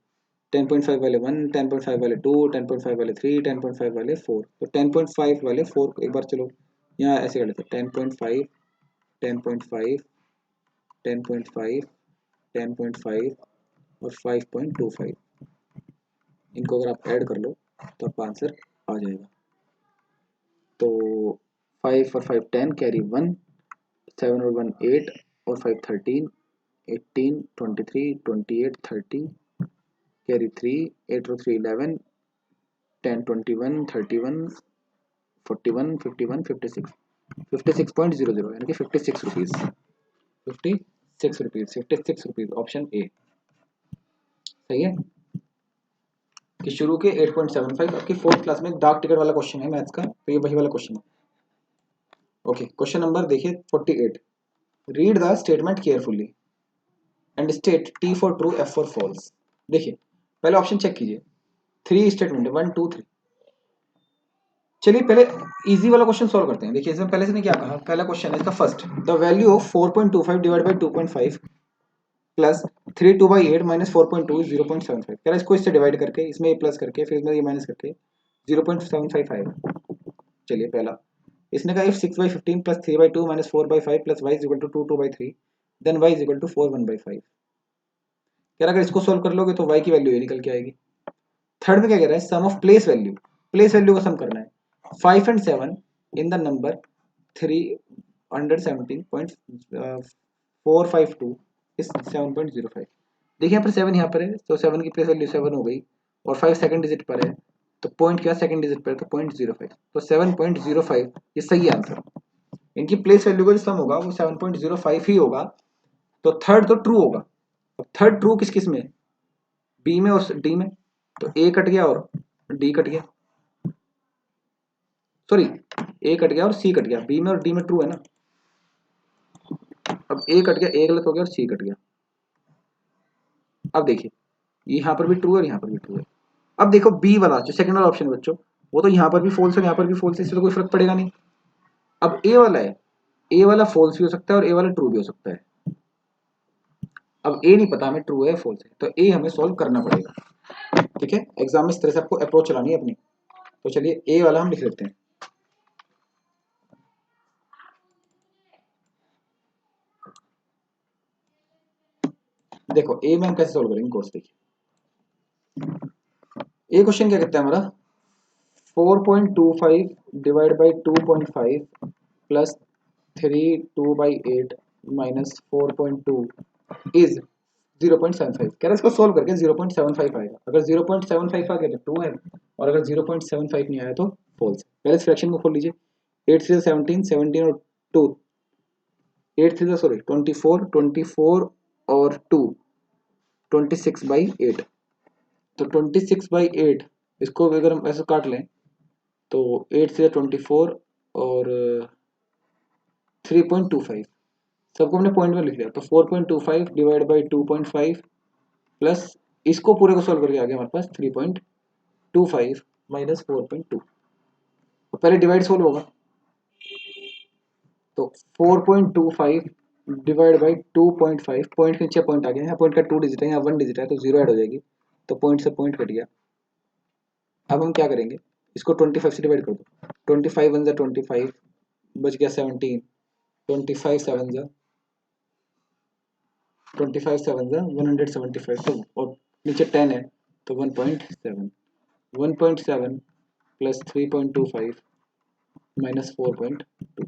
Speaker 1: 10.5 वाले 1, 10.5 वाले 2, 10.5 वाले 3, 10.5 वाले 4, तो 10.5 वाले 4 एक बार चलो यहाँ ऐसे कर लेते हैं, 10.5, 10.5, 10.5, 10.5 और 5.25, इनको अगर आप ऐड कर लो तो आपका आंसर आ जाएगा। तो 5 और 5 10 कैरी 1, 7 और 1 8 और 5 13, 18 23 28 30 कैरी 3, 8 और 3 11, 10 21 31 41 51 56, 56.00 यानी कि 56 rupees, 56 rupees, 56 rupees, option A सही है। कि शुरू के 8.75 आपकी फोर्थ क्लास में डार्क टिकट वाला क्वेश्चन है मैथ्स का, तो ये वही वाला क्वेश्चन है। ओके, क्वेश्चन नंबर देखिए 48, read the statement carefully and state T for true F for false. देखिए पहले ऑप्शन चेक कीजिए, 3 स्टेटमेंट है, 1 2 3। चलिए पहले इजी वाला क्वेश्चन सॉल्व करते हैं। देखिए इसमें पहले से ने क्या कहा, पहला क्वेश्चन है इसका first, the value of 4.25 divide by 2.5 plus 3 2 by 8 minus 4.2 is 0.75। कह रहा है इसको इससे डिवाइड करके, इसमें ये प्लस करके, फिर इसमें ये माइनस करके 0.75 आएगा। चलिए पहला, इसने कहा if 6 by 15 plus 3 by 2 minus 4 by 5 plus Y is equal to 2 2 by 3 then Y is equal to 4 1 by 5। कह रहा अगर इसको सोल्व कर लोगे तो वाई की वैल्यू ये निकल के आएगी। थर्ड में क्या कह रहा है, sum of place value, place value का सम करना है, 5 and 7 in the number 317.452 is 7.05। देखिए यहाँ पर 7 यहाँ पर है, तो 7 की प्लेस वैल्यू 7 हो गई, और 5 सेकंड डिजिट पर है, तो पॉइंट क्या सेकंड डिजिट पर है, तो 0.05, तो 7.05 ये सही आंसर। इनकी प्लेस वैल्यू का जो सम होगा वो 7.05 ही होगा, तो थर्ड तो ट्रू होगा। अब थर्ड ट्रू किस किस में, बी में और डी में, तो ए कट गया और डी कट गया, सॉरी ए कट गया और सी कट गया, बी में और डी में ट्रू है ना। अब ए कट गया, ए गलत हो गया और सी कट गया। अब देखिए यहाँ पर भी ट्रू है और यहाँ पर भी ट्रू है। अब देखो बी वाला जो सेकंड वाला ऑप्शन है बच्चों, वो तो यहाँ पर भी फॉल्स है यहाँ पर भी फॉल्स है, इससे तो कोई फर्क पड़ेगा नहीं। अब ए वाला है, ए वाला फॉल्स भी हो सकता है और ए वाला ट्रू भी हो सकता है। अब ए नहीं पता हमें ट्रू है फॉल्स है, तो ए हमें सॉल्व करना पड़ेगा। ठीक है, एग्जाम में इस तरह से आपको अप्रोच चलानी है अपनी। तो चलिए ए वाला हम लिख लेते हैं। देखो ए में हम कैसे सॉल्व करेंगे कोर्स, देखिए ये क्वेश्चन क्या कहता है हमारा, 4.25 divide by 2.5 plus 3 2 by 8 minus 4.2 is 0.75। कह रहा है इसको सोल्व करके 0.75 आएगा। अगर 0.75 आ गया तो ट्रू है, और अगर 0.75 नहीं आया तो फॉल्स। पहले इस फ्रैक्शन को खोल लीजिए, 8 3 17, 17 और 2, 8 3 सॉरी 24, 24 और 2 26 बाई 8, तो 26 बाई 8 इसको अगर हम ऐसे काट लें तो 8 से 24 और 3.25, सबको हमने पॉइंट में लिख लिया, तो 4.25 डिवाइड बाई 2.5 प्लस इसको पूरे को सॉल्व करके आ गया हमारे पास 3.25 माइनस 4.2। तो पहले डिवाइड सोल्व होगा, तो 4.25 डिवाइड बाई 2.5, पॉइंट के नीचे पॉइंट आ गया, यहाँ पॉइंट का 2 डिजिट है, यहाँ 1 डिजिट है, तो 0 ऐड हो जाएगी, तो पॉइंट से पॉइंट कट गया। अब हम क्या करेंगे, इसको 25 से डिवाइड कर दो, 25 1 जा 25, बच गया 17, 25 7 जा 25 7 जा 175, तो और नीचे 10 है तो 1.7, 1.7 प्लस 3.25 माइनस 4.2,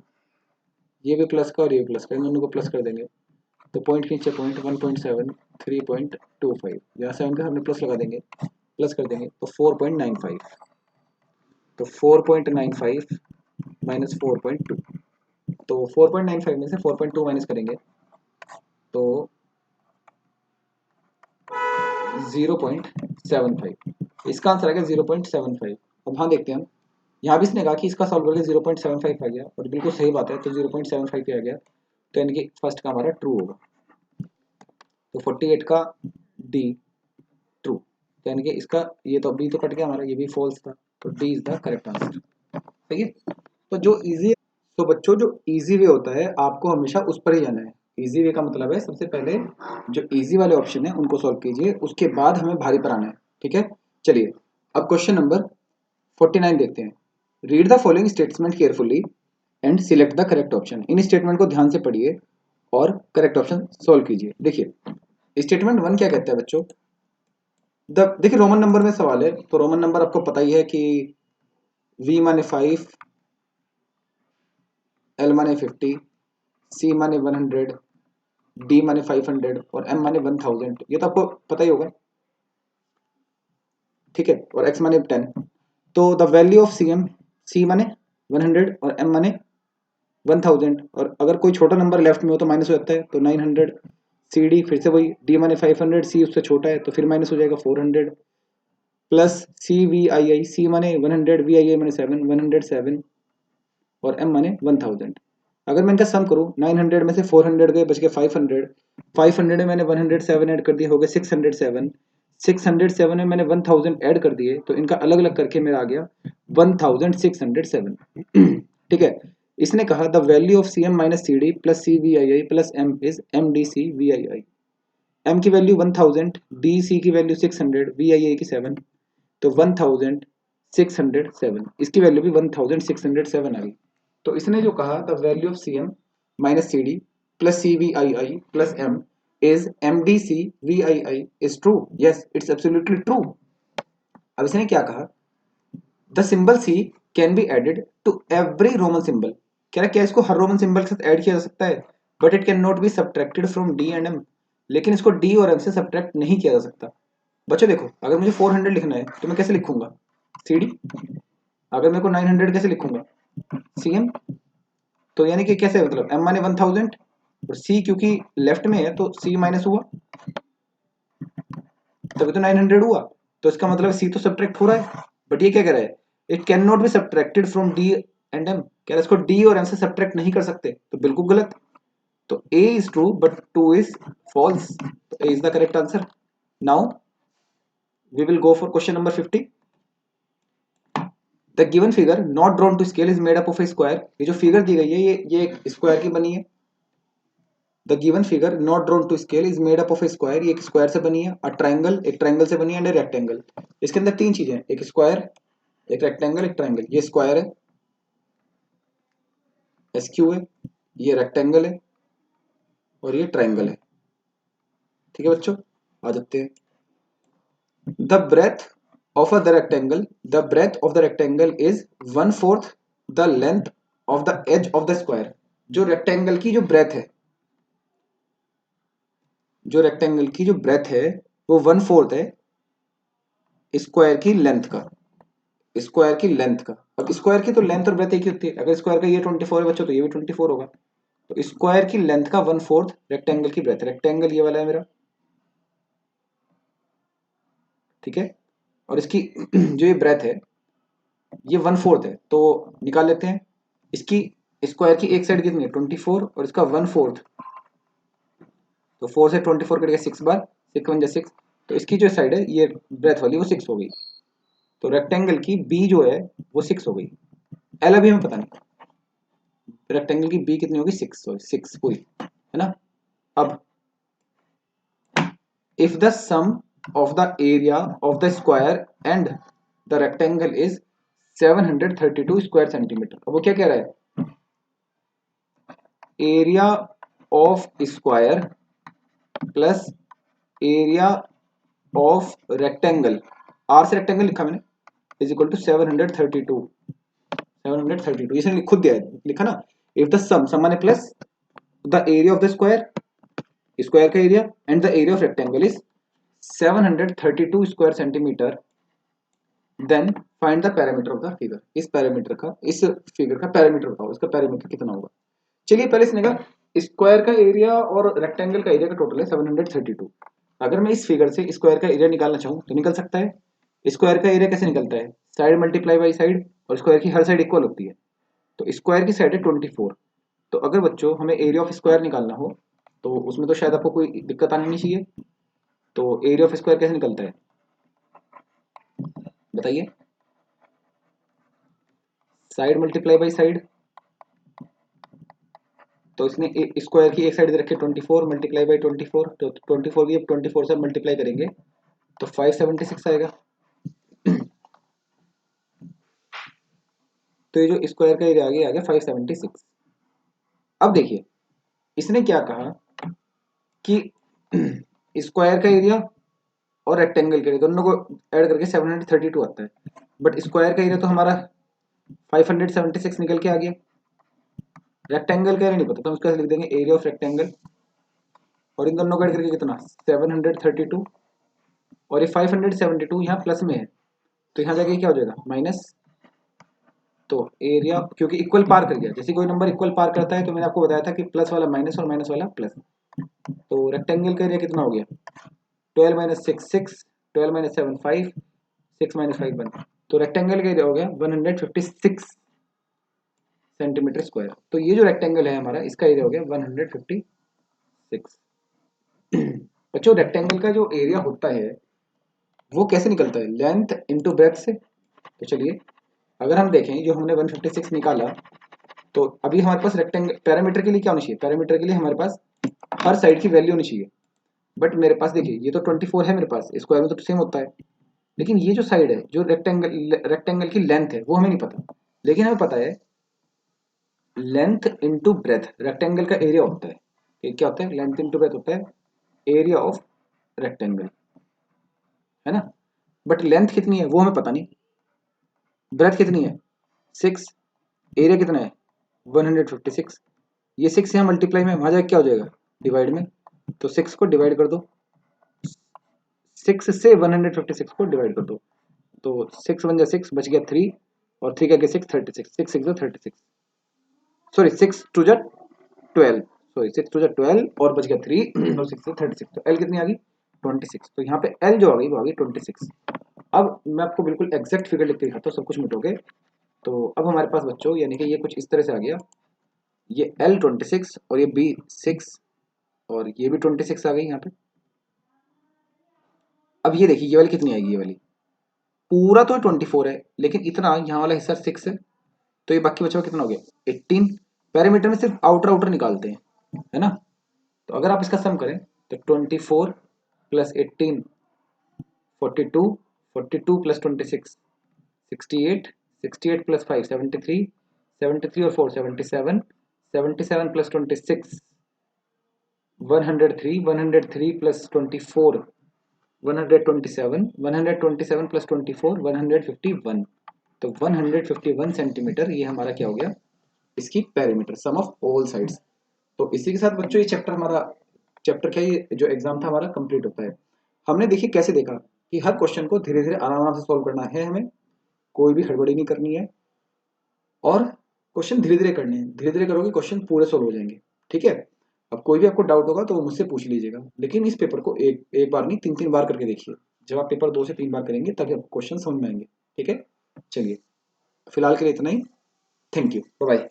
Speaker 1: ये भी प्लस का और ये भी प्लस का, इन दोनों को प्लस कर देंगे, तो पॉइंट के नीचे पॉइंट 1.7 3.25, यहाँ 7 का हमने प्लस लगा देंगे, प्लस कर देंगे तो 4.95, तो 4.95 माइनस 4.2, तो 4.95 में से 4.2 माइनस करेंगे तो 0.75, इसका आंसर आ गया 0.75। अब हाँ देखते हैं हम, यहाँ भी इसने कहा कि इसका सॉल्व करके 0.75 आ गया, और बिल्कुल सही बात है, तो 0.75 पे आ गया, तो यानी कि फर्स्ट का हमारा ट्रू होगा। तो 48 का डी ट्रू, यानी कि इसका ये तो अभी तो कट गया हमारा, ये भी फॉल्स था, तो D is the correct answer. सही है। तो जो इजी, तो बच्चों जो इजी वे होता है आपको हमेशा उस पर ही जाना है। इजी वे का मतलब है सबसे पहले जो इजी वाले ऑप्शन है उनको सॉल्व कीजिए, उसके बाद हमें भारी पर आना है। ठीक है, चलिए अब क्वेश्चन नंबर 49 देखते हैं। Read the following statement carefully and select the correct option. In statement को ध्यान से पढ़िए और करेक्ट ऑप्शन सॉल्व कीजिए। देखिए स्टेटमेंट 1 क्या कहता है बच्चों, देखिए रोमन नंबर में सवाल है, तो रोमन नंबर आपको पता ही है कि V माने 5, L माने 50, C माने 100, D माने 500 और M माने 1000, ये तो आपको पता ही होगा। ठीक है, और X माने 10। तो द वैल्यू ऑफ C माने 100 और M माने 1000, और अगर कोई छोटा नंबर लेफ्ट में हो तो माइनस हो जाता है, तो 900। सी डी फिर से वही, डी माने 500, सी उससे छोटा है तो फिर माइनस हो जाएगा 400, प्लस सी वी आई आई, सी माने 100, वी आई आई माने 7, 107 और एम माने 1000। अगर मैं इनका सम करूँ 900 में से 400 गए, बच गए 500, 500 में मैंने 107 ऐड कर दिए, हो गए 607, 607 में मैंने 1000 ऐड कर दिए, तो इनका अलग अलग करके मेरा आ गया 1607। ठीक है, इसने कहा the value of C M minus C D plus C V I I plus M is M D C V I I. M की वैल्यू 1000, डी सी की वैल्यू 600, वी आई आई की 7, तो 1607, इसकी वैल्यू भी 1607 आ गई। तो इसने जो कहा the value of C M minus C D plus C V I I plus M is M D C V I I is true, yes it's absolutely true. अब इसने क्या कहा, the symbol C can be added to every Roman symbol. कह रहा क्या इसको हर Roman symbol के साथ ऐड किया जा सकता है, but it can not be subtracted from D and M, लेकिन इसको डी और एम से सब्ट्रैक्ट नहीं किया जा सकता। बच्चों देखो, अगर मुझे 400 लिखना है तो मैं कैसे लिखूंगा, सी डी। अगर मेरे को 900 कैसे लिखूंगा, सी एम। तो यानी कि कैसे, मतलब एम माने 1000 और सी क्योंकि लेफ्ट में है तो सी माइनस हुआ, तभी तो 900 हुआ। तो इसका मतलब सी तो सब्ट्रैक्ट हो रहा है, बट ये क्या कह रहा है, it can not be subtracted from D and M, कह रहा है इसको डी और एम से सब्ट्रैक्ट नहीं कर सकते, तो बिल्कुल गलत। तो A is true but two is false, तो A is the correct answer. Now we will go for question number 50। The given figure not drawn to scale is made up of a square. ये जो figure दी गई है ये एक square की बनी है। The given figure not drawn to scale is made up of a square, ये एक स्क्वायर से बनी है, अ ट्राइंगल, एक ट्राइंगल से बनी है, एंड ए रेक्टेंगल। इसके अंदर तीन चीजें, एक स्क्वायर, एक रेक्टेंगल, एक ट्राइंगल। ये स्क्वायर है, एस क्यू है, ये रेक्टेंगल है और ये ट्राइंगल है। ठीक है बच्चों, आ जाते हैं। The breadth of the rectangle, the breadth of the rectangle is 1/4 the length of the edge of the square. जो रेक्टेंगल की जो ब्रेथ है, जो रेक्टेंगल की जो ब्रेथ है वो 1/4 है स्क्वायर की लेंथ का, स्क्वायर की लेंथ का। अब स्क्वायर की तो लेंथ और ब्रेथ एक ही होती है, अगर स्क्वायर का ये 24 है बच्चों तो ये भी 24 होगा। तो स्क्वायर की लेंथ का 1/4 रेक्टेंगल की ब्रेथ, रेक्टेंगल ये वाला है मेरा। ठीक है, और इसकी जो ये ब्रेथ है ये 1/4 है, तो निकाल लेते हैं। इसकी स्क्वायर की एक साइड कितनी है 24 और इसका 1/4, तो 4 से 24 कट गया 6 बार, 6 1 6, तो इसकी जो साइड है ये ब्रेथ वाली वो 6 हो गई। तो रेक्टेंगल की बी जो है वो 6 हो गई। एल अभी हमें पता नहीं, रेक्टेंगल की बी कितनी होगी 6, सॉरी 6 पूरी, है ना। अब if the sum of the area of the square and the rectangle is 732 square centimeter, अब वो क्या कह रहा है, area of square plus area of rectangle, R से रेक्टेंगल लिखा मैंने, इज इक्वल टू 732, 732 इसने खुद दिया है, लिखा ना। इफ द सम माने plus the area of the square, square का area, and the area of rectangle is 732 square centimetre, then find the parameter of the figure. इस पैरामीटर का, इस फिगर का पैरामीटर बताओ, इसका पैरामीटर कितना होगा। चलिए पहले इसने कहा स्क्वायर का एरिया और रेक्टेंगल का एरिया का टोटल है 732। अगर मैं इस फिगर से स्क्वायर का एरिया निकालना चाहूँ तो निकल सकता है। स्क्वायर का एरिया कैसे निकलता है, साइड मल्टीप्लाई बाई साइड, और स्क्वायर की हर साइड इक्वल होती है, तो स्क्वायर की साइड है 24। तो अगर बच्चों हमें एरिया ऑफ स्क्वायर निकालना हो तो उसमें तो शायद आपको कोई दिक्कत आनी नहीं चाहिए। तो एरिया ऑफ स्क्वायर कैसे निकलता है बताइए? Side multiply by side. तो इसने स्क्वायर की एक साइड दे रखी है 24 मल्टीप्लाई बाई 24, तो 24 की अब 24 से मल्टीप्लाई करेंगे तो 576 आएगा। तो ये जो स्क्वायर का एरिया आ गया 576। अब देखिए इसने क्या कहा कि स्क्वायर का एरिया और रेक्टेंगल के एरिया दोनों को ऐड करके 732 आता है, बट स्क्वायर का एरिया तो हमारा 576 निकल के आ गया। रेक्टेंगल का एरिया नहीं पता तो हम इसका लिख देंगे एरिया ऑफ रेक्टेंगल, और इन दोनों को ऐड करके कितना 732, और ये 572 यहाँ प्लस में है तो यहाँ जाके क्या हो जाएगा माइनस। तो एरिया क्योंकि इक्वल पार कर गया, जैसे कोई नंबर इक्वल पार करता है तो मैंने आपको बताया था कि प्लस वाला माइनस और माइनस वाला प्लस। तो रेक्टेंगल का एरिया कितना हो गया 12 माइनस 6 6, 12 माइनस 7 5, 6 माइनस 5 1। तो रेक्टेंगल का एरिया हो गया 156 सेंटीमीटर स्क्वायर। तो ये जो रेक्टेंगल है हमारा इसका एरिया हो गया 156। बच्चों रेक्टेंगल का जो एरिया होता है वो कैसे निकलता है लेंथ इंटू ब्रेथ से। तो चलिए अगर हम देखें जो हमने 156 निकाला, तो अभी हमारे पास रेक्टेंगल पैरामीटर के लिए क्या होना चाहिए, पैरामीटर के लिए हमारे पास हर साइड की वैल्यू होनी चाहिए। बट मेरे पास देखिए ये तो 24 है मेरे पास, स्क्वायर में तो सेम होता है, लेकिन ये जो साइड है जो रेक्टेंगल की लेंथ है वो हमें नहीं पता, लेकिन हमें पता है लेंथ इंटू ब्रेथ रेक्टेंगल का एरिया होता है। ये क्या होता है लेंथ इंटू ब्रेथ होता है एरिया ऑफ रेक्टेंगल, है ना। बट लेंथ कितनी है वो हमें पता नहीं, ब्रेथ कितनी है 6, एरिया कितना है 156। ये 6 यहाँ मल्टीप्लाई में वहां जाके क्या हो जाएगा डिवाइड में, तो 6 को डिवाइड कर दो, 6 से 156 को डिवाइड कर दो, तो 6 1 जा 6 बच गया 3, और 3 का 6 36, 6 6 36, सॉरी 6 2 जा 12, सॉरी 6 2 जा 12 और बच गया 3 और 6 से 36, तो एल कितनी आ गई 26। तो यहाँ पे एल जो आ गई वो आ गई 26। अब मैं आपको बिल्कुल एग्जैक्ट फिगर लिख के दिखाता हूँ, सब कुछ मिटोगे। तो अब हमारे पास बच्चों यानी कि ये कुछ इस तरह से आ गया, ये एल 26 और ये बी 6 और ये भी 26 आ गई यहाँ पे। अब ये देखिए ये वाली कितनी आएगी, ये वाली पूरा तो 24 है लेकिन इतना यहाँ वाला हिस्सा 6 है, तो ये बाकी बचा हुआ कितना हो गया 18। पैरामीटर में सिर्फ आउटर आउटर निकालते हैं, है ना। तो अगर आप इसका सम करें तो 24 प्लस 18 42, 42 प्लस 26 68, 68 प्लस 5 73, 73 और 4 77, 77 प्लस 26 103, 103 प्लस 24 127, 127 प्लस 24 151। तो 151 सेंटीमीटर ये हमारा क्या हो गया इसकी perimeter sum of all sides. तो इसी के साथ बच्चों ये चैप्टर हमारा चैप्टर क्या ये जो एग्जाम था हमारा कंप्लीट होता है। हमने देखिए कैसे देखा कि हर क्वेश्चन को धीरे धीरे आराम आराम से सॉल्व करना है, हमें कोई भी हड़बड़ी नहीं करनी है, और क्वेश्चन धीरे धीरे करने हैं, धीरे धीरे करोगे क्वेश्चन पूरे सॉल्व हो जाएंगे, ठीक है। अब कोई भी आपको डाउट होगा तो वो मुझसे पूछ लीजिएगा, लेकिन इस पेपर को एक बार नहीं 3 बार करके देखिए, जब आप पेपर 2 से 3 बार करेंगे तभी आपको क्वेश्चन समझ में आएंगे, ठीक है। चलिए फिलहाल के लिए इतना ही, थैंक यू, बाय बाय।